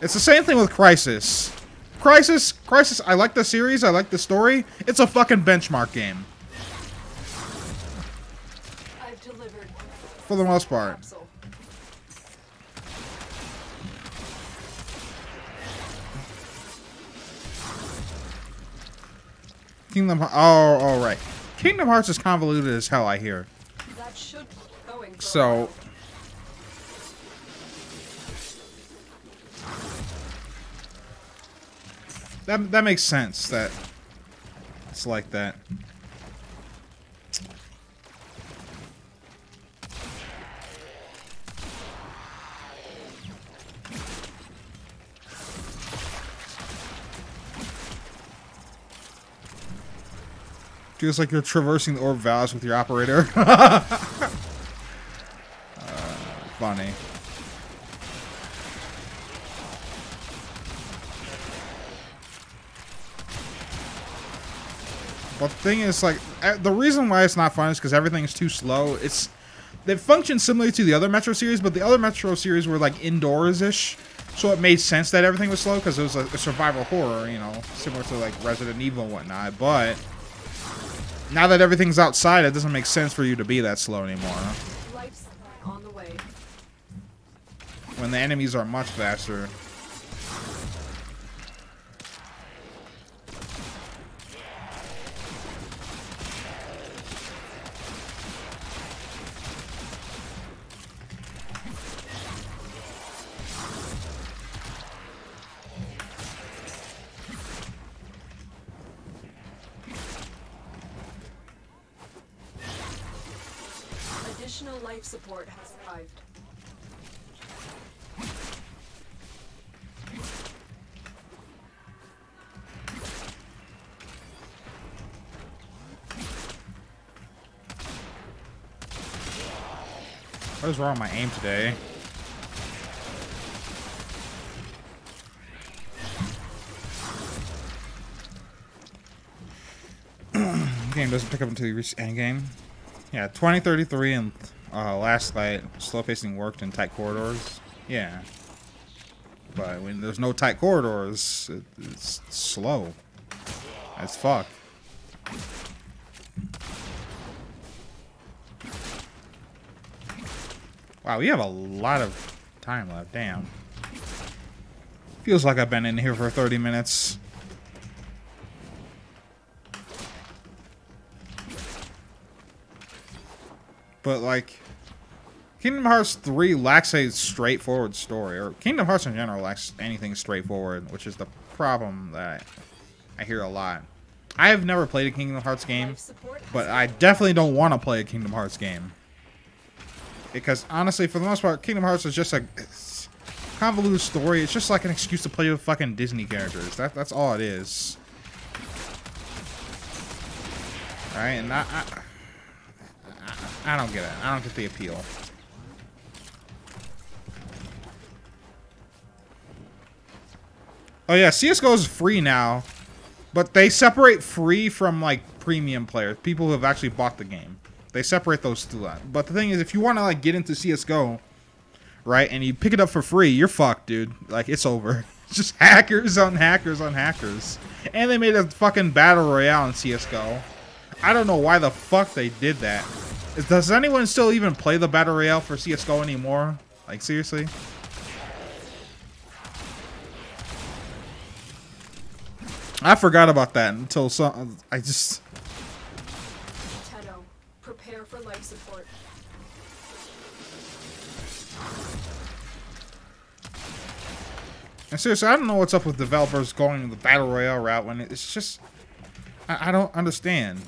It's the same thing with Crisis. Crisis, I like the series, I like the story. It's a fucking benchmark game. I've delivered. For the most part. Capsule. Oh, right. Kingdom Hearts is convoluted as hell, I hear. That should be going for So that makes sense that it's like that. Feels like you're traversing the orb valves with your operator. Funny. But the thing is, like, the reason why it's not fun is because everything's too slow. They function similarly to the other Metro series, but the other Metro series were like indoors-ish, so it made sense that everything was slow because it was a survival horror, you know, similar to like Resident Evil and whatnot. But now that everything's outside, it doesn't make sense for you to be that slow anymore. Life's on the way. When the enemies are much faster. Additional life support has arrived. What is wrong with my aim today? Game doesn't pick up until you reach endgame. Yeah, 2033 and last light, slow pacing worked in tight corridors. Yeah. But when there's no tight corridors, it's slow as fuck. Wow, we have a lot of time left. Damn. Feels like I've been in here for 30 minutes. But, like, Kingdom Hearts 3 lacks a straightforward story. Or Kingdom Hearts in general lacks anything straightforward, which is the problem that I hear a lot. I have never played a Kingdom Hearts game, but I definitely don't want to play a Kingdom Hearts game. Because, honestly, for the most part, Kingdom Hearts is just a convoluted story. It's just like an excuse to play with fucking Disney characters. That's all it is. Alright, and I don't get it. I don't get the appeal. Oh yeah, CSGO is free now. But they separate free from, like, premium players. People who have actually bought the game. They separate those two out. But the thing is, if you want to, like, get into CSGO, right, and you pick it up for free, you're fucked, dude. Like, it's over. It's just hackers on hackers on hackers. And they made a fucking battle royale in CSGO. I don't know why the fuck they did that. Does anyone still even play the battle royale for CSGO anymore? Like, seriously? I forgot about that until I just... Prepare for life support. And seriously, I don't know what's up with developers going the battle royale route when it's just... I don't understand.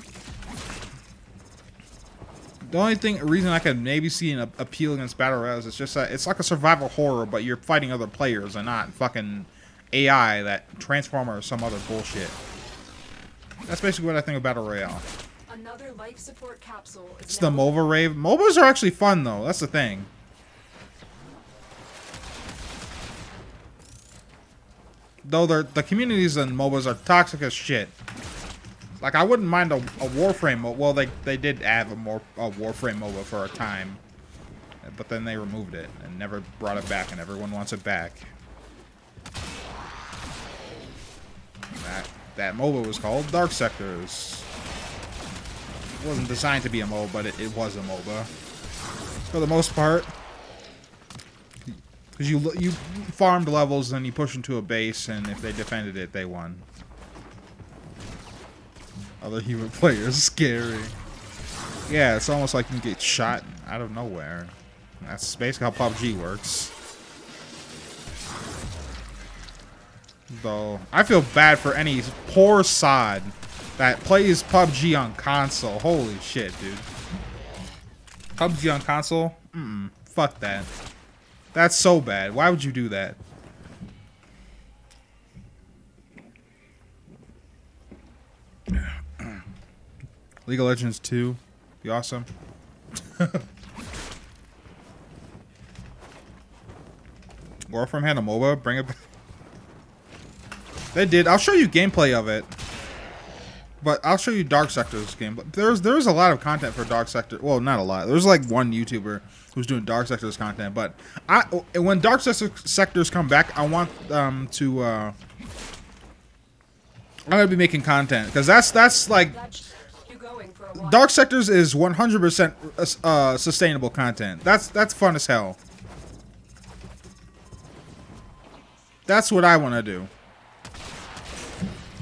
The only reason I could maybe see an appeal against battle royales is just that it's like a survival horror, but you're fighting other players and not fucking AI that Transformer or some other bullshit. That's basically what I think of battle royale. Another life support capsule is It's the MOBA rave. MOBAs are actually fun though. That's the thing. Though the communities in MOBAs are toxic as shit. Like, I wouldn't mind a Warframe MOBA. Well, they did have a Warframe MOBA for a time. But then they removed it and never brought it back, and everyone wants it back. That MOBA was called Dark Sectors. It wasn't designed to be a MOBA, but it was a MOBA. For the most part. Because you farmed levels, then you push into a base, and if they defended it, they won. Other human players, scary. Yeah, it's almost like you can get shot out of nowhere. That's basically how PUBG works. Though, I feel bad for any poor sod that plays PUBG on console. Holy shit, dude. PUBG on console? Fuck that. That's so bad. Why would you do that? League of Legends 2. Be awesome. Warframe had a MOBA. Bring it back. They did. I'll show you gameplay of it. But I'll show you Dark Sector's game. But there's a lot of content for Dark Sector. Well, not a lot. There's like one YouTuber who's doing Dark Sector's content. But when Dark Sectors come back, I want I'm gonna be making content because that's like Dark Sectors is 100% sustainable content. That's fun as hell. That's what I want to do.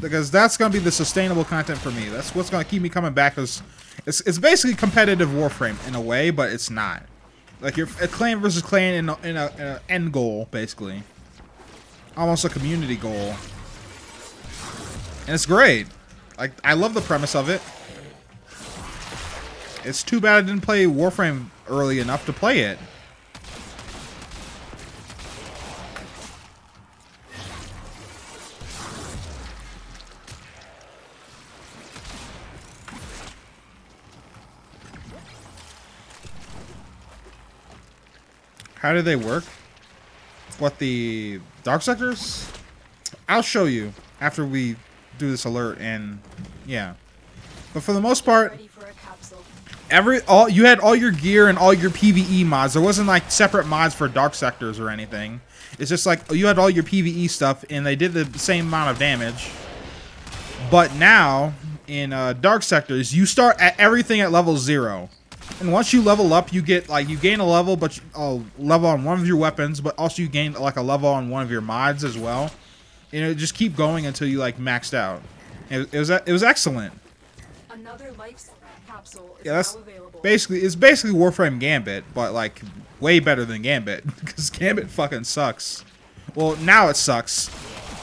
Because that's going to be the sustainable content for me. That's what's going to keep me coming back. Because it's basically competitive Warframe in a way, but it's not. Like you're a clan versus clan in a end goal, basically. Almost a community goal. And it's great. Like I love the premise of it. It's too bad I didn't play Warframe early enough to play it. How do they work? What, the Dark Sectors? I'll show you after we do this alert, and yeah. But for the most part, you had all your gear and all your PvE mods. There wasn't like separate mods for Dark Sectors or anything. It's just like you had all your PvE stuff, and they did the same amount of damage. But now in Dark Sectors, you start at everything at level 0. And once you level up, you get like you gain a level, but level on one of your weapons, but also you gain like a level on one of your mods as well. And it just keep going until you like maxed out. It was excellent. Another life capsule is Yeah, that's now available. it's basically Warframe Gambit, but like way better than Gambit because Gambit fucking sucks. Well, now it sucks,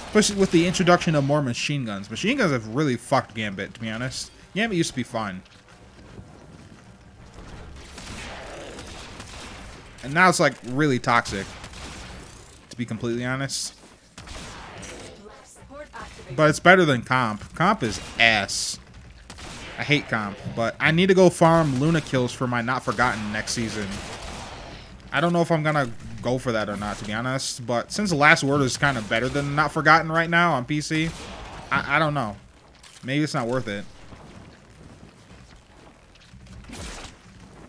especially with the introduction of more machine guns. Machine guns have really fucked Gambit, to be honest. Gambit used to be fun. And now it's like really toxic, to be completely honest. But it's better than Comp. Comp is ass. I hate Comp, but I need to go farm Luna kills for my Not Forgotten next season. I don't know if I'm gonna go for that or not, to be honest. But since the Last Word is kind of better than Not Forgotten right now on PC, I don't know. Maybe it's not worth it.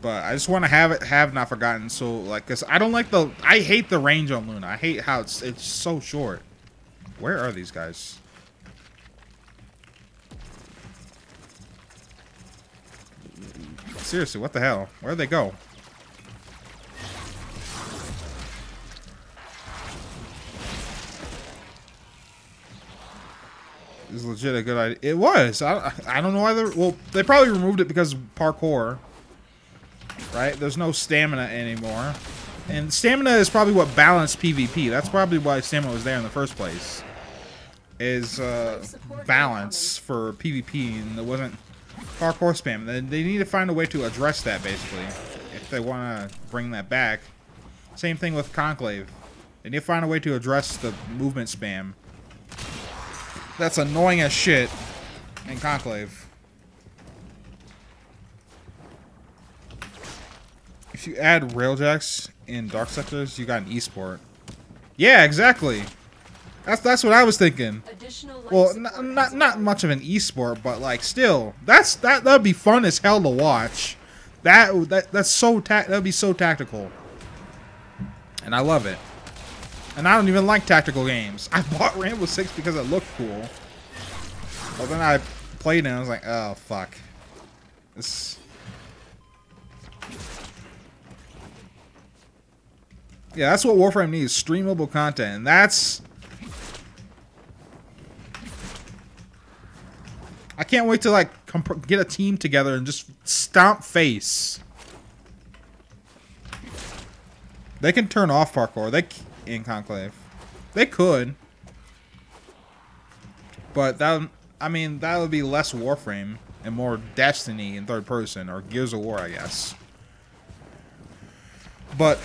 But I just want to have Not Forgotten, so like, cause I don't like I hate the range on Luna. I hate how it's so short. Where are these guys? Seriously, what the hell? Where'd they go? This is legit a good idea. It was. I don't know why they probably removed it because of parkour. Right? There's no stamina anymore. And stamina is probably what balanced PvP. That's probably why stamina was there in the first place. Is balance for PvP, and it wasn't parkour spam. They need to find a way to address that, basically, if they want to bring that back. Same thing with Conclave. They need to find a way to address the movement spam. That's annoying as shit in Conclave. If you add railjacks in Dark Sectors, you got an esport. Yeah, exactly. That's what I was thinking. Well, not much of an esport, but like still, that'd be fun as hell to watch. That'd be so tactical, and I love it. And I don't even like tactical games. I bought Rainbow Six because it looked cool, but then I played it and I was like, oh fuck, this. Yeah, that's what Warframe needs, streamable content, and that's... I can't wait to, like, get a team together and just stomp face. They can turn off parkour, in Conclave. They could. But that would be less Warframe and more Destiny in third person, or Gears of War, I guess. But...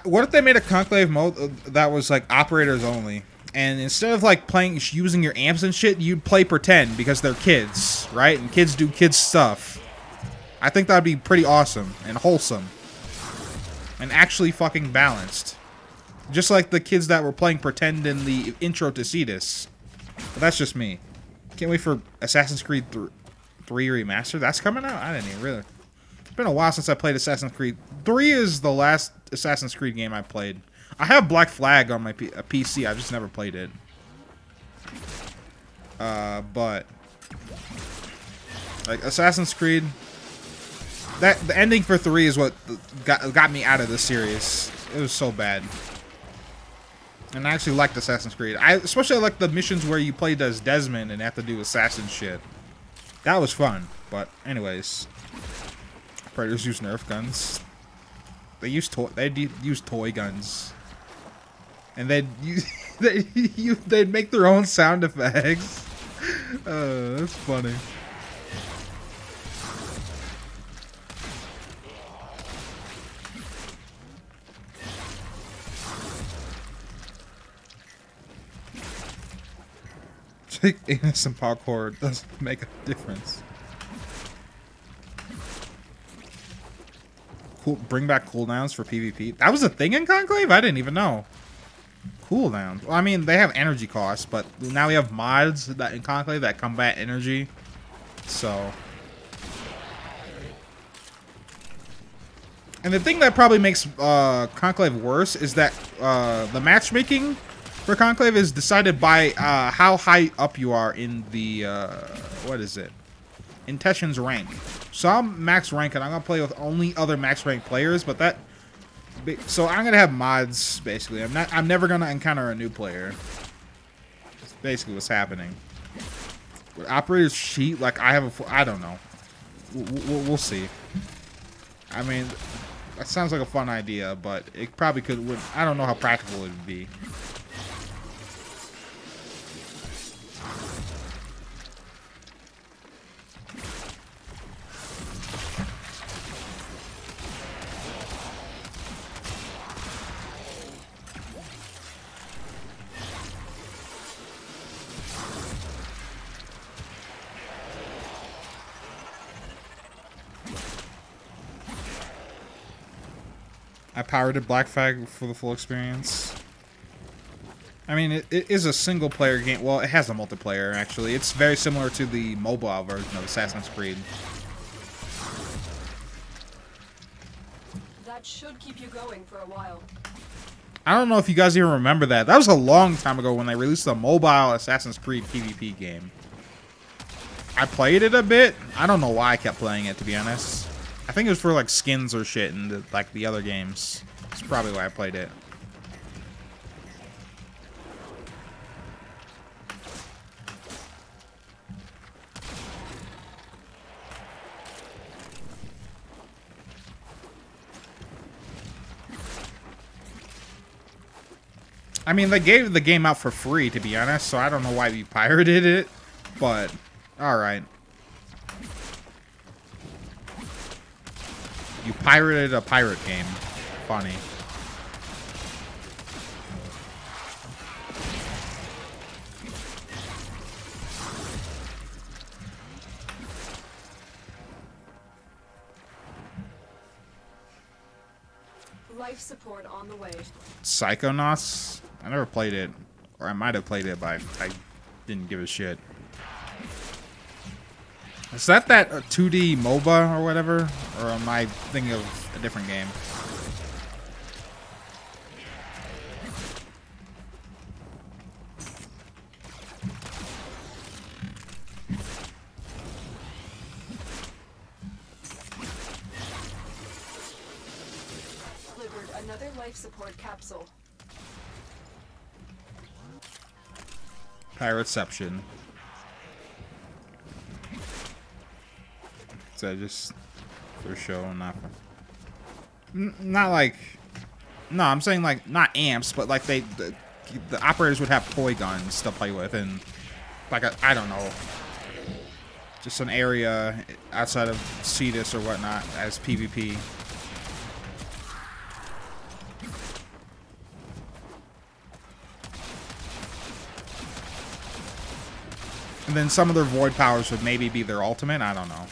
what if they made a Conclave mode that was like operators only? And instead of like using your amps and shit, you'd play pretend because they're kids, right? And kids do kids stuff. I think that'd be pretty awesome and wholesome. And actually fucking balanced. Just like the kids that were playing pretend in the intro to Cetus. But that's just me. Can't wait for Assassin's Creed 3 Remastered. That's coming out? I didn't even really. It's been a while since I played Assassin's Creed. 3 is the last Assassin's Creed game I played. I have Black Flag on my PC. I've just never played it. But like Assassin's Creed, the ending for 3 is what got me out of the series. It was so bad. And I actually liked Assassin's Creed. Especially like the missions where you played as Desmond and have to do assassin shit. That was fun. But anyways, Predators use Nerf guns. They use toy guns. And they'd make their own sound effects. That's funny. Innocent parkour doesn't make a difference. Cool. Bring back cooldowns for PvP. That was a thing in Conclave? I didn't even know. Cooldown. Well, I mean, they have energy costs, but now we have mods that in Conclave that combat energy. So. And the thing that probably makes Conclave worse is that the matchmaking for Conclave is decided by how high up you are in the, what is it? In Teshin's rank. So I'm max rank and I'm going to play with only other max rank players, but that... So I'm going to have mods, basically. I'm never going to encounter a new player. That's basically what's happening. Would operators cheat? Like, I don't know. We'll see. I mean, that sounds like a fun idea, but it probably could... I don't know how practical it would be. I pirated Black Flag for the full experience. I mean, it is a single player game. Well, it has a multiplayer, actually. It's very similar to the mobile version of Assassin's Creed. That should keep you going for a while. I don't know if you guys even remember that. That was a long time ago when they released a mobile Assassin's Creed PvP game. I played it a bit. I don't know why I kept playing it, to be honest. I think it was for like skins or shit in like the other games. That's probably why I played it. I mean, they gave the game out for free, to be honest, so I don't know why we pirated it, but alright. You pirated a pirate game. Funny. Life support on the way. Psychonauts? I never played it. Or I might have played it, but I didn't give a shit. Is that 2D MOBA or whatever? Or am I thinking of a different game? Delivered another life support capsule. Pirateception. Just for show, not like, no, I'm saying like not amps, but like the operators would have toy guns to play with, and like I don't know, just an area outside of Cetus or whatnot as PvP. And then some of their void powers would maybe be their ultimate. I don't know.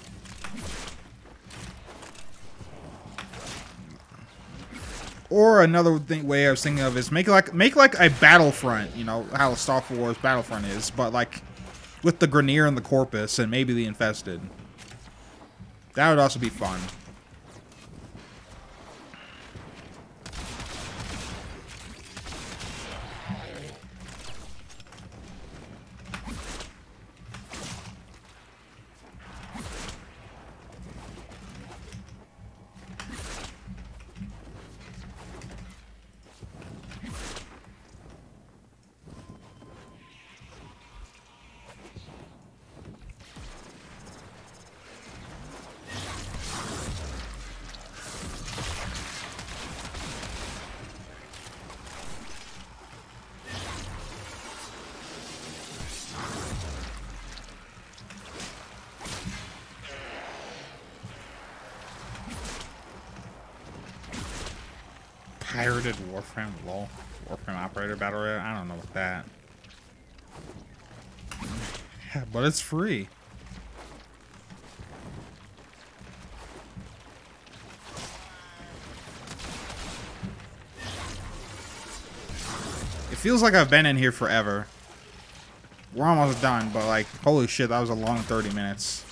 Or another way I was thinking of is make like a Battlefront. You know how Star Wars Battlefront is, but like with the Grineer and the Corpus and maybe the Infested. That would also be fun. Pirated Warframe, lol. Warframe Operator Battle Royale. I don't know what that. Yeah, but it's free. It feels like I've been in here forever. We're almost done, but like, holy shit, that was a long 30 minutes.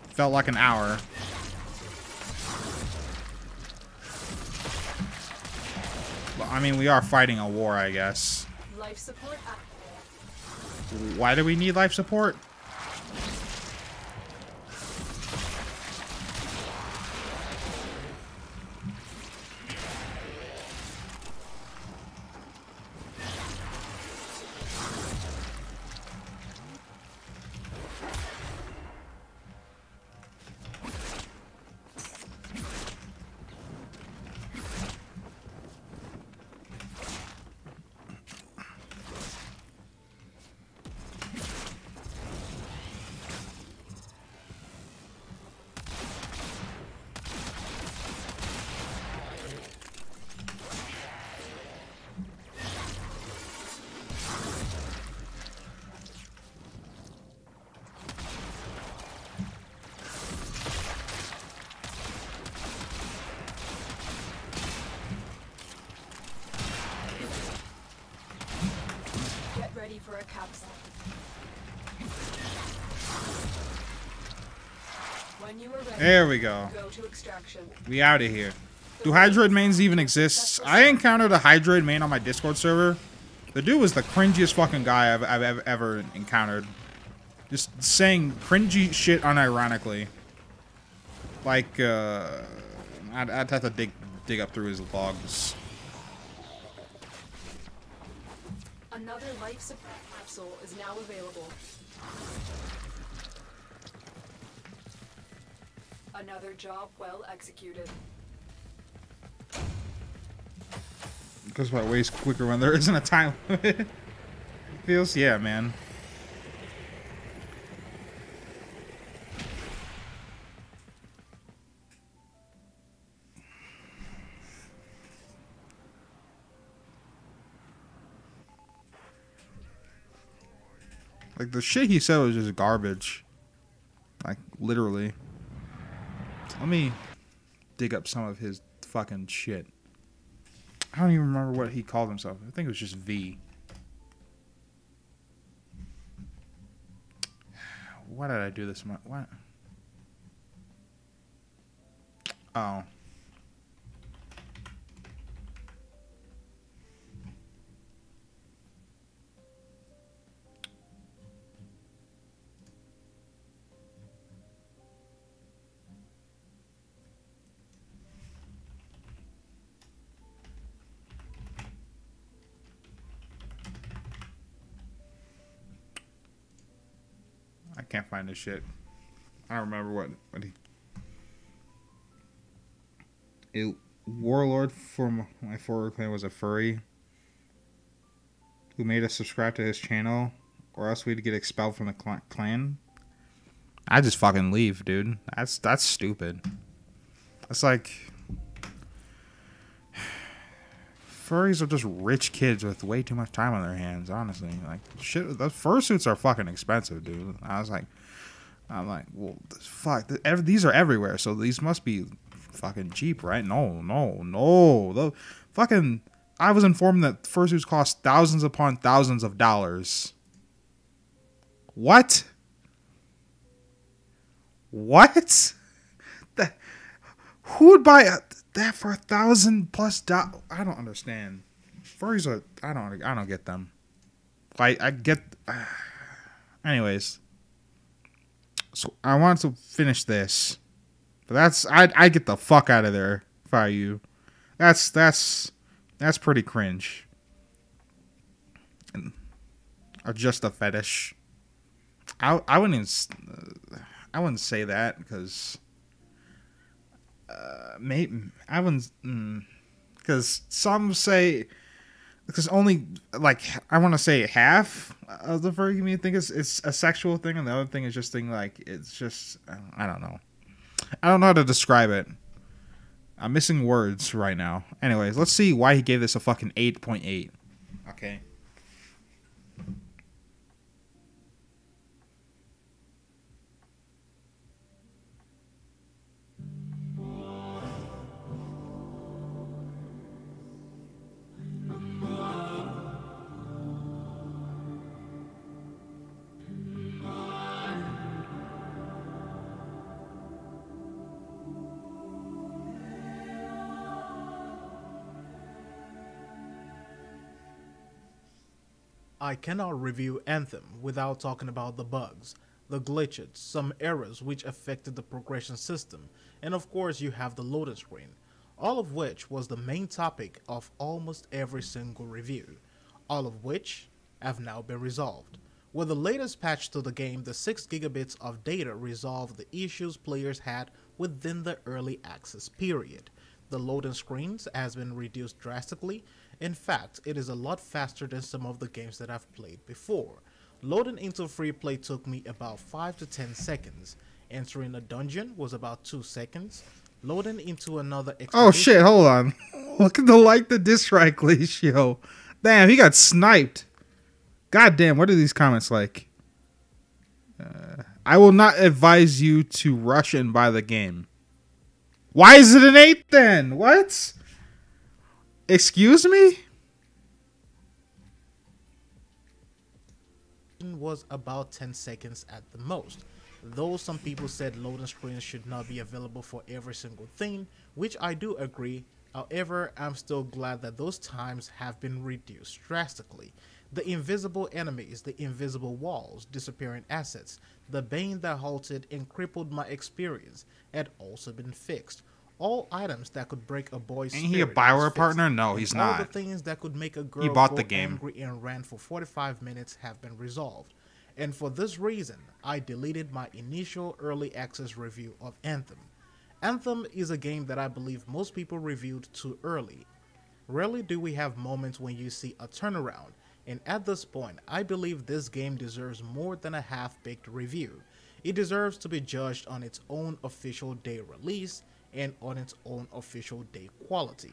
Felt like an hour. I mean, we are fighting a war, I guess. Life support. Why do we need life support? For a capsule. When you are ready, there we go. Go to extraction. We out of here. Do Hydroid mains even exist? I encountered a Hydroid main on my Discord server. The dude was the cringiest fucking guy I've ever encountered. Just saying cringy shit unironically. Like, I'd have to dig up through his logs. Another life support capsule is now available. Another job well executed. Goes by ways quicker when there isn't a time limit. Feels, yeah, man. Like, the shit he said was just garbage. Like, literally. Let me dig up some of his fucking shit. I don't even remember what he called himself. I think it was just V. Why did I do this? What? Oh. I can't find this shit. I don't remember what he... A warlord for my forward clan was a furry who made us subscribe to his channel, or else we'd get expelled from the clan. I just fucking leave, dude. That's stupid. That's like... furries are just rich kids with way too much time on their hands, honestly. Like, shit, those fursuits are fucking expensive, dude. I'm like, well, fuck, these are everywhere, so these must be fucking cheap, right? No. The fucking, I was informed that fursuits cost thousands upon thousands of dollars. What? Who would buy that for $1,000+? I don't understand. Furries are, I don't get them. I get. Anyways, so I want to finish this, but I get the fuck out of there if I were you. That's pretty cringe. Or just a fetish. I wouldn't say that because because some say, because only like I want to say half of the furry community think it's a sexual thing, and the other thing is just thing like it's just I don't know how to describe it. I'm missing words right now. Anyways, let's see why he gave this a fucking 8.8. Okay. I cannot review Anthem without talking about the bugs, the glitches, some errors which affected the progression system, and of course you have the loading screen, all of which was the main topic of almost every single review, all of which have now been resolved. With the latest patch to the game, the 6 gigabits of data resolved the issues players had within the early access period. The loading screens has been reduced drastically. In fact, it is a lot faster than some of the games that I've played before. Loading into free play took me about 5 to 10 seconds. Entering a dungeon was about 2 seconds. Loading into another expedition. Oh shit, hold on. Look at the dislike ratio. Damn, he got sniped. God damn, what are these comments like? I will not advise you to rush and buy the game. Why is it an 8 then? What? Excuse me? Was about 10 seconds at the most. Though some people said loading screens should not be available for every single thing, which I do agree. However, I'm still glad that those times have been reduced drastically. The invisible enemies, the invisible walls, disappearing assets, the bane that halted and crippled my experience had also been fixed. All items that could break a boy's spirit. Ain't he a Bioware partner? No, he's not. All the things that could make a girl he bought go the game. angry and ran for 45 minutes have been resolved. And for this reason, I deleted my initial early access review of Anthem. Anthem is a game that I believe most people reviewed too early. Rarely do we have moments when you see a turnaround, and at this point, I believe this game deserves more than a half-baked review. It deserves to be judged on its own official day release and on its own official day quality.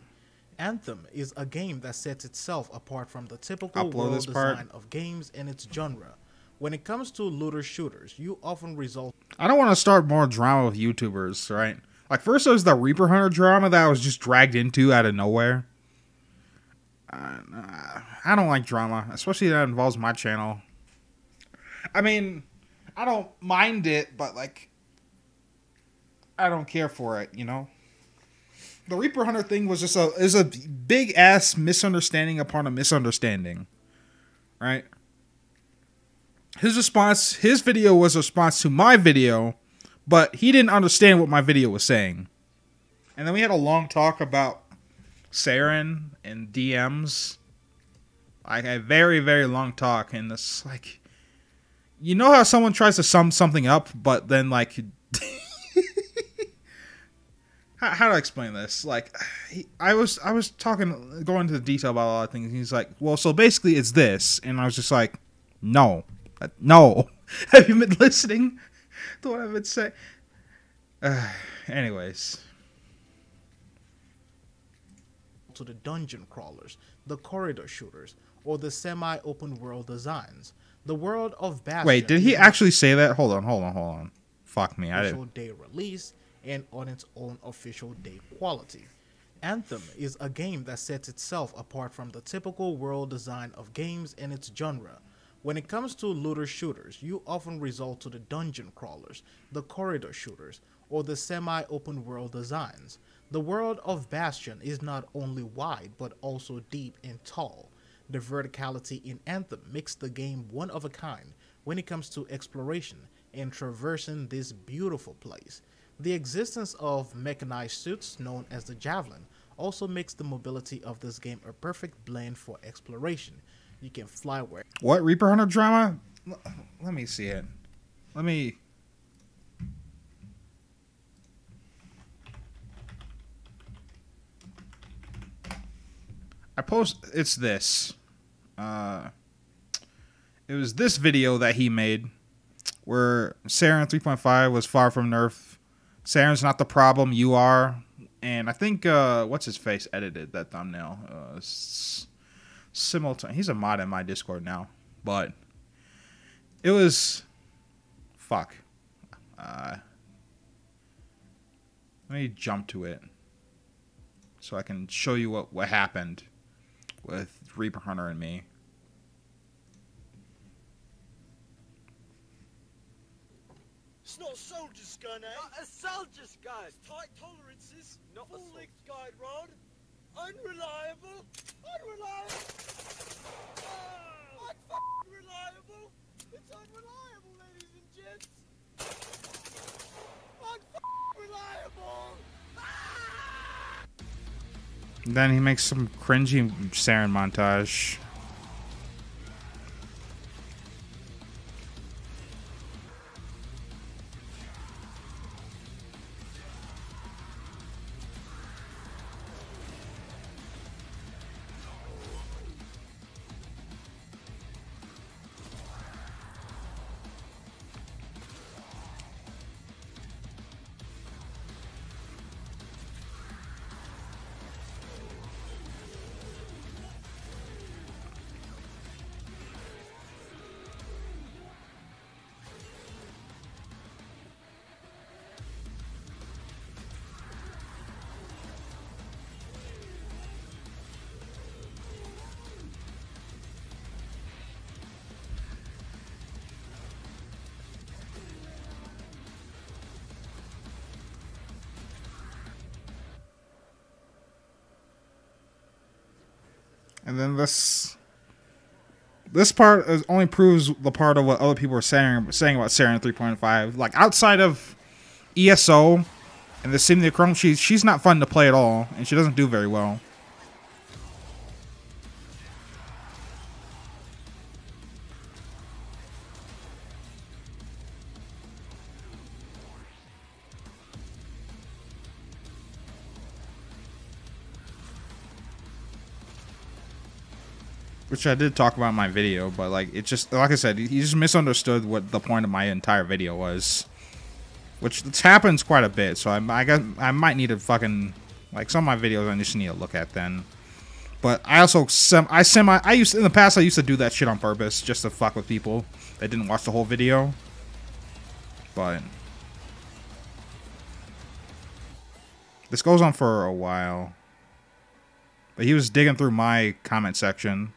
Anthem is a game that sets itself apart from the typical world design of games and its genre. When it comes to looter shooters, you often result... I don't want to start more drama with YouTubers, right? Like, first there was the Reaper Hunter drama that I was just dragged into out of nowhere. I don't like drama, especially that involves my channel. I mean, I don't mind it, but, like, I don't care for it, you know? The Reaper Hunter thing was just a big-ass misunderstanding upon a misunderstanding, right? His video was a response to my video, but he didn't understand what my video was saying. And then we had a long talk about Saren and DMs. Like a very, very long talk, and it's like, you know how someone tries to sum something up, but then like, how do I explain this? Like, I was talking, going into detail about a lot of things. And he's like, well, so basically it's this, and I was just like, no. Have you been listening to what I've been saying? Anyways. to the dungeon crawlers, the corridor shooters, or the semi-open world designs. The world of Bastion. Wait, did he actually say that? Hold on. Fuck me, I official didn't. day release and on its own official day quality. Anthem is a game that sets itself apart from the typical world design of games in its genre. When it comes to looter shooters, you often resort to the dungeon crawlers, the corridor shooters, or the semi-open world designs. The world of Bastion is not only wide but also deep and tall. The verticality in Anthem makes the game one of a kind when it comes to exploration and traversing this beautiful place. The existence of mechanized suits known as the Javelin also makes the mobility of this game a perfect blend for exploration. You can fly where... What? Reaper Hunter drama? Let me see it. Let me... It's this. It was this video that he made where Saren 3.5 was far from nerf. Saren's not the problem, you are. And I think, what's his face edited that thumbnail. He's a mod in my Discord now. But it was... Fuck. Let me jump to it so I can show you what happened with Reaper Hunter and me. It's not a soldier's gun, eh? Not a soldier's gun! It's tight tolerances, not full-length guide rod. Unreliable! Unreliable! Oh, unreliable! It's unreliable, ladies and gents! Unreliable! Then he makes some cringy Saren montage. And then this part only proves the part of what other people are saying about Saren 3.5. Like, outside of ESO and the Simulator Chrome, she's not fun to play at all, and she doesn't do very well. Which I did talk about in my video, but like it just, like I said, he just misunderstood what the point of my entire video was. Which happens quite a bit, so I guess I might need to fucking, like, some of my videos I just need to look at then. But I also in the past I used to do that shit on purpose just to fuck with people that didn't watch the whole video. But this goes on for a while. But he was digging through my comment section.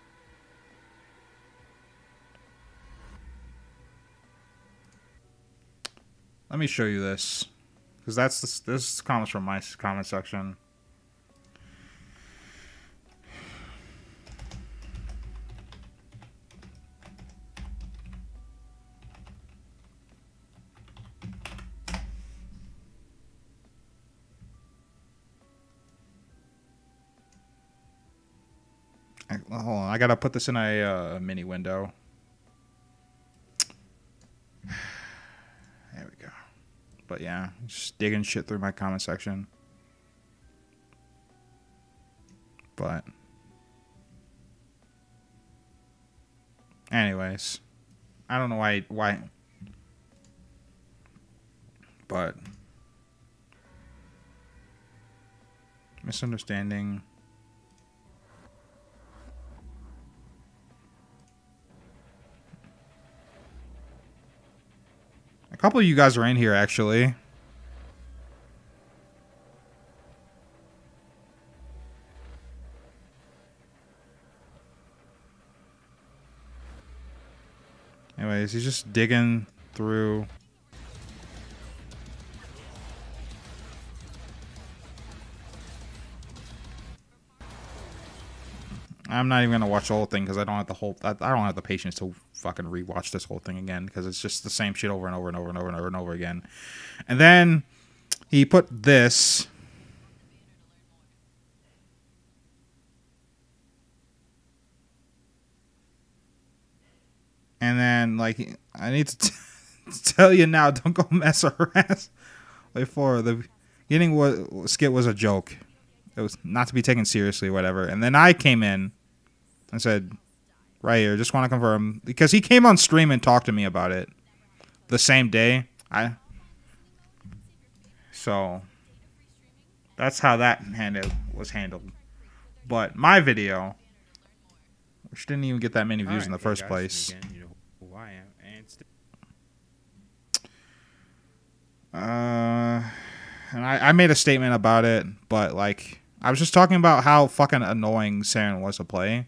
Let me show you this, because this comments from my comment section. Hold on, I gotta put this in a mini window. There we go. But yeah, just digging shit through my comment section. But anyways, I don't know why. But misunderstanding. couple of you guys are in here, actually. Anyways, he's just digging through. I'm not even gonna watch the whole thing because I don't have the patience to fucking rewatch this whole thing again because it's just the same shit over and over and over and over and over and over again. And then he put this. And then, like, I need to tell you now, don't go mess or harass. Before the beginning skit was a joke. It was not to be taken seriously, whatever. And then I came in and said, right here, just want to confirm. Because he came on stream and talked to me about it the same day. So, that's how that was handled. But my video, which didn't even get that many views in the first place. And I made a statement about it, but like I was just talking about how fucking annoying Saren was to play.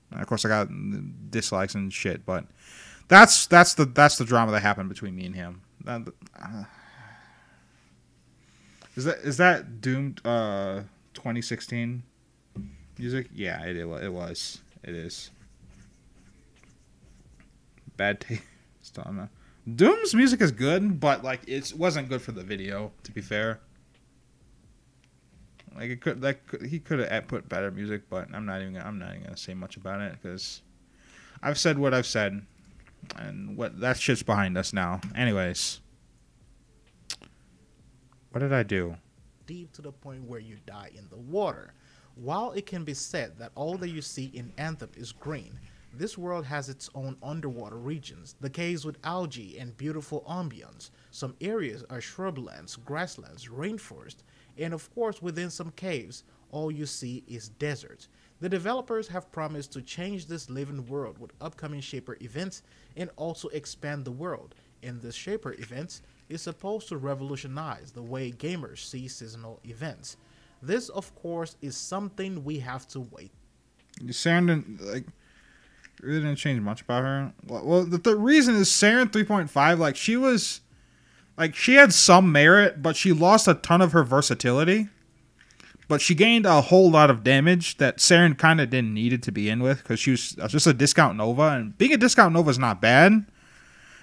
And of course, I got dislikes and shit, but that's the drama that happened between me and him. Is that Doom 2016 music? Yeah, it was. It is. Bad taste. Doom's music is good, but like it wasn't good for the video. To be fair, like he could have put better music, but I'm not even gonna say much about it because I've said what I've said, and that shit's behind us now. Anyways, what did I do? Deep to the point where you die in the water. While it can be said that all that you see in Anthem is green, this world has its own underwater regions, the caves with algae and beautiful ambience. Some areas are shrublands, grasslands, rainforest, and of course within some caves, all you see is desert. The developers have promised to change this living world with upcoming Shaper events and also expand the world. And this Shaper events is supposed to revolutionize the way gamers see seasonal events. This, of course, is something we have to wait. Saren really didn't change much about her. Well, the reason is Saren 3.5, like, she was, like, she had some merit, but she lost a ton of her versatility. But she gained a whole lot of damage that Saren kind of didn't need it to be in with, because she was just a discount Nova, and being a discount Nova is not bad.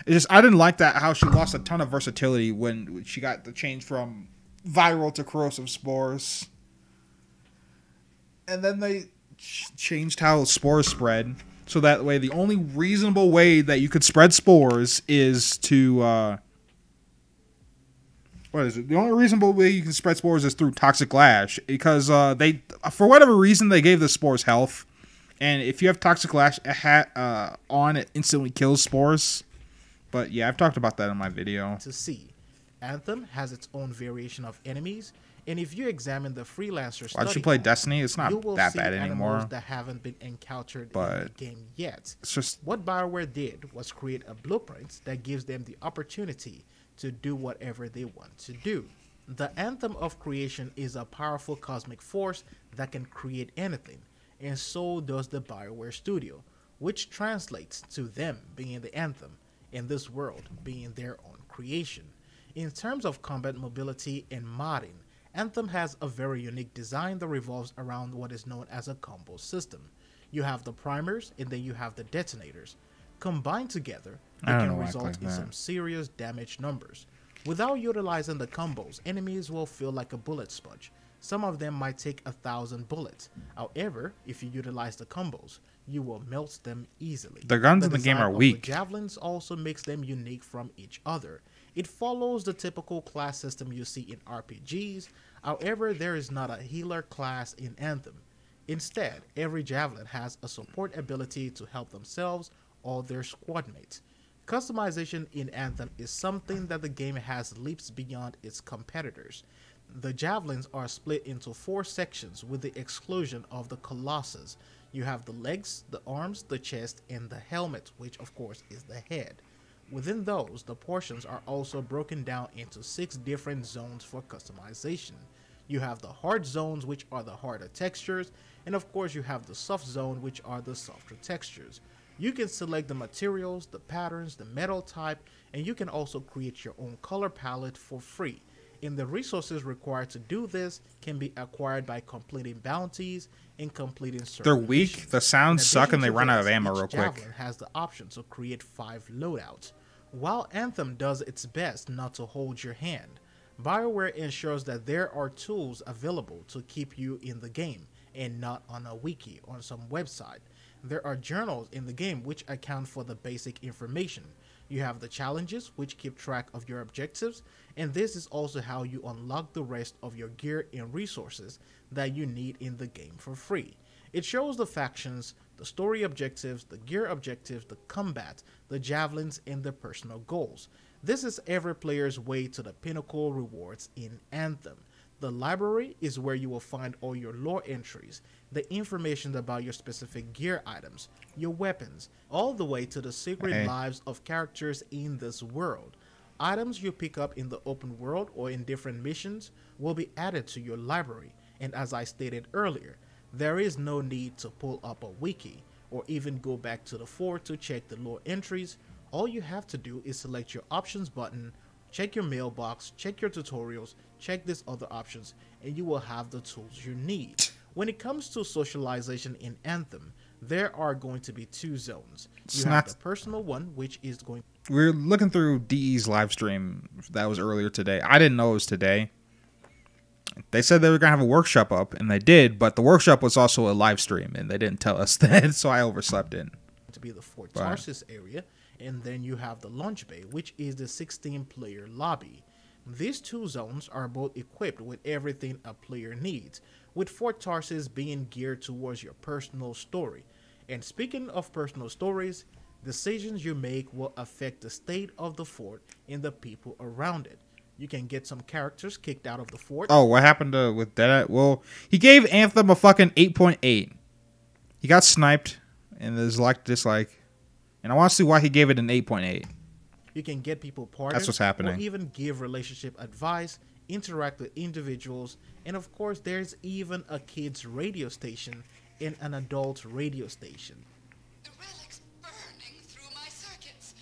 It's just, I didn't like that, how she lost a ton of versatility when she got the change from viral to corrosive spores. And then they changed how spores spread. So that way, the only reasonable way that you could spread spores is to, what is it? The only reasonable way you can spread spores is through Toxic Lash. Because they, for whatever reason, they gave the spores health. And if you have Toxic Lash on, it instantly kills spores. But yeah, I've talked about that in my video. To see, Anthem has its own variation of enemies. And if you examine the freelancer study, why'd you play Destiny? It's not that bad anymore. That haven't been encountered but in the game yet. It's just what BioWare did was create a blueprint that gives them the opportunity to do whatever they want to do. The Anthem of Creation is a powerful cosmic force that can create anything, and so does the BioWare studio, which translates to them being the Anthem, and this world being their own creation. In terms of combat mobility and modding, Anthem has a very unique design that revolves around what is known as a combo system. You have the primers and then you have the detonators. Combined together, it can result in some serious damage numbers. Without utilizing the combos, enemies will feel like a bullet sponge. Some of them might take 1,000 bullets. However, if you utilize the combos, you will melt them easily. The guns in the game are weak. The javelins also makes them unique from each other. It follows the typical class system you see in RPGs. However, there is not a healer class in Anthem. Instead, every javelin has a support ability to help themselves or their squad mates. Customization in Anthem is something that the game has leaps beyond its competitors. The javelins are split into 4 sections with the exclusion of the Colossus. You have the legs, the arms, the chest, and the helmet, which of course is the head. Within those, the portions are also broken down into 6 different zones for customization. You have the hard zones, which are the harder textures, and of course you have the soft zone, which are the softer textures. You can select the materials, the patterns, the metal type, and you can also create your own color palette for free. And the resources required to do this can be acquired by completing bounties and completing certain They're weak, missions. the sounds suck, and they run out of This, ammo each real quick. javelin has the option to create 5 loadouts. While Anthem does its best not to hold your hand, BioWare ensures that there are tools available to keep you in the game and not on a wiki or some website. There are journals in the game which account for the basic information. You have the challenges which keep track of your objectives, and this is also how you unlock the rest of your gear and resources that you need in the game for free. It shows the factions, the story objectives, the gear objectives, the combat, the javelins, and the personal goals. This is every player's way to the pinnacle rewards in Anthem. The library is where you will find all your lore entries, the information about your specific gear items, your weapons, all the way to the secret lives of characters in this world. Items you pick up in the open world or in different missions will be added to your library, and as I stated earlier, there is no need to pull up a wiki or even go back to the fort to check the lore entries. All you have to do is select your options button, check your mailbox, check your tutorials, check these other options, and you will have the tools you need. When it comes to socialization in Anthem, there are going to be 2 zones. You have the personal one, which is going... We're looking through DE's live stream that was earlier today. I didn't know it was today. They said they were going to have a workshop up, and they did, but the workshop was also a live stream, and they didn't tell us that, so I overslept in. To be the Fort Tarsis area, and then you have the Launch Bay, which is the 16-player lobby. These 2 zones are both equipped with everything a player needs, with Fort Tarsis being geared towards your personal story. And speaking of personal stories, decisions you make will affect the state of the fort and the people around it. You can get some characters kicked out of the fort. Oh, what happened with that? Well, he gave Anthem a fucking 8.8. He got sniped, and there's like dislike. And I want to see why he gave it an 8.8. You can get people pardoned. That's what's happening. Or even give relationship advice, interact with individuals, and of course there's even a kids radio station and an adult radio station. The relic's burning through my circuits.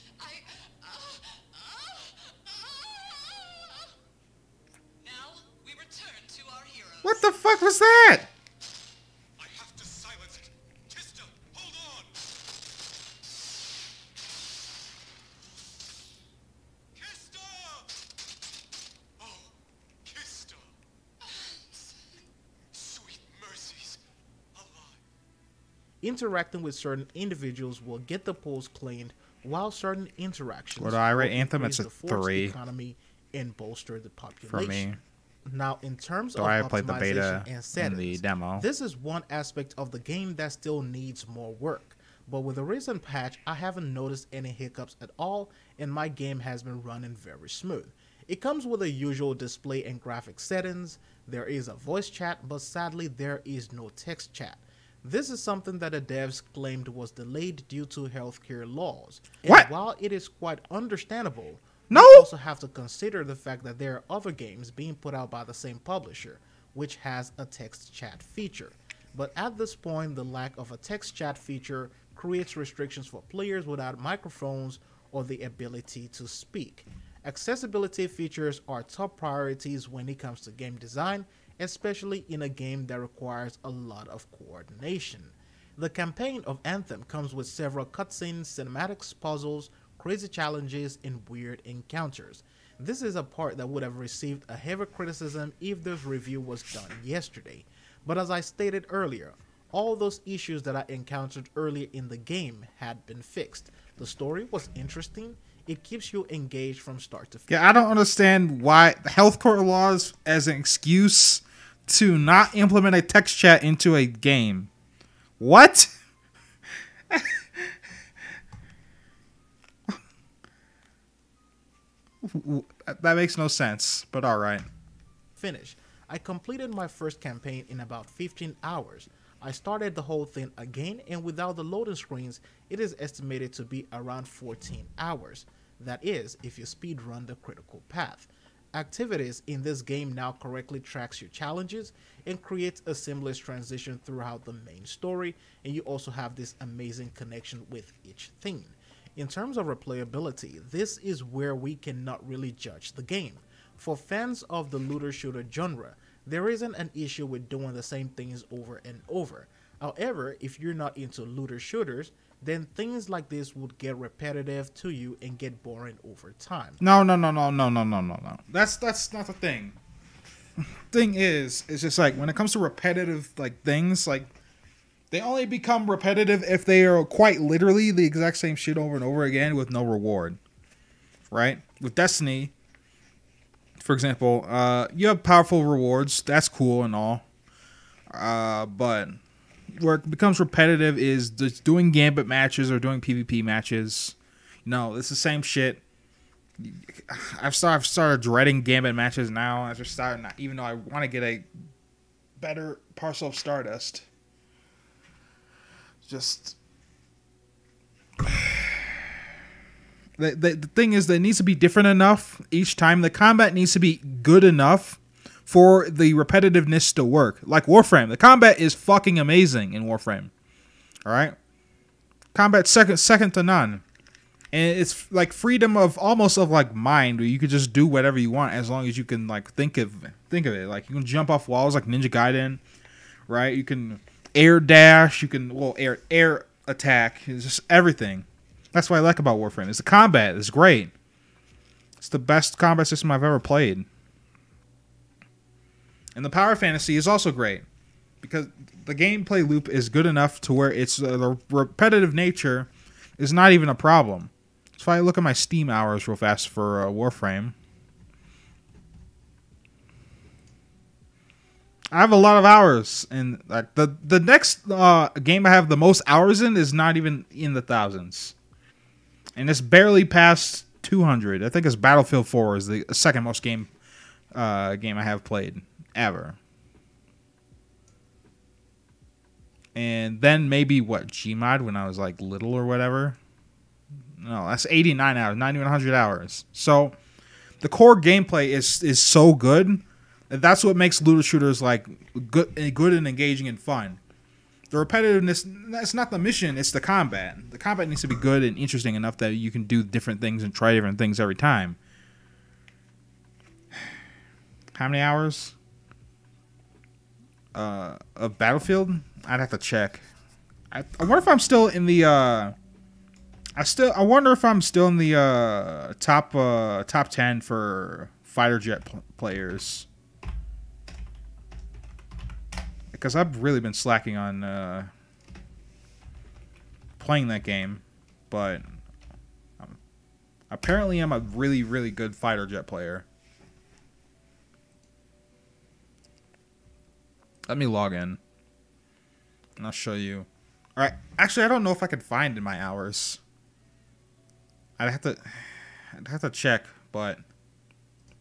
Now we return to our heroes. What the fuck was that? I have to silence it. Kista, hold on. Kista! Oh, Kista. Sweet mercies. Alive. Interacting with certain individuals will get the pools cleaned, while certain interactions What do I rate will Anthem? increase It's a the fort's 3 economy and bolster the for population. me. Now, in terms So of I played the beta optimization and and settings, the demo. this is one aspect of the game that still needs more work. But with the recent patch, I haven't noticed any hiccups at all, and my game has been running very smooth. It comes with the usual display and graphic settings. There is a voice chat, but sadly there is no text chat. This is something that the devs claimed was delayed due to healthcare laws. And What? while it is quite understandable, No! we also have to consider the fact that there are other games being put out by the same publisher, which has a text chat feature. But at this point, the lack of a text chat feature creates restrictions for players without microphones or the ability to speak. Accessibility features are top priorities when it comes to game design, especially in a game that requires a lot of coordination. The campaign of Anthem comes with several cutscenes, cinematics, puzzles, crazy challenges, and weird encounters. This is a part that would have received a heavy criticism if this review was done yesterday. But as I stated earlier, all those issues that I encountered earlier in the game had been fixed. The story was interesting. It keeps you engaged from start to finish. Yeah, I don't understand why health court laws as an excuse to not implement a text chat into a game. What? That makes no sense, but all right. Finish. I completed my first campaign in about 15 hours. I started the whole thing again, and without the loading screens, it is estimated to be around 14 hours. That is, if you speedrun the critical path. Activities in this game now correctly tracks your challenges and creates a seamless transition throughout the main story, and you also have this amazing connection with each thing. In terms of replayability, this is where we cannot really judge the game. For fans of the looter shooter genre, there isn't an issue with doing the same things over and over. However, if you're not into looter shooters, then things like this would get repetitive to you and get boring over time. No. That's not the thing. Thing is, it's just like when it comes to repetitive like things, like they only become repetitive if they are quite literally the exact same shit over and over again with no reward. Right? With Destiny, for example, you have powerful rewards. That's cool and all. But where it becomes repetitive is just doing Gambit matches or doing PvP matches. No, it's the same shit. I've started dreading Gambit matches now. I just started, even though I want to get a better Parcel of Stardust. Just the thing is that it needs to be different enough each time. The combat needs to be good enough for the repetitiveness to work. Like Warframe. The combat is fucking amazing in Warframe. Alright? Combat second to none. And it's like freedom of almost of like mind, where you can just do whatever you want as long as you can like think of it. Like you can jump off walls like Ninja Gaiden, right? You can air dash, you can air attack. It's just everything. That's what I like about Warframe. It's the combat. It's great. It's the best combat system I've ever played. And the power fantasy is also great because the gameplay loop is good enough to where it's the repetitive nature is not even a problem. So if I look at my Steam hours real fast for Warframe, I have a lot of hours, and the next game I have the most hours in is not even in the thousands, and it's barely past 200. I think it's Battlefield 4 is the second most game I have played ever. And then maybe what, Gmod when I was like little or whatever. No, that's 89 hours, not even 100 hours. So the core gameplay is so good. That's what makes looter shooters like good and engaging and fun. The repetitiveness, that's not the mission, it's the combat. The combat needs to be good and interesting enough that you can do different things and try different things every time. How many hours of Battlefield? I'd have to check. I wonder if I'm still in the I wonder if I'm still in the top 10 for fighter jet players. Because I've really been slacking on playing that game, but apparently I'm a really, really good fighter jet player. Let me log in, and I'll show you. All right, actually, I don't know if I can find in my hours. I'd have to check, but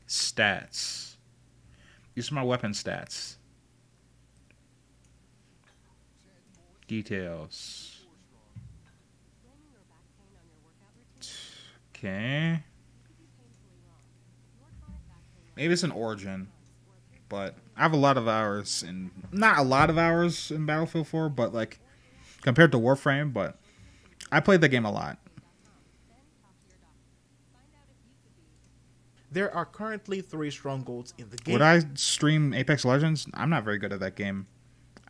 stats. These are my weapon stats. Details. Okay. Maybe it's an origin, but I have a lot of hours in, not a lot of hours in Battlefield 4, but like compared to Warframe, but I played the game a lot. There are currently 3 strongholds in the game. Would I stream Apex Legends? I'm not very good at that game.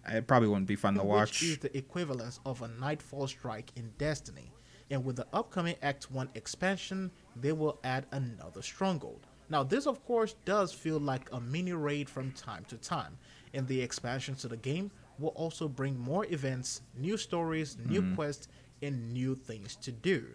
It probably wouldn't be fun to watch. Which is the equivalence of a Nightfall Strike in Destiny. And with the upcoming Act 1 expansion, they will add another stronghold. Now this of course does feel like a mini raid from time to time, and the expansion to the game will also bring more events, new stories, new quests, and new things to do.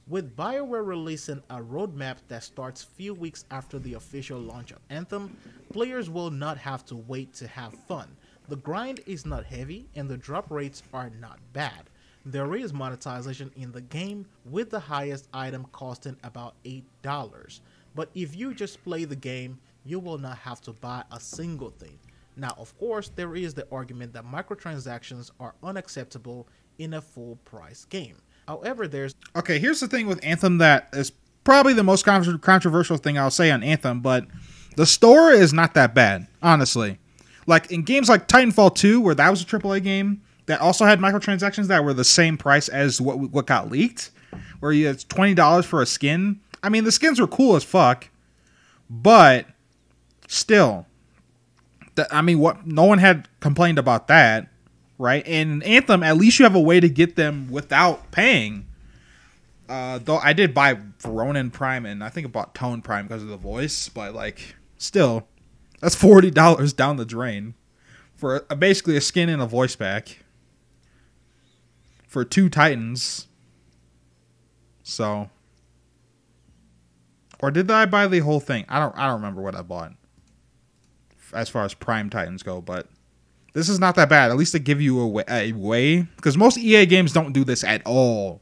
With BioWare releasing a roadmap that starts few weeks after the official launch of Anthem, players will not have to wait to have fun. The grind is not heavy and the drop rates are not bad. There is monetization in the game, with the highest item costing about $8. But if you just play the game, you will not have to buy a single thing. Now, of course, there is the argument that microtransactions are unacceptable in a full-price game. However, there's... Okay, here's the thing with Anthem that is probably the most controversial thing I'll say on Anthem, but the store is not that bad, honestly. Like, in games like Titanfall 2, where that was a AAA game, that also had microtransactions that were the same price as what got leaked, where you had $20 for a skin. I mean, the skins were cool as fuck, but still... I mean, no one had complained about that, right? And in Anthem, at least you have a way to get them without paying. Though I did buy Veronin Prime, and I think I bought Tone Prime because of the voice, but like, still, that's $40 down the drain for basically a skin and a voice pack for 2 Titans. So, or did I buy the whole thing? I don't remember what I bought as far as Prime Titans go, but this is not that bad. At least they give you a way, because most EA games don't do this at all.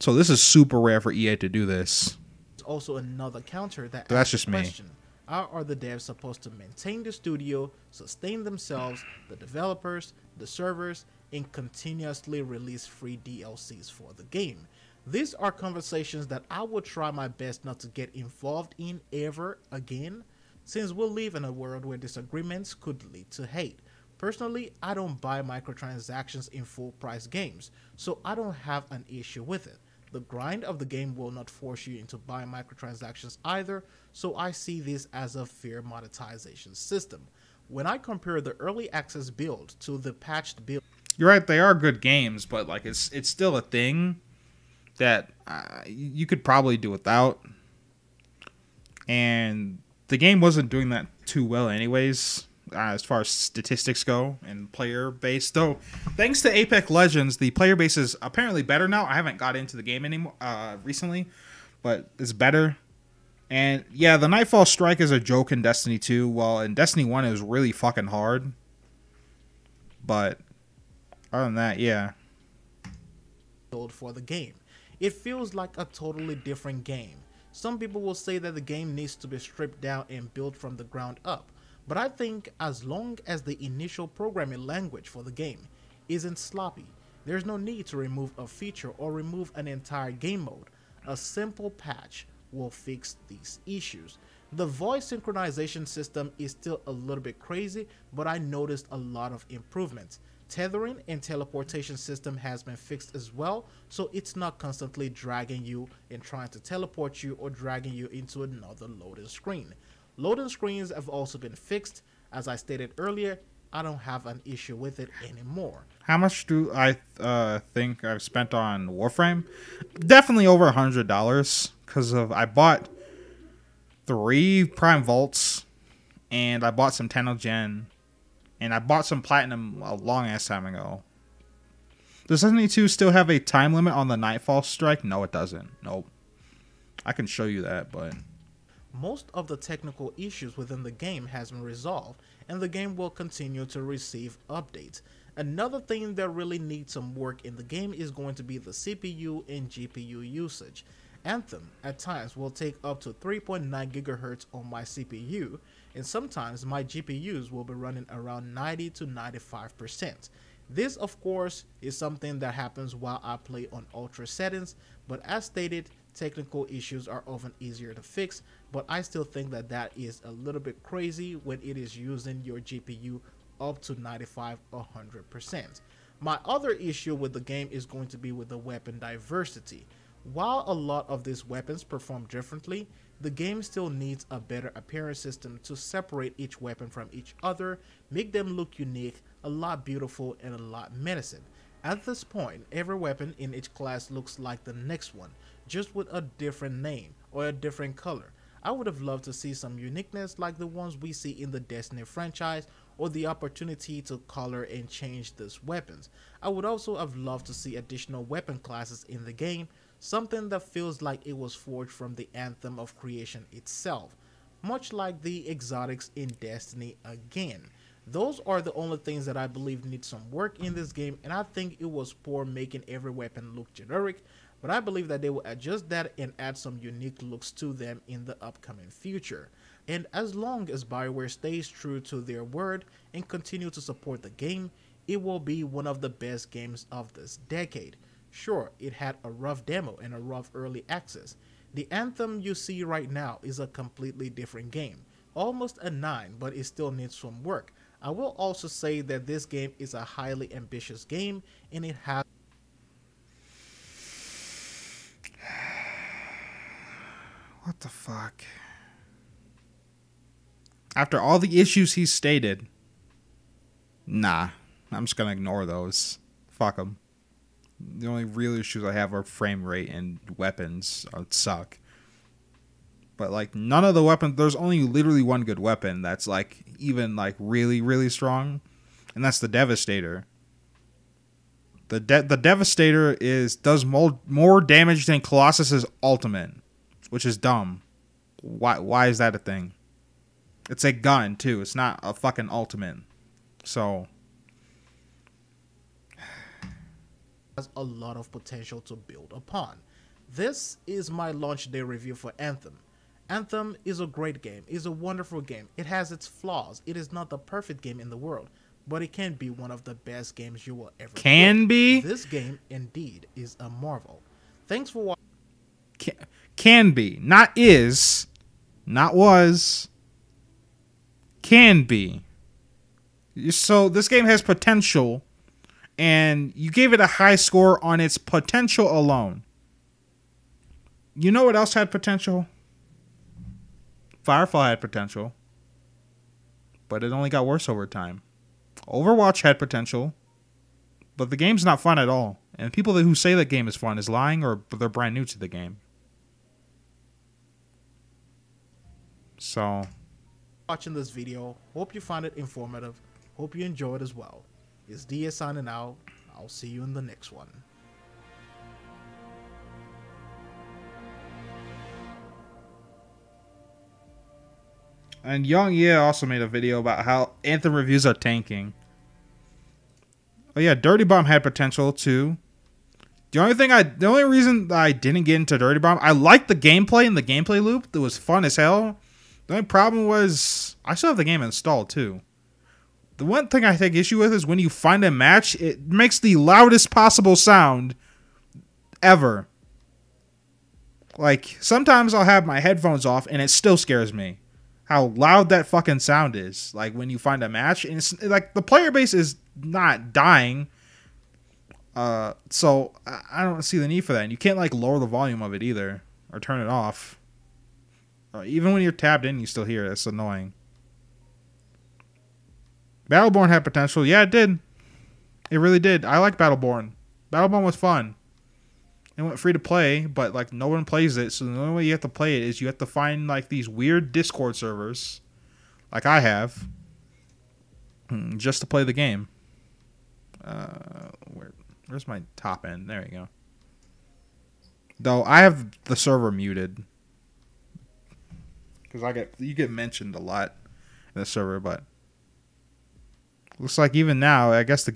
So this is super rare for EA to do this. It's also another counter that that's just me. How are the devs supposed to maintain the studio, sustain themselves, the developers, the servers, and continuously release free DLCs for the game? These are conversations that I will try my best not to get involved in ever again, since we'll live in a world where disagreements could lead to hate. Personally, I don't buy microtransactions in full-price games, so I don't have an issue with it. The grind of the game will not force you into buying microtransactions either, so I see this as a fair monetization system. When I compare the early access build to the patched build... You're right, they are good games, but like it's still a thing that you could probably do without. And the game wasn't doing that too well anyways, as far as statistics go and player base. Though, thanks to Apex Legends, the player base is apparently better now. I haven't got into the game anymore recently, but it's better. And yeah, the Nightfall Strike is a joke in Destiny 2. Well, in Destiny 1, it was really fucking hard. But other than that, yeah. For the game, it feels like a totally different game. Some people will say that the game needs to be stripped down and built from the ground up, but I think as long as the initial programming language for the game isn't sloppy, there's no need to remove a feature or remove an entire game mode. A simple patch will fix these issues. The voice synchronization system is still a little bit crazy, but I noticed a lot of improvements. Tethering and teleportation system has been fixed as well, so it's not constantly dragging you and trying to teleport you or dragging you into another loading screen. Loading screens have also been fixed. As I stated earlier, I don't have an issue with it anymore. How much do I think I've spent on Warframe? Definitely over $100, because I bought 3 Prime Vaults, and I bought some 10th Gen. And I bought some Platinum a long-ass time ago. Does Destiny 2 still have a time limit on the Nightfall Strike? No, it doesn't. Nope. I can show you that, but... Most of the technical issues within the game has been resolved, and the game will continue to receive updates. Another thing that really needs some work in the game is going to be the CPU and GPU usage. Anthem, at times, will take up to 3.9 GHz on my CPU, and sometimes my GPUs will be running around 90 to 95%. This, of course, is something that happens while I play on ultra settings, but as stated, technical issues are often easier to fix, but I still think that that is a little bit crazy when it is using your GPU up to 95 or 100%. My other issue with the game is going to be with the weapon diversity. While a lot of these weapons perform differently, the game still needs a better appearance system to separate each weapon from each other, make them look unique, a lot beautiful, and a lot menacing. At this point, every weapon in each class looks like the next one, just with a different name or a different color. I would have loved to see some uniqueness like the ones we see in the Destiny franchise, or the opportunity to color and change these weapons. I would also have loved to see additional weapon classes in the game, something that feels like it was forged from the Anthem of creation itself, much like the exotics in Destiny again. Those are the only things that I believe need some work in this game, and I think it was poor making every weapon look generic. but I believe that they will adjust that and add some unique looks to them in the upcoming future. And as long as BioWare stays true to their word and continue to support the game, it will be one of the best games of this decade. Sure, it had a rough demo and a rough early access. The Anthem you see right now is a completely different game. Almost a 9, but it still needs some work. I will also say that this game is a highly ambitious game, and it has... What the fuck? After all the issues he stated, nah, I'm just gonna ignore those. Fuck them. The only real issues I have are frame rate and weapons suck. But like none of the weapons, there's only literally one good weapon that's like even like really, really strong, and that's the Devastator. The Devastator does more damage than Colossus's ultimate, which is dumb. Why is that a thing? It's a gun too. It's not a fucking ultimate. So has a lot of potential to build upon. This is my launch day review for Anthem. Anthem is a great game. It's a wonderful game. It has its flaws. It is not the perfect game in the world, but it can be one of the best games you will ever play. This game indeed is a marvel. Thanks for watching. Can be, not is, not was. Can be. So this game has potential, and you gave it a high score on its potential alone. You know what else had potential? Firefall had potential, but it only got worse over time. Overwatch had potential, but the game's not fun at all. And people who say that game is fun is lying, or they're brand new to the game. So, watching this video, hope you found it informative. Hope you enjoyed as well. It's DS signing out. I'll see you in the next one. And Young Ye also made a video about how Anthem reviews are tanking. Oh yeah, Dirty Bomb had potential too. The only reason that I didn't get into Dirty Bomb, I liked the gameplay and the gameplay loop. It was fun as hell. The only problem was I still have the game installed too. The one thing I take issue with is when you find a match, it makes the loudest possible sound ever. Like sometimes I'll have my headphones off and it still scares me how loud that fucking sound is. Like when you find a match, and it's like the player base is not dying. So I don't see the need for that. And you can't like lower the volume of it either or turn it off. Even when you're tabbed in, you still hear it. It's annoying. Battleborn had potential. Yeah, it did. It really did. I like Battleborn. Battleborn was fun. It went free to play, but like no one plays it. So the only way you have to play it is you have to find like these weird Discord servers, like I have, just to play the game. Where's my top end? There you go. Though I have the server muted because you get mentioned a lot in the server, but looks like even now, I guess this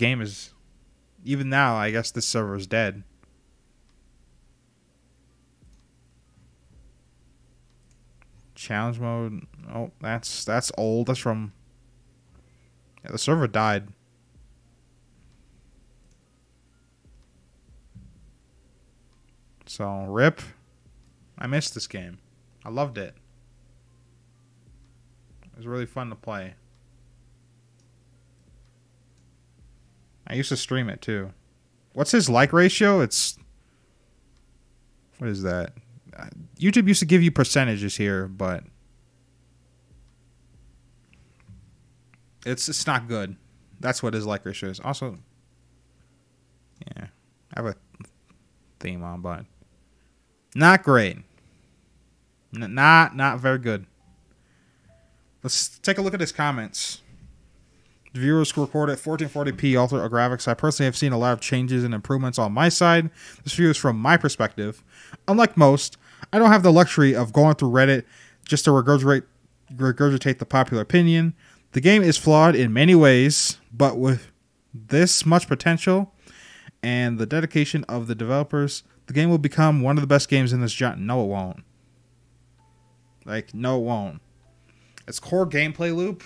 server is dead. Challenge mode. Oh, that's old. That's from... Yeah, the server died. So, RIP. I missed this game. I loved it. It was really fun to play. I used to stream it too. What's his like ratio? It's... What is that? YouTube used to give you percentages here, but it's not good. That's what his like ratio is. Also, yeah, I have a theme on, but not great. Not very good. Let's take a look at his comments. The viewers record at 1440p ultra graphics. I personally have seen a lot of changes and improvements on my side. This view is from my perspective. Unlike most, I don't have the luxury of going through Reddit just to regurgitate the popular opinion. The game is flawed in many ways, but with this much potential and the dedication of the developers, the game will become one of the best games in this genre. No, it won't. Like, no, it won't. Its core gameplay loop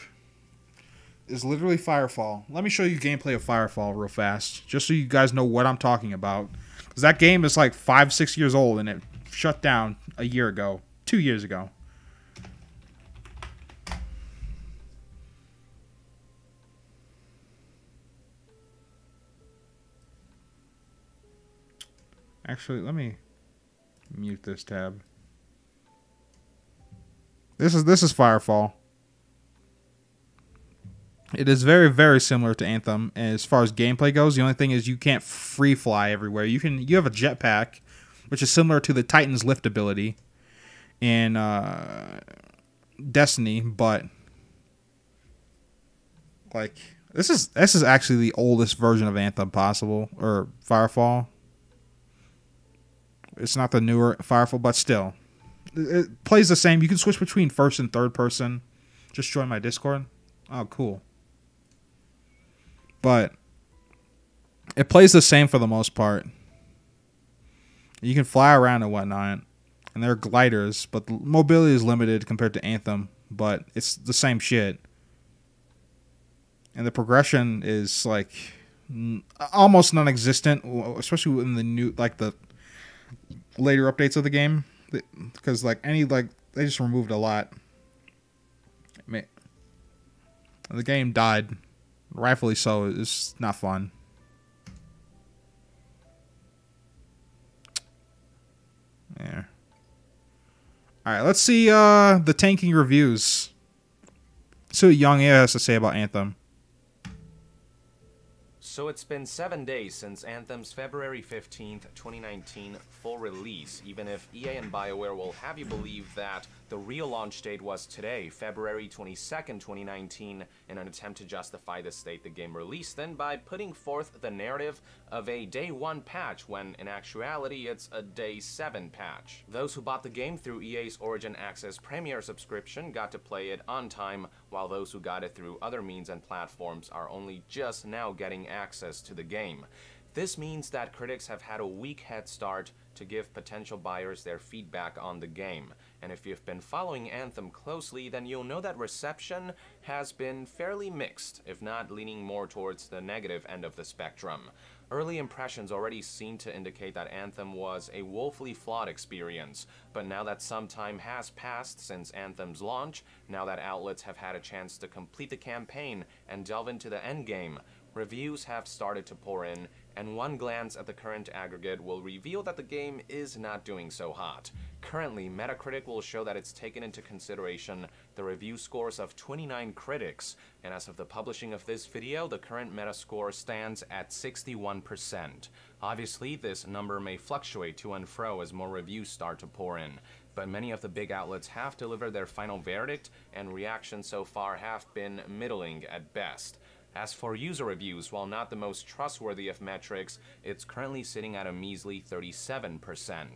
is literally Firefall. Let me show you gameplay of Firefall real fast, just so you guys know what I'm talking about. Because that game is like 5-6 years old, and it shut down a year ago. 2 years ago. Actually, let me mute this tab. This is Firefall. It is very, very similar to Anthem as far as gameplay goes. The only thing is you can't free fly everywhere. You have a jetpack, which is similar to the Titan's lift ability in Destiny, but like this is actually the oldest version of Anthem possible, or Firefall. It's not the newer Firefall, but still. It plays the same. You can switch between first and third person. Just join my Discord. Oh, cool. But it plays the same for the most part. You can fly around and whatnot. And they're gliders, but the mobility is limited compared to Anthem. But it's the same shit. And the progression is like almost non-existent, especially in the new, like the later updates of the game, because they just removed a lot. The game died, rightfully so. It's not fun. Yeah. All right, let's see the tanking reviews. See what Young A has to say about Anthem. So it's been 7 days since Anthem's February 15th, 2019 full release, even if EA and BioWare will have you believe that the real launch date was today, February 22nd, 2019, in an attempt to justify the date the game released then by putting forth the narrative of a day 1 patch when in actuality it's a day 7 patch. Those who bought the game through EA's Origin Access Premier subscription got to play it on time, while those who got it through other means and platforms are only just now getting access to the game. This means that critics have had a weak head start to give potential buyers their feedback on the game. And if you've been following Anthem closely, then you'll know that reception has been fairly mixed, if not leaning more towards the negative end of the spectrum. Early impressions already seem to indicate that Anthem was a woefully flawed experience, but now that some time has passed since Anthem's launch, now that outlets have had a chance to complete the campaign and delve into the endgame, reviews have started to pour in, and one glance at the current aggregate will reveal that the game is not doing so hot. Currently, Metacritic will show that it's taken into consideration the review scores of 29 critics, and as of the publishing of this video, the current Metascore stands at 61%. Obviously, this number may fluctuate to and fro as more reviews start to pour in, but many of the big outlets have delivered their final verdict, and reactions so far have been middling at best. As for user reviews, while not the most trustworthy of metrics, it's currently sitting at a measly 37%.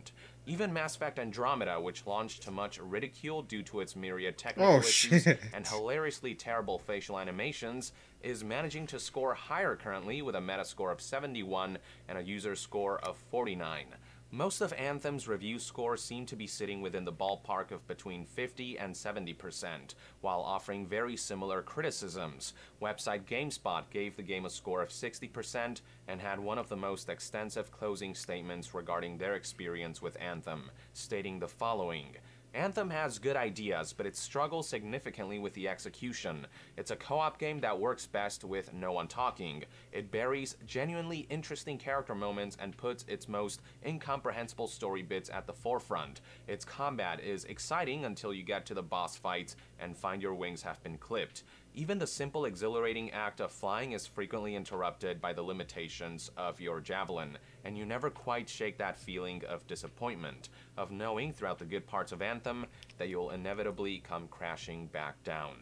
Even Mass Effect Andromeda, which launched to much ridicule due to its myriad technical issues and hilariously terrible facial animations, is managing to score higher currently with a Metascore of 71 and a user score of 49. Most of Anthem's review scores seem to be sitting within the ballpark of between 50 and 70%, while offering very similar criticisms. Website GameSpot gave the game a score of 60% and had one of the most extensive closing statements regarding their experience with Anthem, stating the following: Anthem has good ideas, but it struggles significantly with the execution. It's a co-op game that works best with no one talking. It buries genuinely interesting character moments and puts its most incomprehensible story bits at the forefront. Its combat is exciting until you get to the boss fights and find your wings have been clipped. Even the simple, exhilarating act of flying is frequently interrupted by the limitations of your javelin, and you never quite shake that feeling of disappointment, of knowing throughout the good parts of Anthem that you'll inevitably come crashing back down.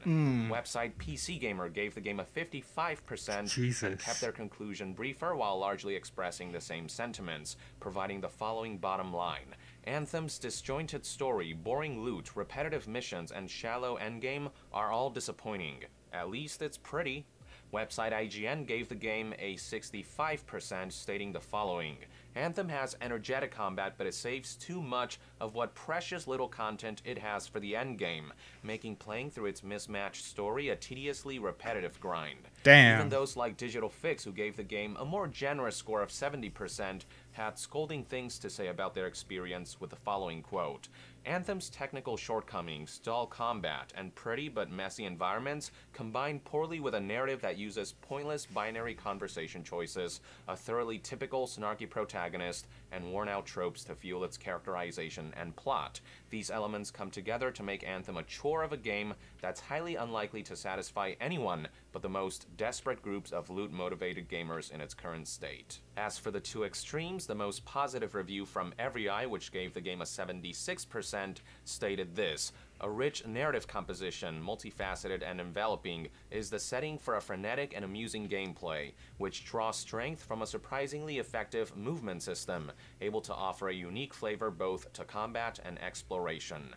Website PC Gamer gave the game a 55% and kept their conclusion briefer while largely expressing the same sentiments, providing the following bottom line: Anthem's disjointed story, boring loot, repetitive missions, and shallow endgame are all disappointing. At least it's pretty. Website IGN gave the game a 65%, stating the following: Anthem has energetic combat, but it saves too much of what precious little content it has for the endgame, making playing through its mismatched story a tediously repetitive grind. Damn. Even those like Digital Fix, who gave the game a more generous score of 70%, had scolding things to say about their experience with the following quote: Anthem's technical shortcomings, dull combat, and pretty but messy environments combine poorly with a narrative that uses pointless binary conversation choices, a thoroughly typical snarky protagonist, and worn-out tropes to fuel its characterization and plot. These elements come together to make Anthem a chore of a game that's highly unlikely to satisfy anyone but the most desperate groups of loot-motivated gamers in its current state. As for the two extremes, the most positive review from Every Eye, which gave the game a 76%, stated this: a rich narrative composition, multifaceted and enveloping, is the setting for a frenetic and amusing gameplay, which draws strength from a surprisingly effective movement system, able to offer a unique flavor both to combat and exploration.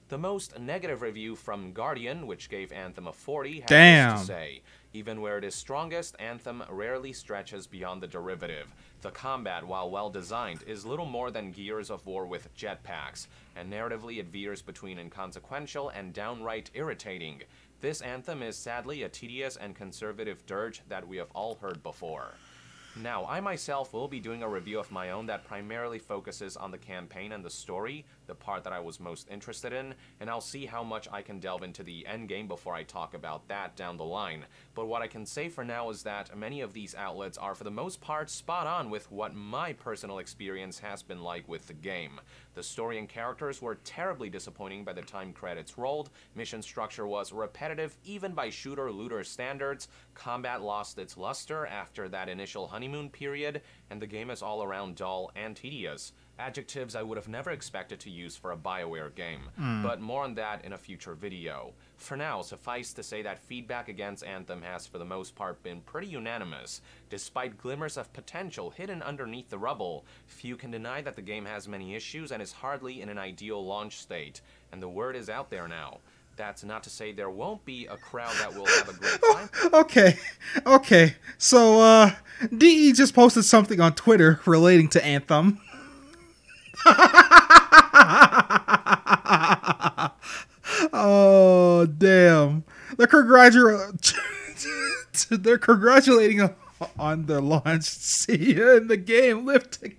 The most negative review from Guardian, which gave Anthem a 40, had this to say: even where it is strongest, Anthem rarely stretches beyond the derivative. The combat, while well designed, is little more than Gears of War with jetpacks, and narratively it veers between inconsequential and downright irritating. This Anthem is sadly a tedious and conservative dirge that we have all heard before. Now, I myself will be doing a review of my own that primarily focuses on the campaign and the story, the part that I was most interested in, and I'll see how much I can delve into the endgame before I talk about that down the line. But what I can say for now is that many of these outlets are for the most part spot on with what my personal experience has been like with the game. The story and characters were terribly disappointing by the time credits rolled, mission structure was repetitive even by shooter-looter standards, combat lost its luster after that initial honeymoon period, and the game is all around dull and tedious. Adjectives I would have never expected to use for a BioWare game, but more on that in a future video. For now, suffice to say that feedback against Anthem has for the most part been pretty unanimous. Despite glimmers of potential hidden underneath the rubble, few can deny that the game has many issues and is hardly in an ideal launch state, and the word is out there now. That's not to say there won't be a crowd that will have a great time. Okay. So, DE just posted something on Twitter relating to Anthem. Oh, damn. They're congratulating on their launch. See ya in the game. Lifting.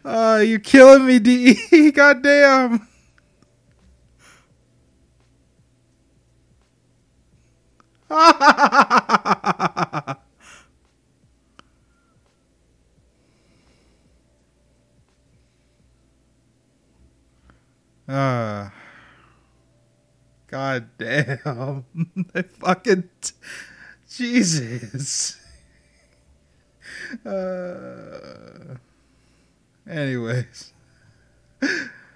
You're killing me, DE. Goddamn. God damn. They fucking Jesus. Anyways.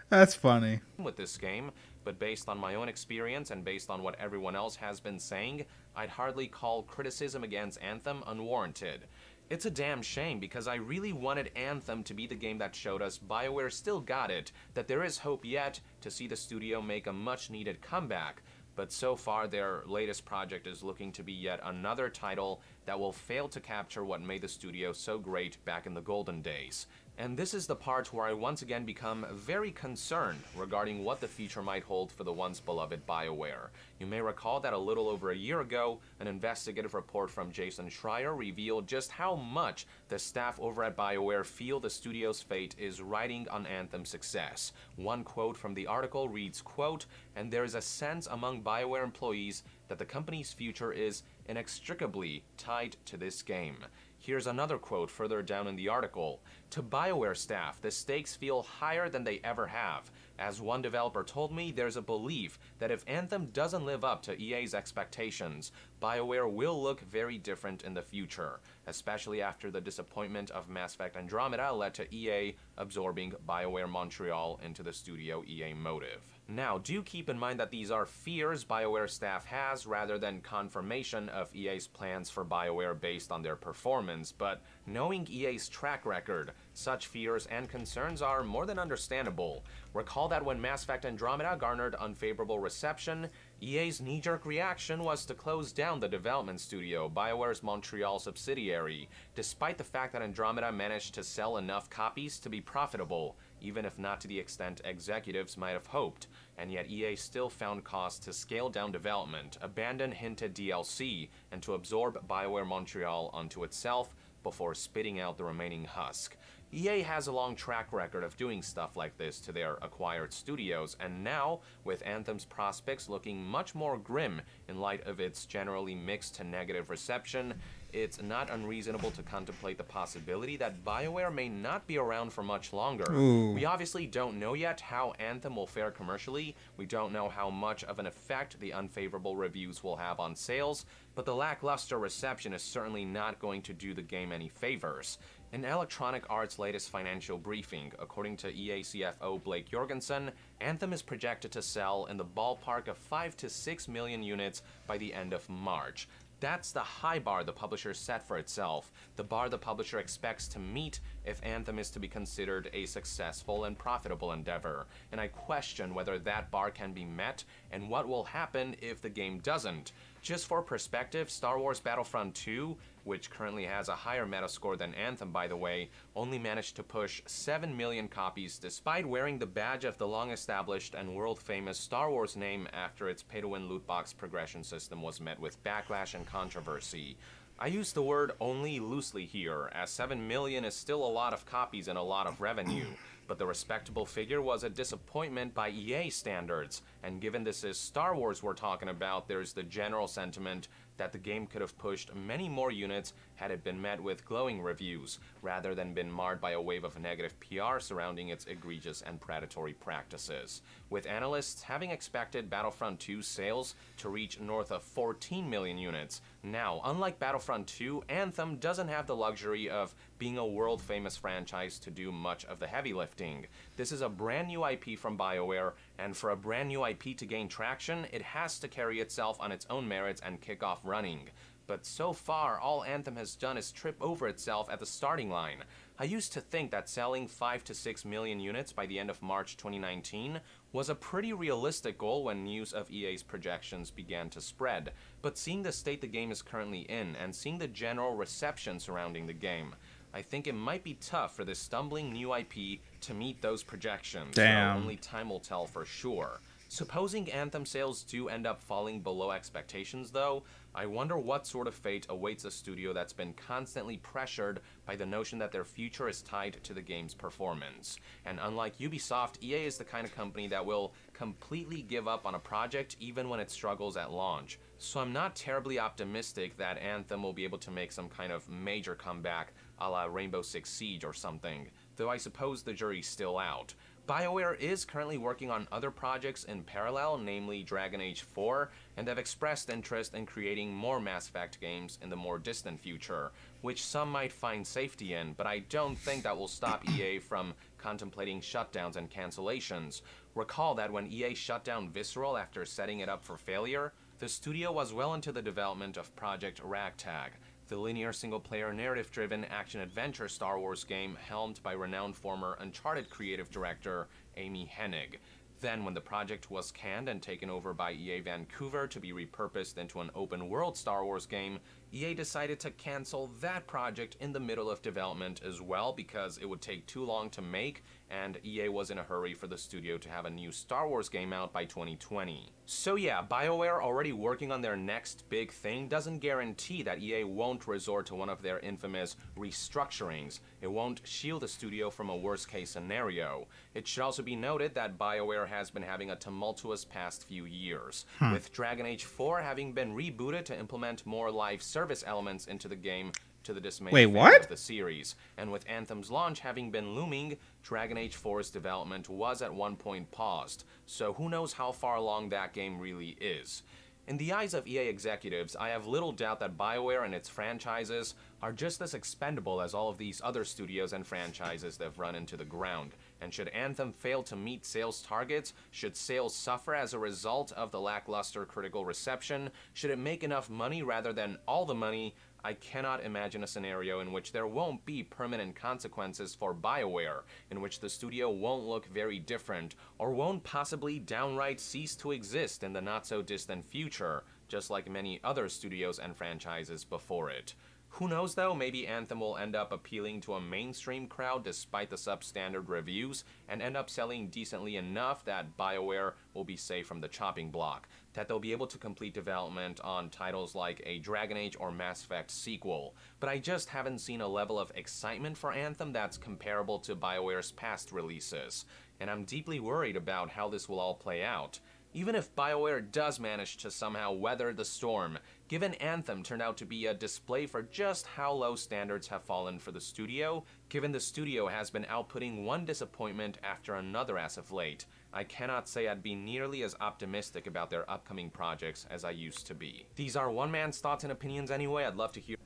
That's funny. With this game, but based on my own experience and based on what everyone else has been saying, I'd hardly call criticism against Anthem unwarranted. It's a damn shame because I really wanted Anthem to be the game that showed us BioWare still got it, that there is hope yet to see the studio make a much-needed comeback, but so far their latest project is looking to be yet another title that will fail to capture what made the studio so great back in the golden days. And this is the part where I once again become very concerned regarding what the future might hold for the once beloved BioWare. You may recall that a little over a year ago, an investigative report from Jason Schreier revealed just how much the staff over at BioWare feel the studio's fate is riding on Anthem's success. One quote from the article reads, quote, "And there is a sense among BioWare employees that the company's future is inextricably tied to this game." Here's another quote further down in the article. "To BioWare staff, the stakes feel higher than they ever have. As one developer told me, there's a belief that if Anthem doesn't live up to EA's expectations, BioWare will look very different in the future, especially after the disappointment of Mass Effect Andromeda led to EA absorbing BioWare Montreal into the studio EA motive." Now, do keep in mind that these are fears BioWare staff has rather than confirmation of EA's plans for BioWare based on their performance, but knowing EA's track record, Such fears and concerns are more than understandable. Recall that when Mass Effect Andromeda garnered unfavorable reception, EA's knee-jerk reaction was to close down the development studio, BioWare's Montreal subsidiary, despite the fact that Andromeda managed to sell enough copies to be profitable, even if not to the extent executives might have hoped. And yet EA still found cause to scale down development, abandon hinted DLC, and to absorb BioWare Montreal onto itself before spitting out the remaining husk. EA has a long track record of doing stuff like this to their acquired studios, and now, with Anthem's prospects looking much more grim in light of its generally mixed to negative reception, it's not unreasonable to contemplate the possibility that BioWare may not be around for much longer. Ooh. We obviously don't know yet how Anthem will fare commercially, we don't know how much of an effect the unfavorable reviews will have on sales, but the lackluster reception is certainly not going to do the game any favors. In Electronic Arts' latest financial briefing, according to EA CFO Blake Jorgensen, Anthem is projected to sell in the ballpark of 5 to 6 million units by the end of March. That's the high bar the publisher set for itself, the bar the publisher expects to meet if Anthem is to be considered a successful and profitable endeavor, and I question whether that bar can be met and what will happen if the game doesn't. Just for perspective, Star Wars Battlefront 2, which currently has a higher Metascore than Anthem by the way, only managed to push 7 million copies despite wearing the badge of the long-established and world-famous Star Wars name after its pay-to-win loot box progression system was met with backlash and controversy. I use the word only loosely here, as 7 million is still a lot of copies and a lot of revenue, but the respectable figure was a disappointment by EA standards, and given this is Star Wars we're talking about, there's the general sentiment that the game could have pushed many more units had it been met with glowing reviews, rather than been marred by a wave of negative PR surrounding its egregious and predatory practices, with analysts having expected Battlefront 2 sales to reach north of 14 million units. Now, unlike Battlefront 2, Anthem doesn't have the luxury of being a world-famous franchise to do much of the heavy lifting. This is a brand new IP from BioWare, and for a brand new IP to gain traction, it has to carry itself on its own merits and kick off running. But so far, all Anthem has done is trip over itself at the starting line. I used to think that selling 5 to 6 million units by the end of March 2019 was a pretty realistic goal when news of EA's projections began to spread, but seeing the state the game is currently in, and seeing the general reception surrounding the game, I think it might be tough for this stumbling new IP to meet those projections. Damn. So only time will tell for sure. Supposing Anthem sales do end up falling below expectations though, I wonder what sort of fate awaits a studio that's been constantly pressured by the notion that their future is tied to the game's performance. And unlike Ubisoft, EA is the kind of company that will completely give up on a project even when it struggles at launch. So I'm not terribly optimistic that Anthem will be able to make some kind of major comeback a la Rainbow Six Siege or something, though I suppose the jury's still out. BioWare is currently working on other projects in parallel, namely Dragon Age 4, and have expressed interest in creating more Mass Effect games in the more distant future, which some might find safety in, but I don't think that will stop EA from contemplating shutdowns and cancellations. Recall that when EA shut down Visceral after setting it up for failure, the studio was well into the development of Project Ragtag, the linear single-player narrative-driven action-adventure Star Wars game helmed by renowned former Uncharted creative director Amy Hennig. Then, when the project was canned and taken over by EA Vancouver to be repurposed into an open-world Star Wars game, EA decided to cancel that project in the middle of development as well because it would take too long to make, and EA was in a hurry for the studio to have a new Star Wars game out by 2020. So yeah, BioWare already working on their next big thing doesn't guarantee that EA won't resort to one of their infamous restructurings. It won't shield the studio from a worst-case scenario. It should also be noted that BioWare has been having a tumultuous past few years, with Dragon Age 4 having been rebooted to implement more live service elements into the game to the dismay of the series, and with Anthem's launch having been looming, Dragon Age 4's development was at one point paused, so who knows how far along that game really is. In the eyes of EA executives, I have little doubt that BioWare and its franchises are just as expendable as all of these other studios and franchises they've run into the ground, and should Anthem fail to meet sales targets, should sales suffer as a result of the lackluster critical reception, should it make enough money rather than all the money, I cannot imagine a scenario in which there won't be permanent consequences for BioWare, in which the studio won't look very different, or won't possibly downright cease to exist in the not-so-distant future, just like many other studios and franchises before it. Who knows though, maybe Anthem will end up appealing to a mainstream crowd despite the substandard reviews, and end up selling decently enough that BioWare will be safe from the chopping block, that they'll be able to complete development on titles like a Dragon Age or Mass Effect sequel. But I just haven't seen a level of excitement for Anthem that's comparable to BioWare's past releases, and I'm deeply worried about how this will all play out. Even if BioWare does manage to somehow weather the storm, given Anthem turned out to be a display for just how low standards have fallen for the studio, given the studio has been outputting one disappointment after another as of late, I cannot say I'd be nearly as optimistic about their upcoming projects as I used to be. These are one man's thoughts and opinions anyway. I'd love to hear.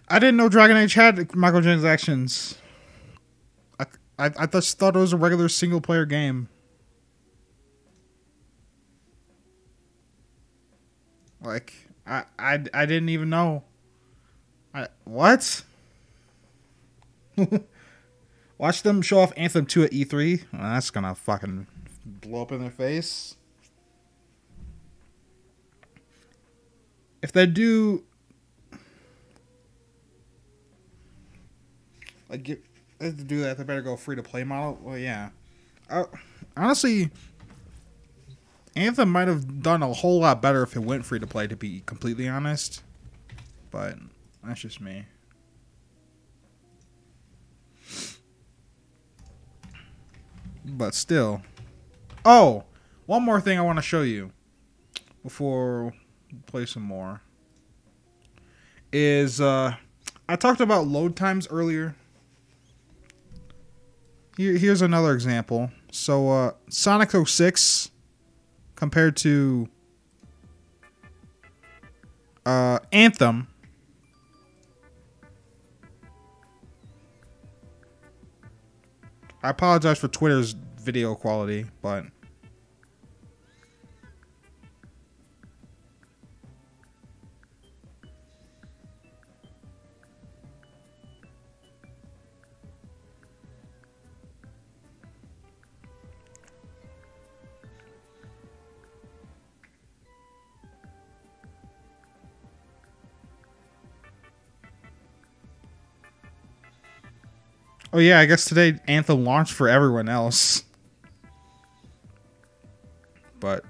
I didn't know Dragon Age had microtransactions. I just thought it was a regular single player game. Like, I didn't even know. What? Watch them show off Anthem 2 at E3. Well, that's gonna fucking blow up in their face. If they do, like, if they do that, they better go free to play model. Well, yeah. Honestly, Anthem might have done a whole lot better if it went free to play, to be completely honest. But that's just me. But still. Oh, one more thing I want to show you before we play some more is I talked about load times earlier. Here's another example. So Sonic 06 compared to Anthem. I apologize for Twitter's video quality, but oh yeah, I guess today Anthem launched for everyone else. But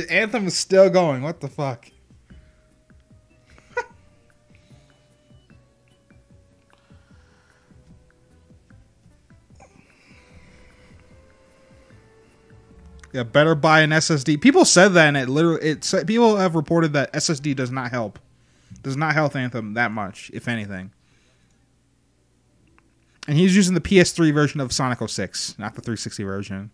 Anthem is still going. What the fuck? Yeah, better buy an SSD. People said that, and people have reported that SSD does not help. Does not help Anthem that much, if anything. And he's using the PS3 version of Sonic 06, not the 360 version.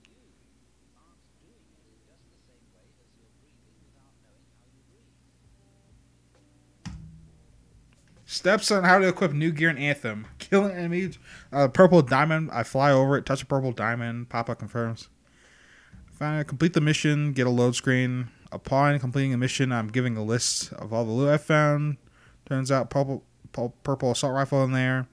Steps on how to equip new gear in Anthem. Kill an enemy. Purple diamond. I fly over it. Touch a purple diamond. Papa confirms. Finally, complete the mission. Get a load screen. Upon completing a mission, I'm giving a list of all the loot I found. Turns out purple assault rifle in there.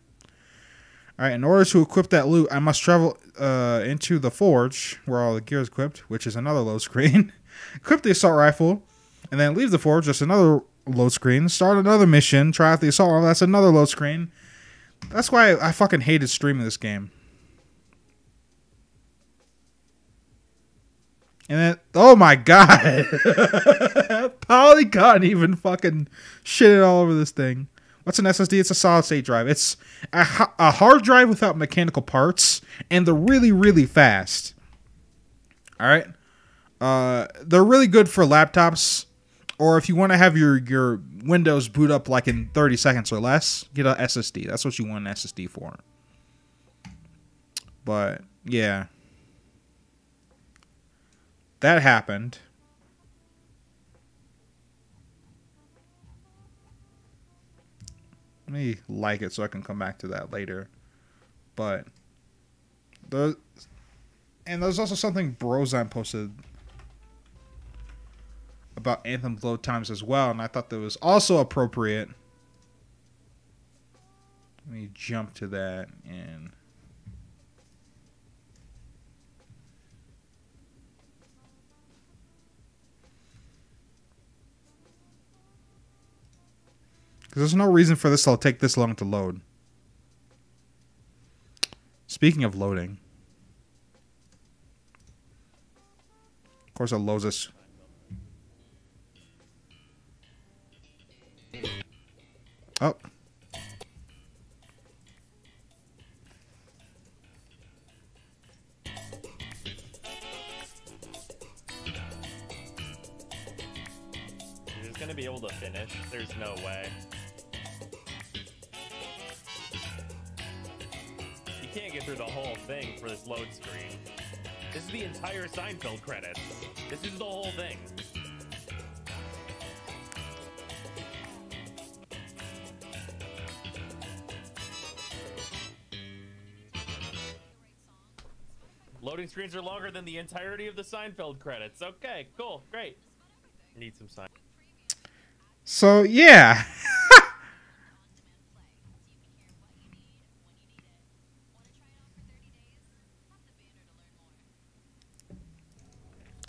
Alright, in order to equip that loot, I must travel into the forge, where all the gear is equipped, which is another load screen. Equip the assault rifle, and then leave the forge, just another load screen. Start another mission, try out the assault rifle, that's another load screen. That's why I fucking hated streaming this game. And then, oh my god! Polygon even fucking shitted all over this thing. What's an SSD? It's a solid state drive. It's a hard drive without mechanical parts, and they're really, really fast. Alright? They're really good for laptops, or if you want to have your Windows boot up like in 30 seconds or less, get an SSD. That's what you want an SSD for. But, yeah. That happened. Let me like it so I can come back to that later. But And there's also something Brozine posted about Anthem load times as well, and I thought that was also appropriate. Let me jump to that and because there's no reason for this to take this long to load. Speaking of loading, of course it loads us. Oh. Is this gonna be able to finish? There's no way. You can't get through the whole thing for this load screen. This is the entire Seinfeld credits. This is the whole thing. Loading screens are longer than the entirety of the Seinfeld credits. Okay, cool, great. Need some sign. So yeah.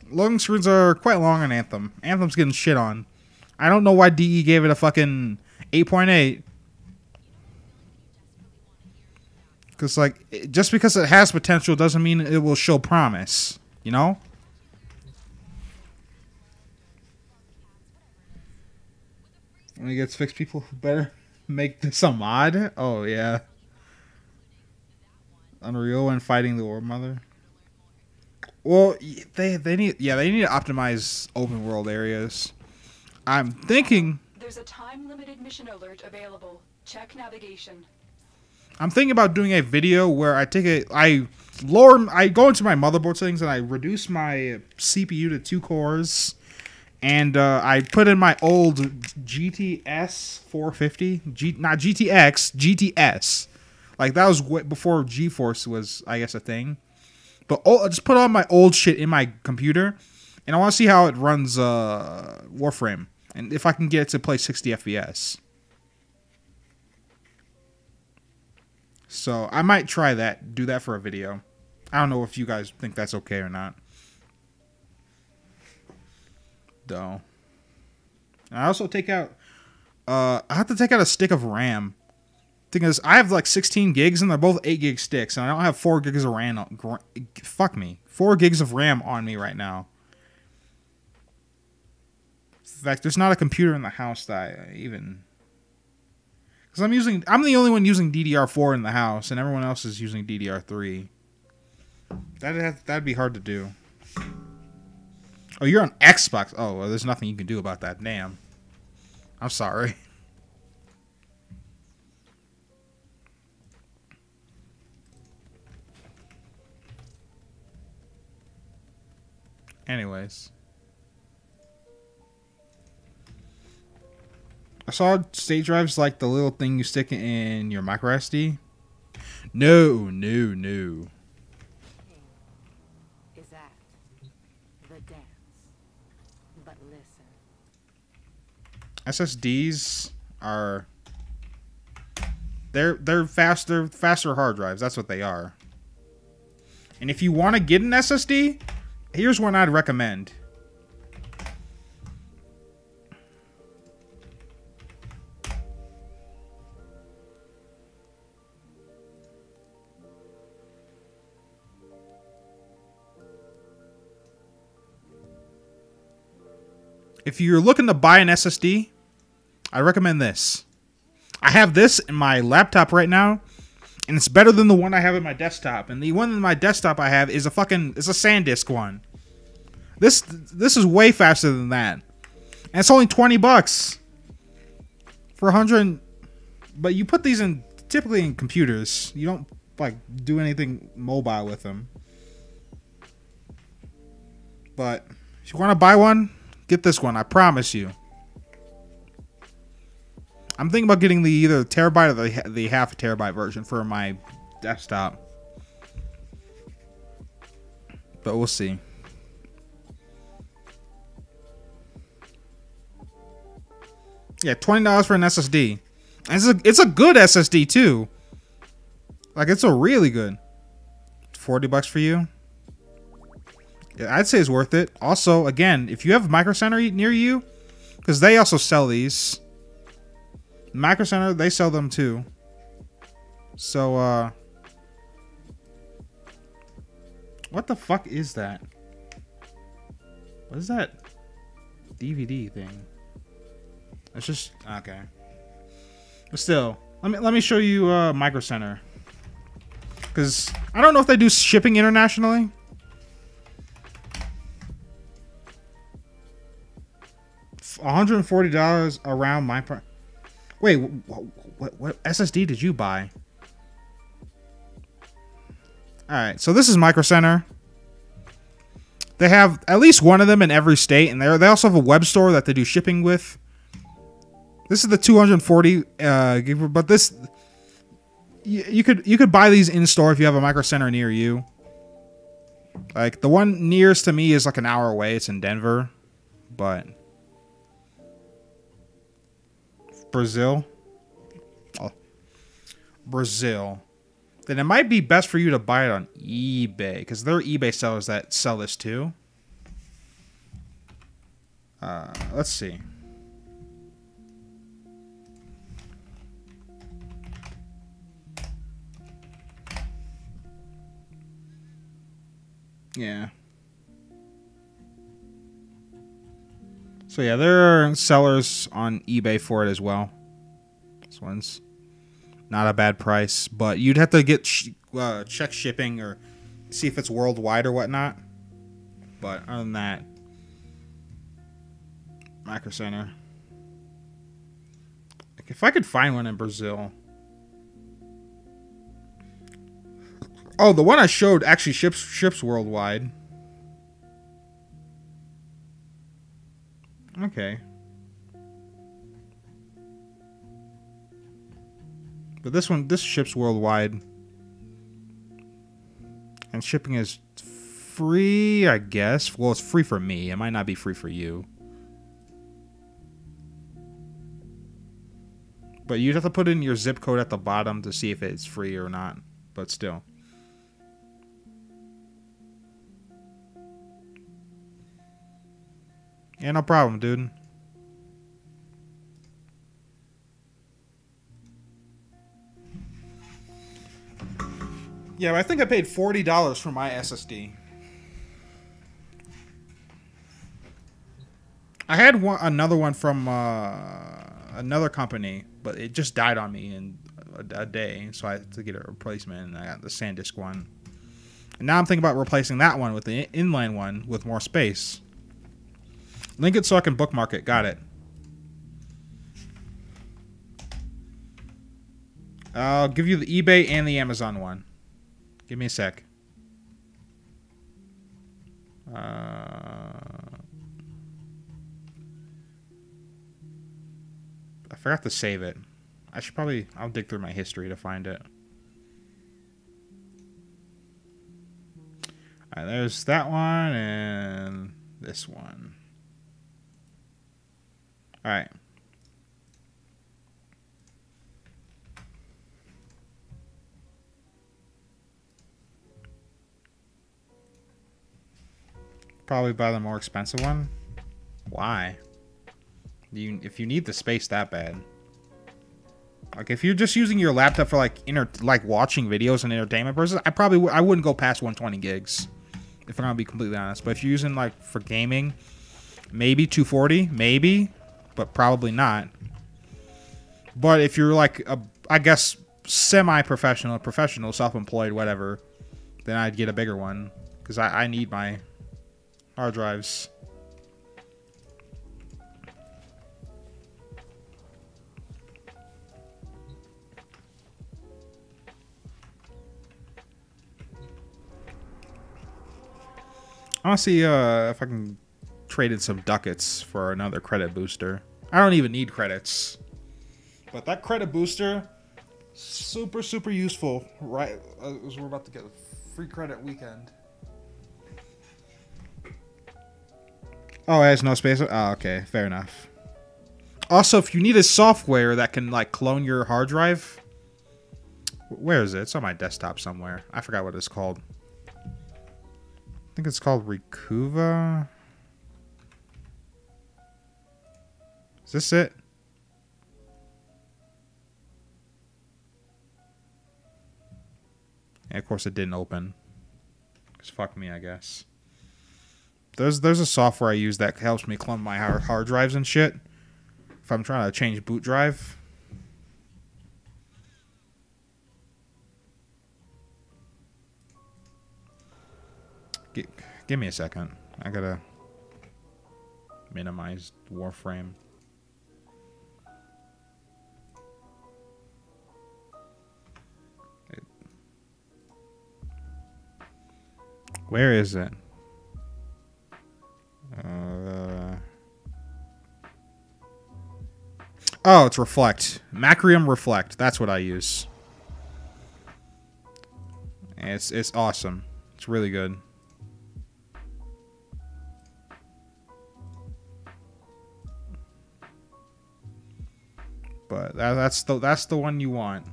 Loading screens are quite long on Anthem. Anthem's getting shit on. I don't know why DE gave it a fucking 8.8. Because, like, just because it has potential doesn't mean it will show promise. You know? When it gets fixed, people better make this a mod. Oh, yeah. Unreal when fighting the War Mother. Well, they need to optimize open world areas. I'm thinking. There's a time-limited mission alert available. Check navigation. I'm thinking about doing a video where I go into my motherboard settings and I reduce my CPU to 2 cores, and I put in my old GTS 450, not GTX, GTS. Like that was before GeForce was, I guess, a thing. But I just put all my old shit in my computer, and I want to see how it runs Warframe, and if I can get it to play 60 FPS. So I might try that, do that for a video. I don't know if you guys think that's okay or not. Though. I also take out, I have to take out a stick of RAM. Thing is, I have like 16 gigs and they're both 8 gig sticks, and I don't have 4 gigs of RAM. Fuck me. 4 gigs of RAM on me right now. In fact, there's not a computer in the house that I even... Because I'm the only one using DDR4 in the house, and everyone else is using DDR3. That'd be hard to do. Oh, you're on Xbox. Oh, well, there's nothing you can do about that. Damn. I'm sorry. Anyways. I saw state drives like the little thing you stick in your micro SD. No. Is that the dance? But listen. SSDs are they're faster hard drives. That's what they are. And if you want to get an SSD, here's one I'd recommend. If you're looking to buy an SSD, I recommend this. I have this in my laptop right now, and it's better than the one I have in my desktop. And the one in my desktop I have is a SanDisk one. This is way faster than that. And it's only $20 for 100. But you put these in typically in computers. You don't like do anything mobile with them. But if you want to buy one, get this one. I promise you. I'm thinking about getting the either terabyte or the half a terabyte version for my desktop. but we'll see. Yeah, $20 for an SSD. It's a good SSD too. Like, it's a really good. $40 for you. Yeah, I'd say it's worth it. Also, again, if you have Micro Center near you, because they also sell these. Micro Center, they sell them too. So, what the fuck is that? What is that DVD thing? It's just okay. But still, let me show you Micro Center, because I don't know if they do shipping internationally. $140 around my price. Wait, what SSD did you buy? All right, so this is Micro Center. They have at least one of them in every state, and they also have a web store that they do shipping with. This is the 240 gig, but this you could buy these in store if you have a Micro Center near you. Like, the one nearest to me is like an hour away. It's in Denver, but Brazil. Oh, Brazil. Then it might be best for you to buy it on eBay, because there are eBay sellers that sell this too. Let's see. Yeah. So yeah, there are sellers on eBay for it as well. This one's not a bad price, but you'd have to get check shipping or see if it's worldwide or whatnot. But other than that, Micro Center. Like, if I could find one in Brazil. Oh, the one I showed actually ships worldwide. Okay. But this ships worldwide. And shipping is free, I guess. Well, it's free for me. It might not be free for you. But you'd have to put in your zip code at the bottom to see if it's free or not. But still. Yeah, no problem, dude. Yeah, I think I paid $40 for my SSD. I had another one from another company, but it just died on me in a day, so I had to get a replacement, and I got the SanDisk one. And now I'm thinking about replacing that one with the inline one with more space. Link it so I can bookmark it. Got it. I'll give you the eBay and the Amazon one. Give me a sec. I forgot to save it. I'll dig through my history to find it. Alright, there's that one and this one. Alright. Probably buy the more expensive one. Why? If you need the space that bad. Like, if you're just using your laptop for like watching videos and entertainment purposes, I wouldn't go past 120 gigs. If I'm gonna be completely honest. But if you're using like for gaming, maybe 240, maybe, but probably not. But if you're like I guess semi-professional, professional, self-employed, whatever, then I'd get a bigger one because I need my hard drives. I want to see if I can trade in some ducats for another credit booster. I don't even need credits. But that credit booster, super, super useful, right? As we're about to get a free credit weekend. Oh, it has no space. Oh, okay, fair enough. Also, if you need a software that can like clone your hard drive, where is it? It's on my desktop somewhere. I forgot what it's called. I think it's called Recuva. Is this it? And of course it didn't open. Because fuck me, I guess. There's a software I use that helps me clone my hard drives and shit. If I'm trying to change boot drive. Give me a second. I gotta minimize Warframe. Where is it? Oh, it's Reflect. Macrium Reflect. That's what I use. And it's awesome. It's really good. But that's the one you want.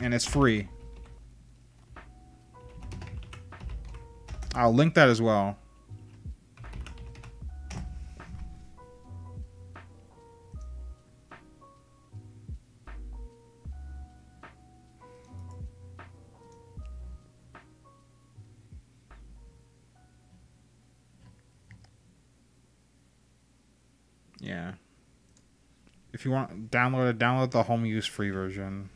And it's free. I'll link that as well. Yeah. If you want download it, download the home use free version.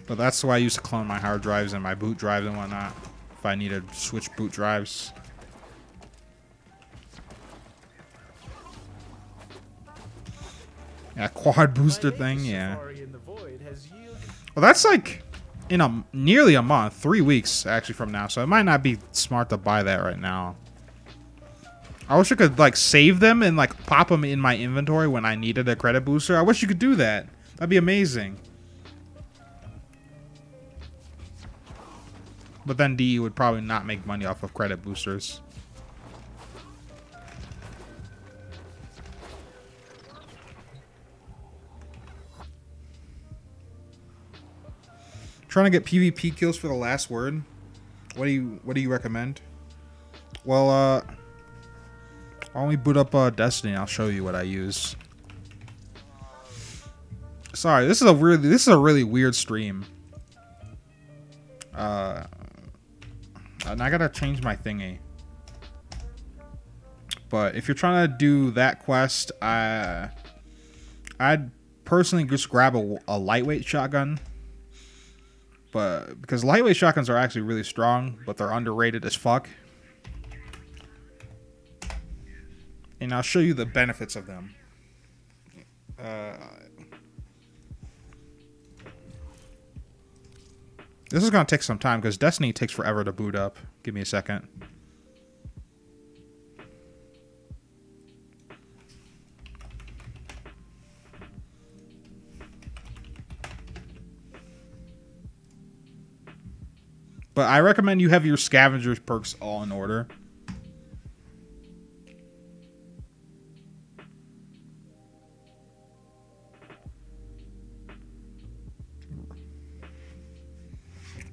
But that's why I used to clone my hard drives and my boot drives and whatnot. If I need to switch boot drives. Yeah, quad booster thing, yeah. Well, that's like in nearly a month, 3 weeks actually from now. So it might not be smart to buy that right now. I wish I could like save them and like pop them in my inventory when I needed a credit booster. I wish you could do that. That'd be amazing. But then DE would probably not make money off of credit boosters. Trying to get PvP kills for the last word. What do you recommend? Well, I'll only boot up Destiny and I'll show you what I use. Sorry, this is a really weird stream. And I gotta change my thingy. But if you're trying to do that quest, I'd personally just grab a lightweight shotgun. But because lightweight shotguns are actually really strong, but they're underrated as fuck. And I'll show you the benefits of them. This is going to take some time because Destiny takes forever to boot up. Give me a second. But I recommend you have your scavengers perks all in order.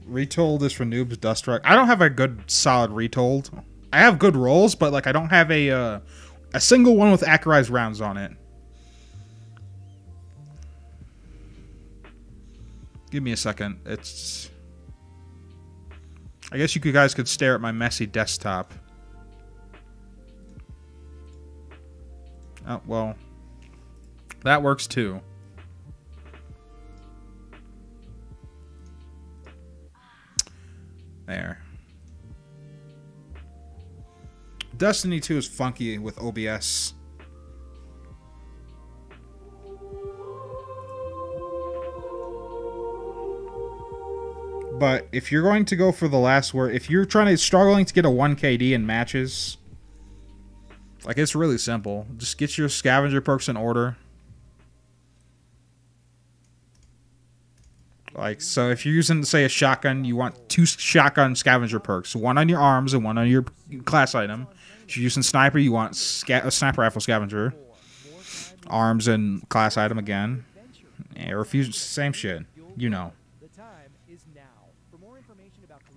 Retold is for noobs. Dustruck. I don't have a good solid retold. I have good rolls, but like I don't have a single one with accurized rounds on it. Give me a second. It's. I guess you guys could stare at my messy desktop. Oh well, that works too. There. Destiny 2 is funky with OBS. But if you're going to go for the last word, if you're struggling to get a 1KD in matches, like it's really simple. Just get your scavenger perks in order. Like, so if you're using, say, a shotgun, you want 2 shotgun scavenger perks. 1 on your arms and 1 on your class item. If you're using sniper, you want a sniper rifle scavenger. Arms and class item again. Air fusion, same shit. You know.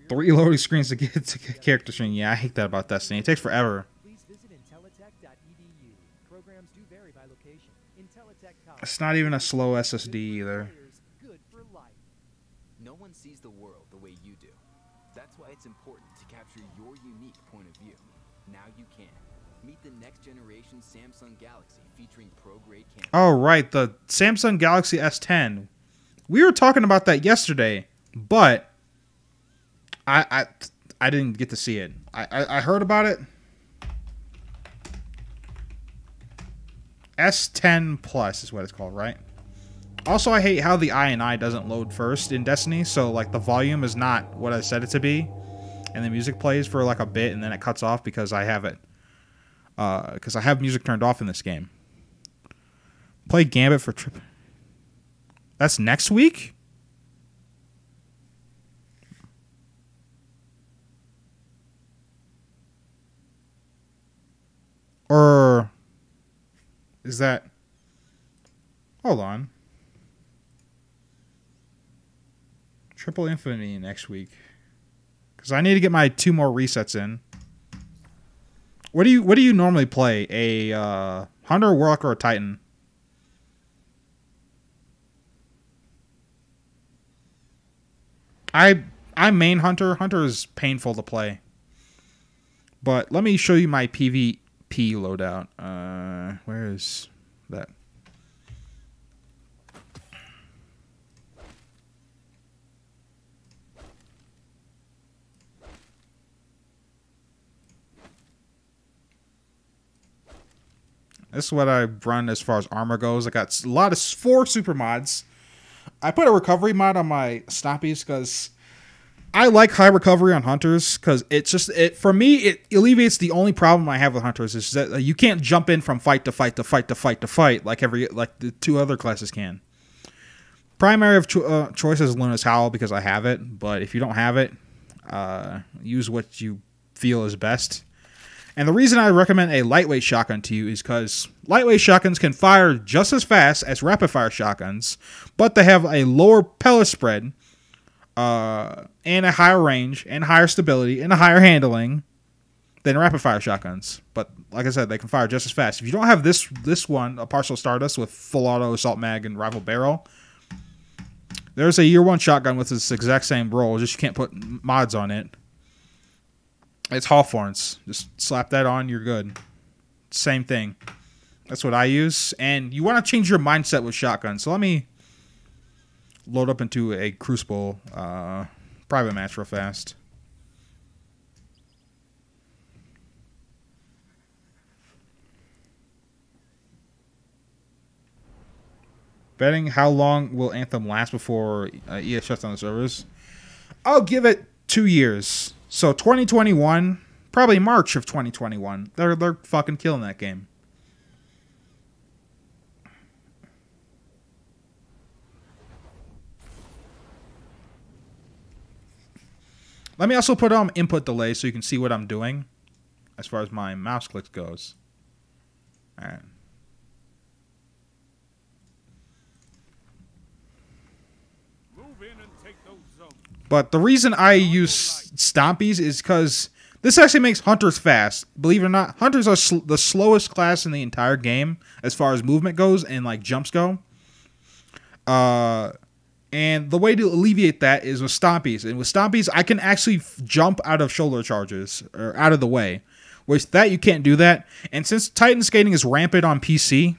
3 loading screens to get to character string. Yeah, I hate that about Destiny. It takes forever. It's not even a slow SSD either. No one sees the world the way you do. That's why it's important to capture your unique point of view. Now you can. Meet the next generation Samsung Galaxy featuring pro-grade cameras. Oh, right, the Samsung Galaxy S10. We were talking about that yesterday, but I didn't get to see it. I heard about it. S10 Plus is what it's called, right? Also, I hate how the I doesn't load first in Destiny, so like the volume is not what I said it to be, and the music plays for like a bit and then it cuts off because I have it. Because I have music turned off in this game. Play Gambit for trip. That's next week? Or is that... Hold on. Triple Infinity next week. Because I need to get my 2 more resets in. What do you normally play? A Hunter, Warlock, or a Titan? I main Hunter. Hunter is painful to play. But let me show you my PvP loadout. Where is that? This is what I run as far as armor goes. I got a lot of 4 super mods. I put a recovery mod on my Snappies because I like high recovery on hunters because for me it alleviates the only problem I have with hunters is that you can't jump in from fight to fight to fight to fight to fight like the 2 other classes can. Primary of choice is Luna's Howl because I have it, but if you don't have it, use what you feel is best. And the reason I recommend a lightweight shotgun to you is because lightweight shotguns can fire just as fast as rapid-fire shotguns, but they have a lower pellet spread, and a higher range, and higher stability, and a higher handling than rapid-fire shotguns. But like I said, they can fire just as fast. If you don't have this one, a Partial Stardust with full auto, assault mag, and rifle barrel, there's a year 1 shotgun with this exact same roll, just you can't put mods on it. It's Hawthorns. Just slap that on, you're good. Same thing. That's what I use. And you want to change your mindset with shotguns. So let me load up into a Crucible private match real fast. Betting how long will Anthem last before EA shuts down the servers? I'll give it 2 years. So 2021, probably March of 2021. They're fucking killing that game. Let me also put on input delay so you can see what I'm doing as far as my mouse clicks goes. All right. But the reason I use Stompies is because this actually makes Hunters fast. Believe it or not, Hunters are the slowest class in the entire game as far as movement goes and like jumps go. And the way to alleviate that is with Stompies. And with Stompies, I can actually jump out of shoulder charges or out of the way. With that, you can't do that. And since Titan skating is rampant on PC,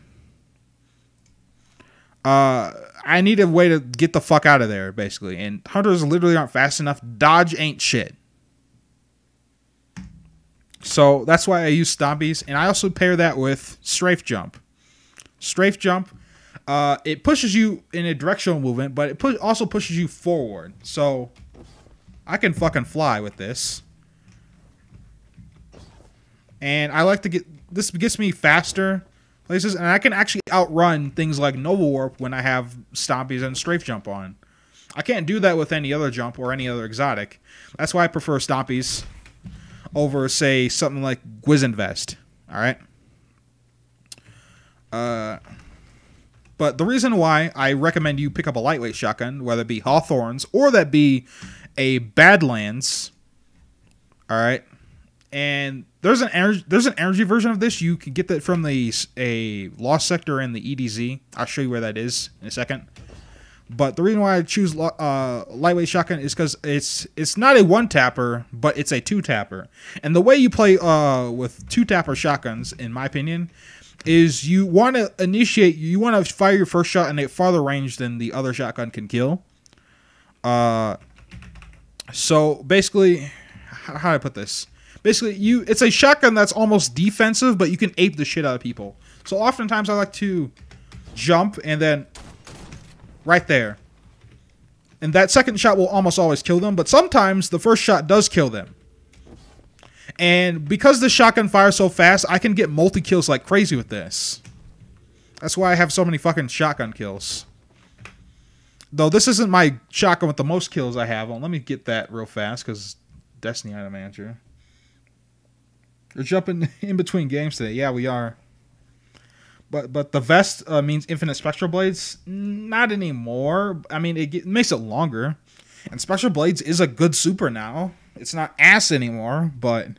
I need a way to get the fuck out of there, basically. And hunters literally aren't fast enough. Dodge ain't shit. So that's why I use Stompies. And I also pair that with Strafe Jump. Strafe Jump, it pushes you in a directional movement, but it also pushes you forward. So I can fucking fly with this. And I like to get... This gets me faster places, and I can actually outrun things like Nova Warp when I have Stompies and Strafe Jump on. I can't do that with any other jump or any other exotic. That's why I prefer Stompies over, say, something like Gwizinvest. Alright? But the reason why I recommend you pick up a lightweight shotgun, whether it be Hawthorns or that be a Badlands, alright? And there's an energy version of this. You can get that from a Lost Sector and the EDZ. I'll show you where that is in a second. But the reason why I choose lightweight shotgun is because it's not a one-tapper, but it's a two-tapper. And the way you play with two-tapper shotguns, in my opinion, is you want to fire your first shot in a farther range than the other shotgun can kill. So basically, how do I put this? Basically, it's a shotgun that's almost defensive, but you can ape the shit out of people. So oftentimes I like to jump and then right there. And that second shot will almost always kill them, but sometimes the first shot does kill them. And because the shotgun fires so fast, I can get multi-kills like crazy with this. That's why I have so many fucking shotgun kills. Though this isn't my shotgun with the most kills I have. Well, let me get that real fast, because Destiny Item Manager. We're jumping in between games today. Yeah, we are. But the vest means infinite spectral blades. Not anymore. I mean, it makes it longer. And spectral blades is a good super now. It's not ass anymore, but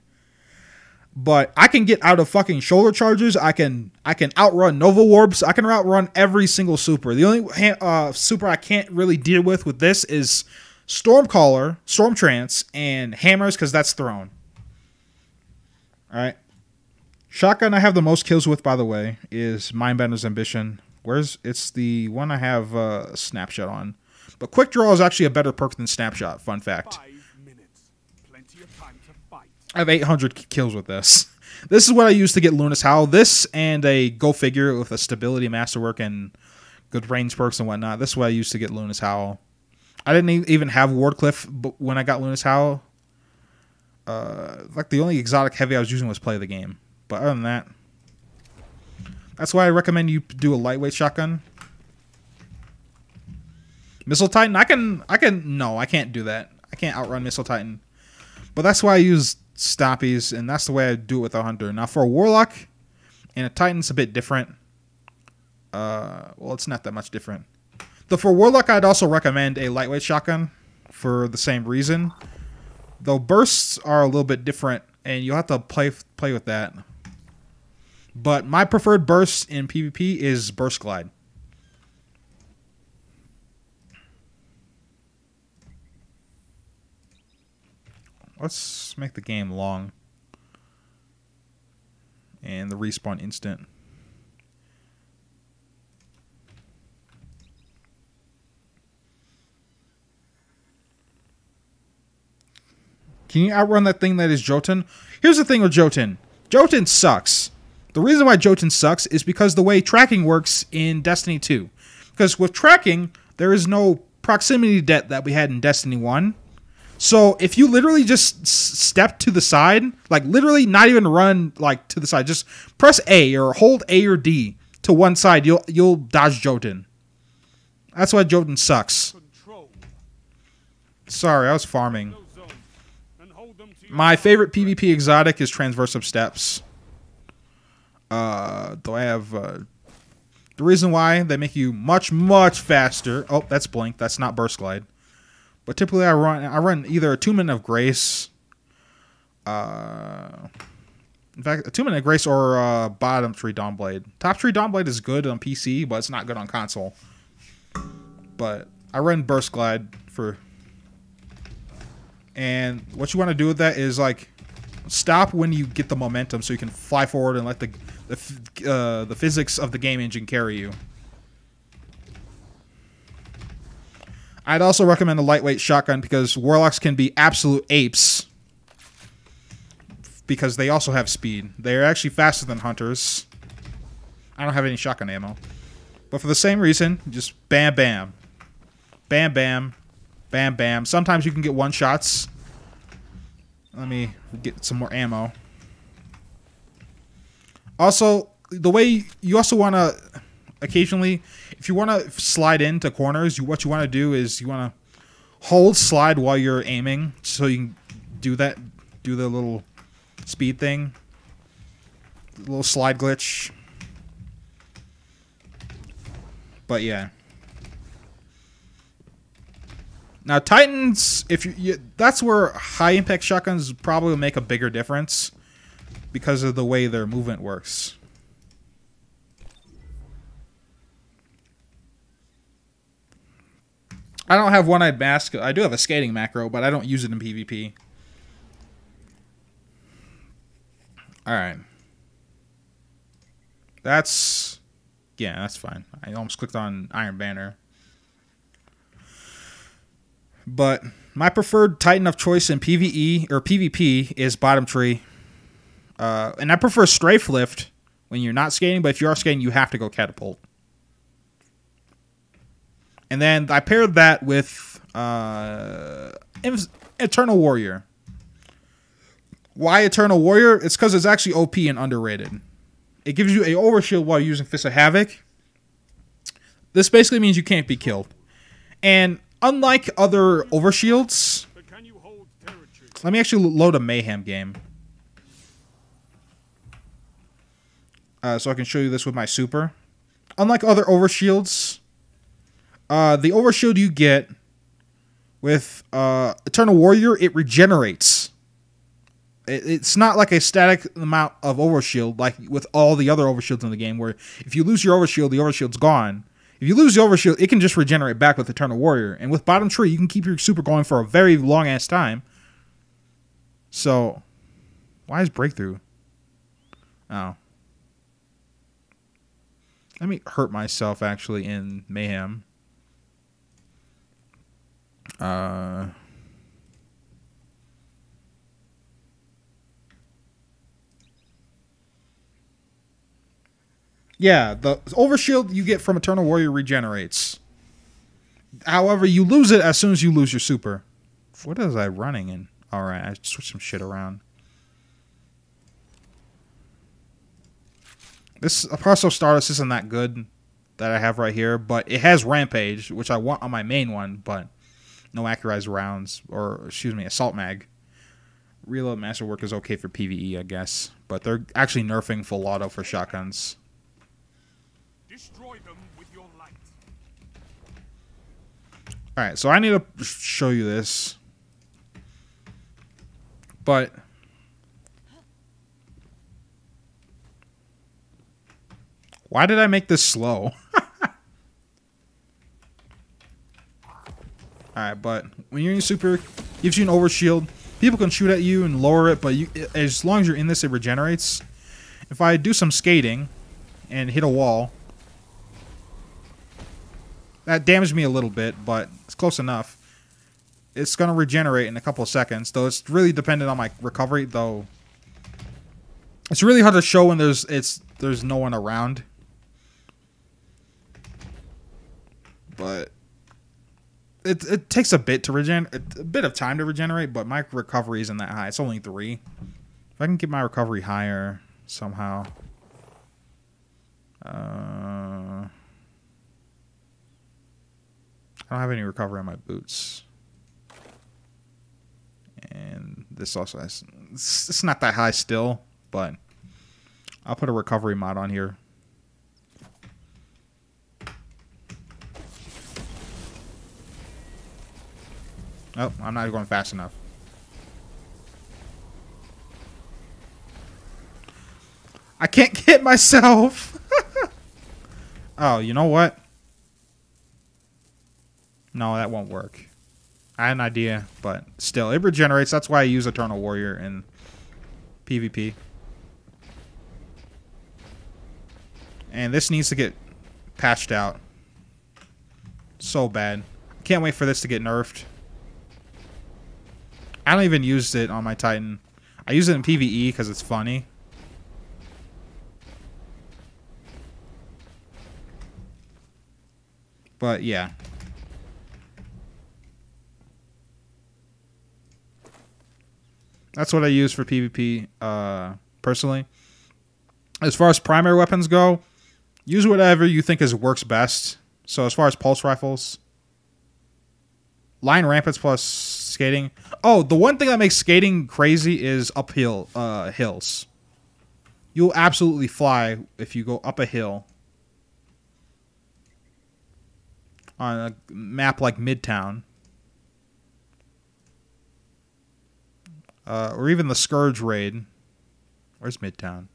I can get out of fucking shoulder charges. I can outrun Nova Warps. I can outrun every single super. The only super I can't really deal with this is Stormcaller, Stormtrance, and Hammers, because that's thrown. Alright. Shotgun I have the most kills with, by the way, is Mindbender's Ambition. It's the one I have a Snapshot on. But Quick Draw is actually a better perk than Snapshot, fun fact. 5 minutes. Plenty of time to fight. I have 800 kills with this. This is what I use to get Luna's Howl. This and a Go Figure with a Stability Masterwork and good range perks and whatnot. This is what I used to get Luna's Howl. I didn't even have Wardcliff when I got Luna's Howl. Like the only exotic heavy I was using was Play the Game. But other than that, that's why I recommend you do a lightweight shotgun. Missile Titan, no, I can't do that. I can't outrun Missile Titan. But that's why I use Stompies, and that's the way I do it with a Hunter. Now for a Warlock and a Titan, it's a bit different. Well, it's not that much different. Though for Warlock, I'd also recommend a lightweight shotgun for the same reason. Though bursts are a little bit different, and you'll have to play with that. But my preferred burst in PvP is Burst Glide. Let's make the game long. And the respawn instant. Can you outrun that thing that is Jotun? Here's the thing with Jotun. Jotun sucks. The reason why Jotun sucks is because the way tracking works in Destiny 2. Because with tracking, there is no proximity debt that we had in Destiny 1. So if you literally just step to the side, like literally not even run like to the side, just press A or hold A or D to one side, you'll dodge Jotun. That's why Jotun sucks. Sorry, I was farming. My favorite PvP exotic is Transversive Steps. Though I have the reason why they make you much faster. Oh, that's Blink. That's not Burst Glide. But typically I run either a 2 minute of Grace. In fact, a 2 minute Grace or bottom tree Dawnblade. Top tree Dawnblade is good on PC, but it's not good on console. But I run Burst Glide for. And what you want to do with that is like stop when you get the momentum, so you can fly forward and let the physics of the game engine carry you. I'd also recommend a lightweight shotgun because Warlocks can be absolute apes because they also have speed. They're actually faster than Hunters. I don't have any shotgun ammo. But for the same reason, just bam, bam. Bam, bam. Bam, bam. Sometimes you can get one-shots. Let me get some more ammo. Also, the way you also want to occasionally, if you want to slide into corners, what you want to do is you want to hold slide while you're aiming, so you can do the little speed thing, the little slide glitch. But yeah. Now Titans, if you that's where high impact shotguns probably make a bigger difference because of the way their movement works. I don't have one-eyed mask. I do have a skating macro, but I don't use it in PvP. Alright. That's... yeah, that's fine. I almost clicked on Iron Banner. But my preferred Titan of choice in PvE or PvP is Bottom Tree. And I prefer Strafe Lift when you're not skating, but if you are skating, you have to go Catapult. And then I paired that with Eternal Warrior. Why Eternal Warrior? It's because it's actually OP and underrated. It gives you a overshield while using Fist of Havoc. This basically means you can't be killed. And unlike other overshields, let me actually load a Mayhem game. So I can show you this with my super. Unlike other overshields, the overshield you get with Eternal Warrior, it regenerates. It's not like a static amount of overshield like with all the other overshields in the game, where if you lose your overshield, the overshield's gone. If you lose the overshield, it can just regenerate back with Eternal Warrior. And with Bottom Tree, you can keep your super going for a very long-ass time. So, why is Breakthrough? Oh. Let me hurt myself, actually, in Mayhem. Yeah, the overshield you get from Eternal Warrior regenerates. However, you lose it as soon as you lose your super. What is I running in? Alright, I switched some shit around. This Apostle Stardust isn't that good that I have right here, but it has Rampage, which I want on my main one, but no accurized rounds, or excuse me, Assault Mag. Reload Masterwork is okay for PvE, I guess, but they're actually nerfing full auto for shotguns. Destroy them with your light. Alright, so I need to show you this. But why did I make this slow? Alright, but when you're in super, gives you an overshield. People can shoot at you and lower it, but as long as you're in this, it regenerates. If I do some skating and hit a wall, that damaged me a little bit, but it's close enough. It's going to regenerate in a couple of seconds, though it's really dependent on my recovery, though. It's really hard to show when there's no one around. But it takes a bit to a bit of time to regenerate, but my recovery isn't that high. It's only 3. If I can get my recovery higher somehow. I don't have any recovery on my boots. And this also has... It's not that high still, but I'll put a recovery mod on here. Oh, I'm not going fast enough. I can't get myself! Oh, you know what? No, that won't work. I had an idea, but still, it regenerates. That's why I use Eternal Warrior in PvP. And this needs to get patched out. So bad. Can't wait for this to get nerfed. I don't even use it on my Titan. I use it in PvE because it's funny. But yeah. That's what I use for PvP, personally. As far as primary weapons go, use whatever you think works best. So as far as pulse rifles, line rampants plus skating. Oh, the one thing that makes skating crazy is uphill hills. You'll absolutely fly if you go up a hill on a map like Midtown. Or even the Scourge raid. Where's Midtown?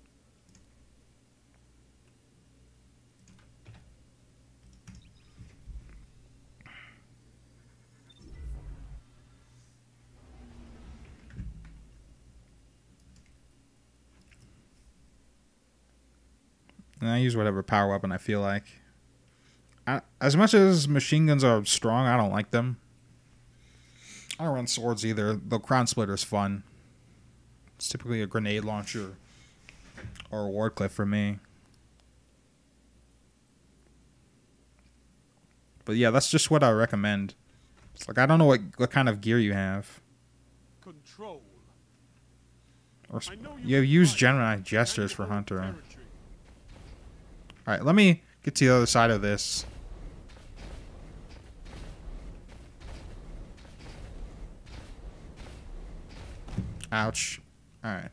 And I use whatever power weapon I feel like. As much as machine guns are strong, I don't like them. I don't run swords either. The Crown Splitter is fun. It's typically a grenade launcher or a ward clip for me. But yeah, that's just what I recommend. It's like, I don't know what kind of gear you have. Control. Or you have used Gemini gestures for Hunter. Alright, let me get to the other side of this. Ouch. Alright.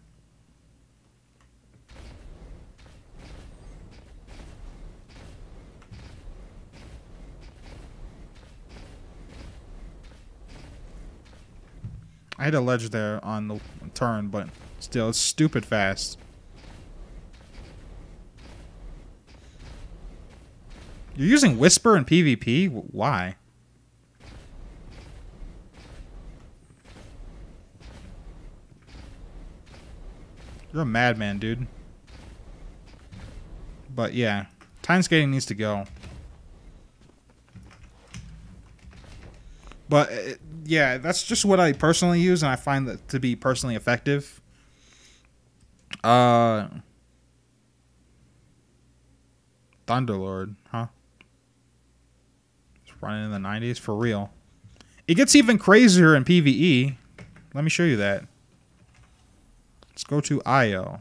I hit a ledge there on the turn, but still, it's stupid fast. You're using Whisper in PvP? Why? You're a madman, dude. But yeah, time skating needs to go. But yeah, that's just what I personally use, and I find that to be personally effective. Thunderlord, huh? It's running in the 90s for real. It gets even crazier in PvE. Let me show you that. Let's go to IO.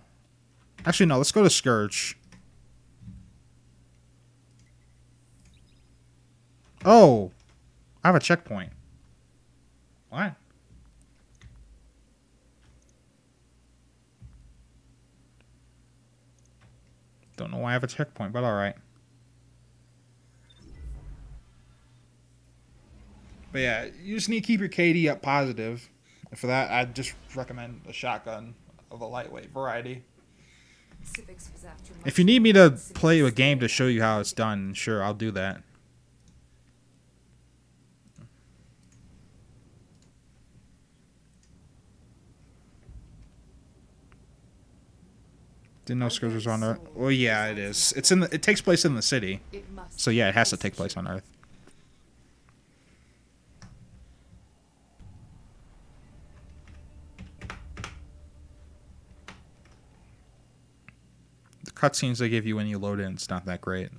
Actually, no, let's go to Scourge. Oh, I have a checkpoint. What? Don't know why I have a checkpoint, but alright. But yeah, you just need to keep your KD up positive. And for that, I'd just recommend a shotgun of a lightweight variety. If you need me to play a game to show you how it's done, sure, I'll do that. Didn't know Scourge was on Earth. Well, yeah, it is. It's in the. It takes place in the city, so yeah, it has to take place on Earth. The cutscenes they give you when you load in, it's not that great.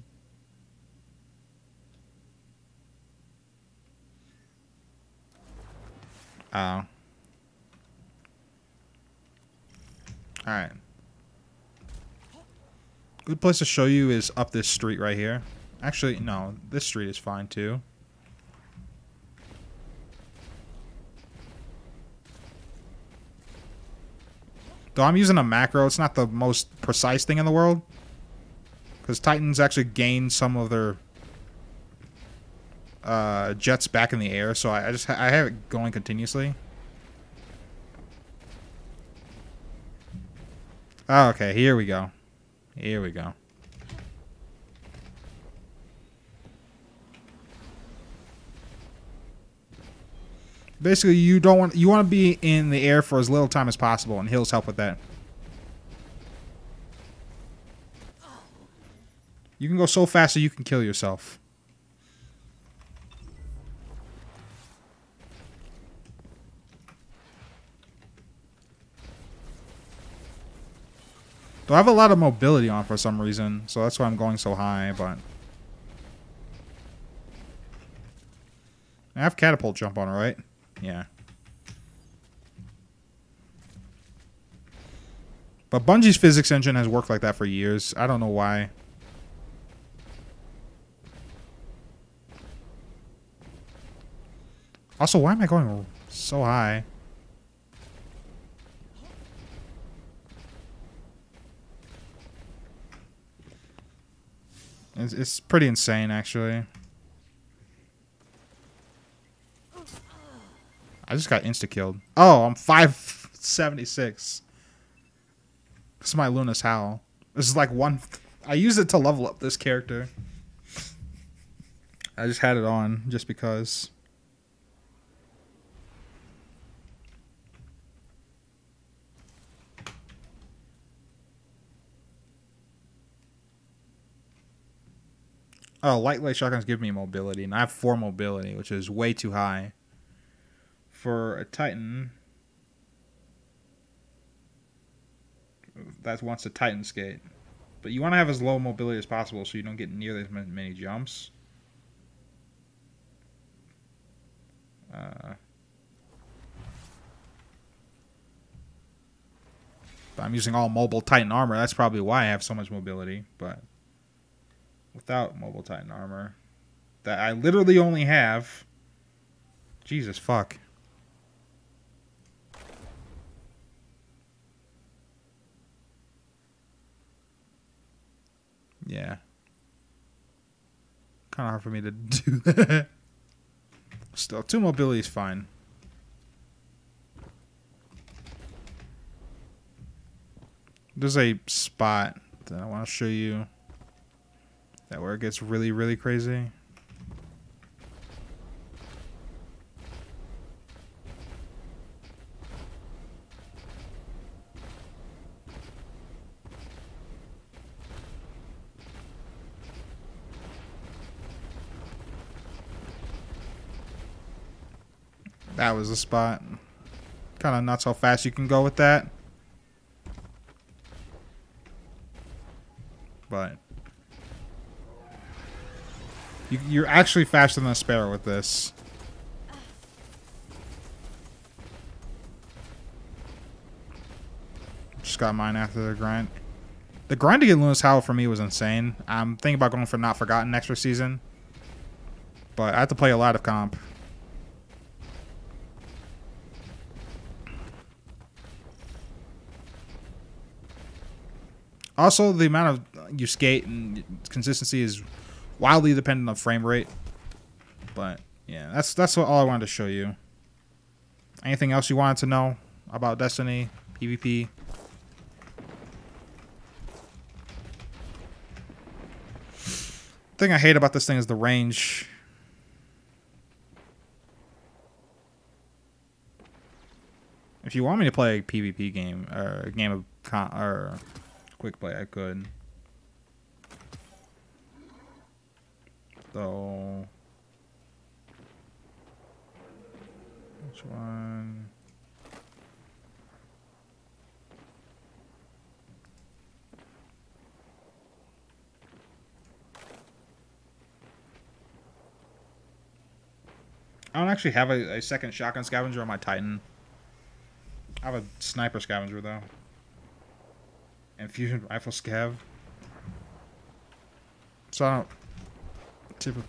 Oh. Alright. Good place to show you is up this street right here. Actually, no, this street is fine too. Though I'm using a macro, it's not the most precise thing in the world. Because Titans actually gain some of their jets back in the air, so I have it going continuously. Oh, okay, here we go. Here we go. Basically, you want to be in the air for as little time as possible, and hills help with that. You can go so fast that you can kill yourself. Though I have a lot of mobility on for some reason, so that's why I'm going so high, but... I have catapult jump on, right? Yeah. But Bungie's physics engine has worked like that for years. I don't know why. Also, why am I going so high? It's pretty insane, actually. I just got insta-killed. Oh, I'm 576. This is my Luna's Howl. This is like one... I used it to level up this character. I just had it on just because. Oh, lightweight shotguns give me mobility, and I have 4 mobility, which is way too high. For a Titan, that wants a Titan skate. But you want to have as low mobility as possible so you don't get near as many jumps. But I'm using all mobile Titan armor. That's probably why I have so much mobility. But without mobile Titan armor, that I literally only have... Jesus, fuck. Yeah. Kind of hard for me to do that. Still, 2 mobility is fine. There's a spot that I want to show you that where it gets really, really crazy. That was the spot. Kind of nuts how fast you can go with that. But you're actually faster than a sparrow with this. Just got mine after the grind. The grind to get Luna's Howl for me was insane. I'm thinking about going for Not Forgotten next season. But I have to play a lot of comp. Also, the amount of you skate and consistency is wildly dependent on frame rate. But yeah, that's all I wanted to show you. Anything else you wanted to know about Destiny, PvP? The thing I hate about this thing is the range. If you want me to play a PvP game or a game of quick play, I could. So, which one? I don't actually have a second shotgun scavenger on my Titan. I have a sniper scavenger though. And fusion rifle scav. So I don't.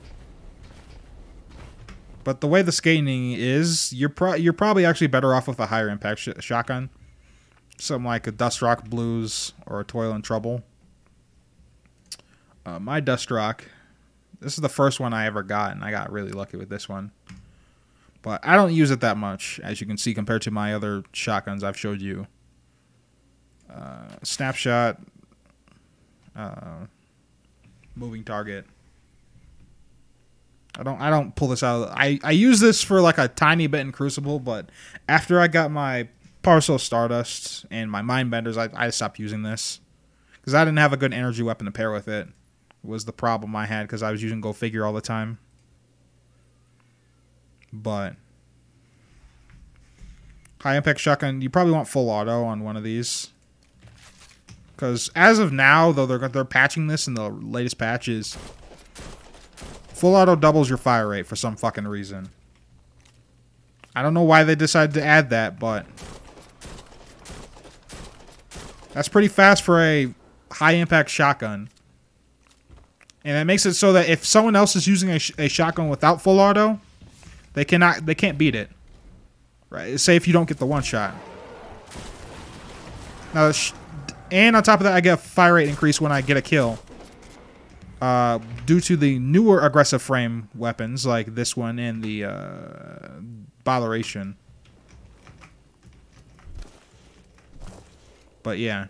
But the way the skating is, you're probably actually better off with a higher impact shotgun. Something like a Dust Rock Blues or a Toil and Trouble. My Dust Rock, this is the first one I ever got, and I got really lucky with this one. But I don't use it that much, as you can see, compared to my other shotguns I've showed you. Snapshot, moving target. I don't pull this out. I use this for like a tiny bit in Crucible, but after I got my Parcel Stardust and my Mindbenders, I stopped using this because I didn't have a good energy weapon to pair with it. Was the problem I had because I was using Go Figure all the time. But high impact shotgun, you probably want full auto on one of these. Because as of now, though they're patching this in the latest patches, full auto doubles your fire rate for some fucking reason. I don't know why they decided to add that, but that's pretty fast for a high impact shotgun. And it makes it so that if someone else is using a shotgun without full auto, They can't beat it. Right? Say if you don't get the one shot. Now, and on top of that, I get a fire rate increase when I get a kill. Due to the newer aggressive frame weapons like this one and the botheration. But yeah.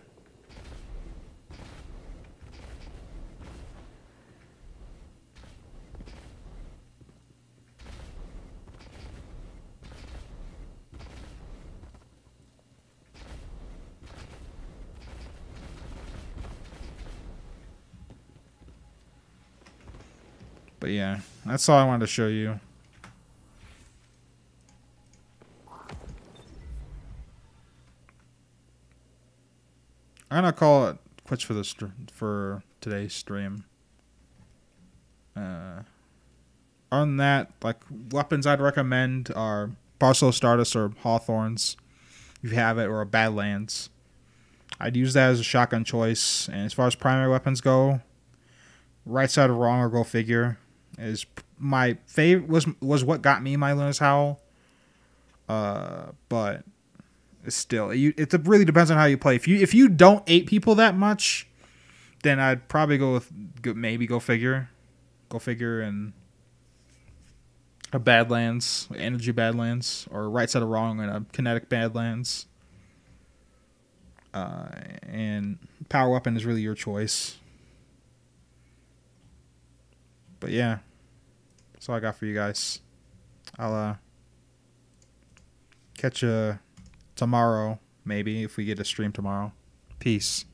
But yeah, that's all I wanted to show you. I'm gonna call it quits for this for today's stream. Other than that, like weapons I'd recommend are pstatus or Hawthorns, if you have it, or a Badlands. I'd use that as a shotgun choice. And as far as primary weapons go, right side of wrong or go figure is my favorite. Was what got me my Luna's Howl. But it's still it really depends on how you play. If you don't 8 people that much, then I'd probably go with maybe go figure and a Badlands, energy Badlands, or right side of wrong and a kinetic Badlands. And power weapon is really your choice. But yeah, that's all I got for you guys. I'll catch you tomorrow, maybe, if we get a stream tomorrow. Peace.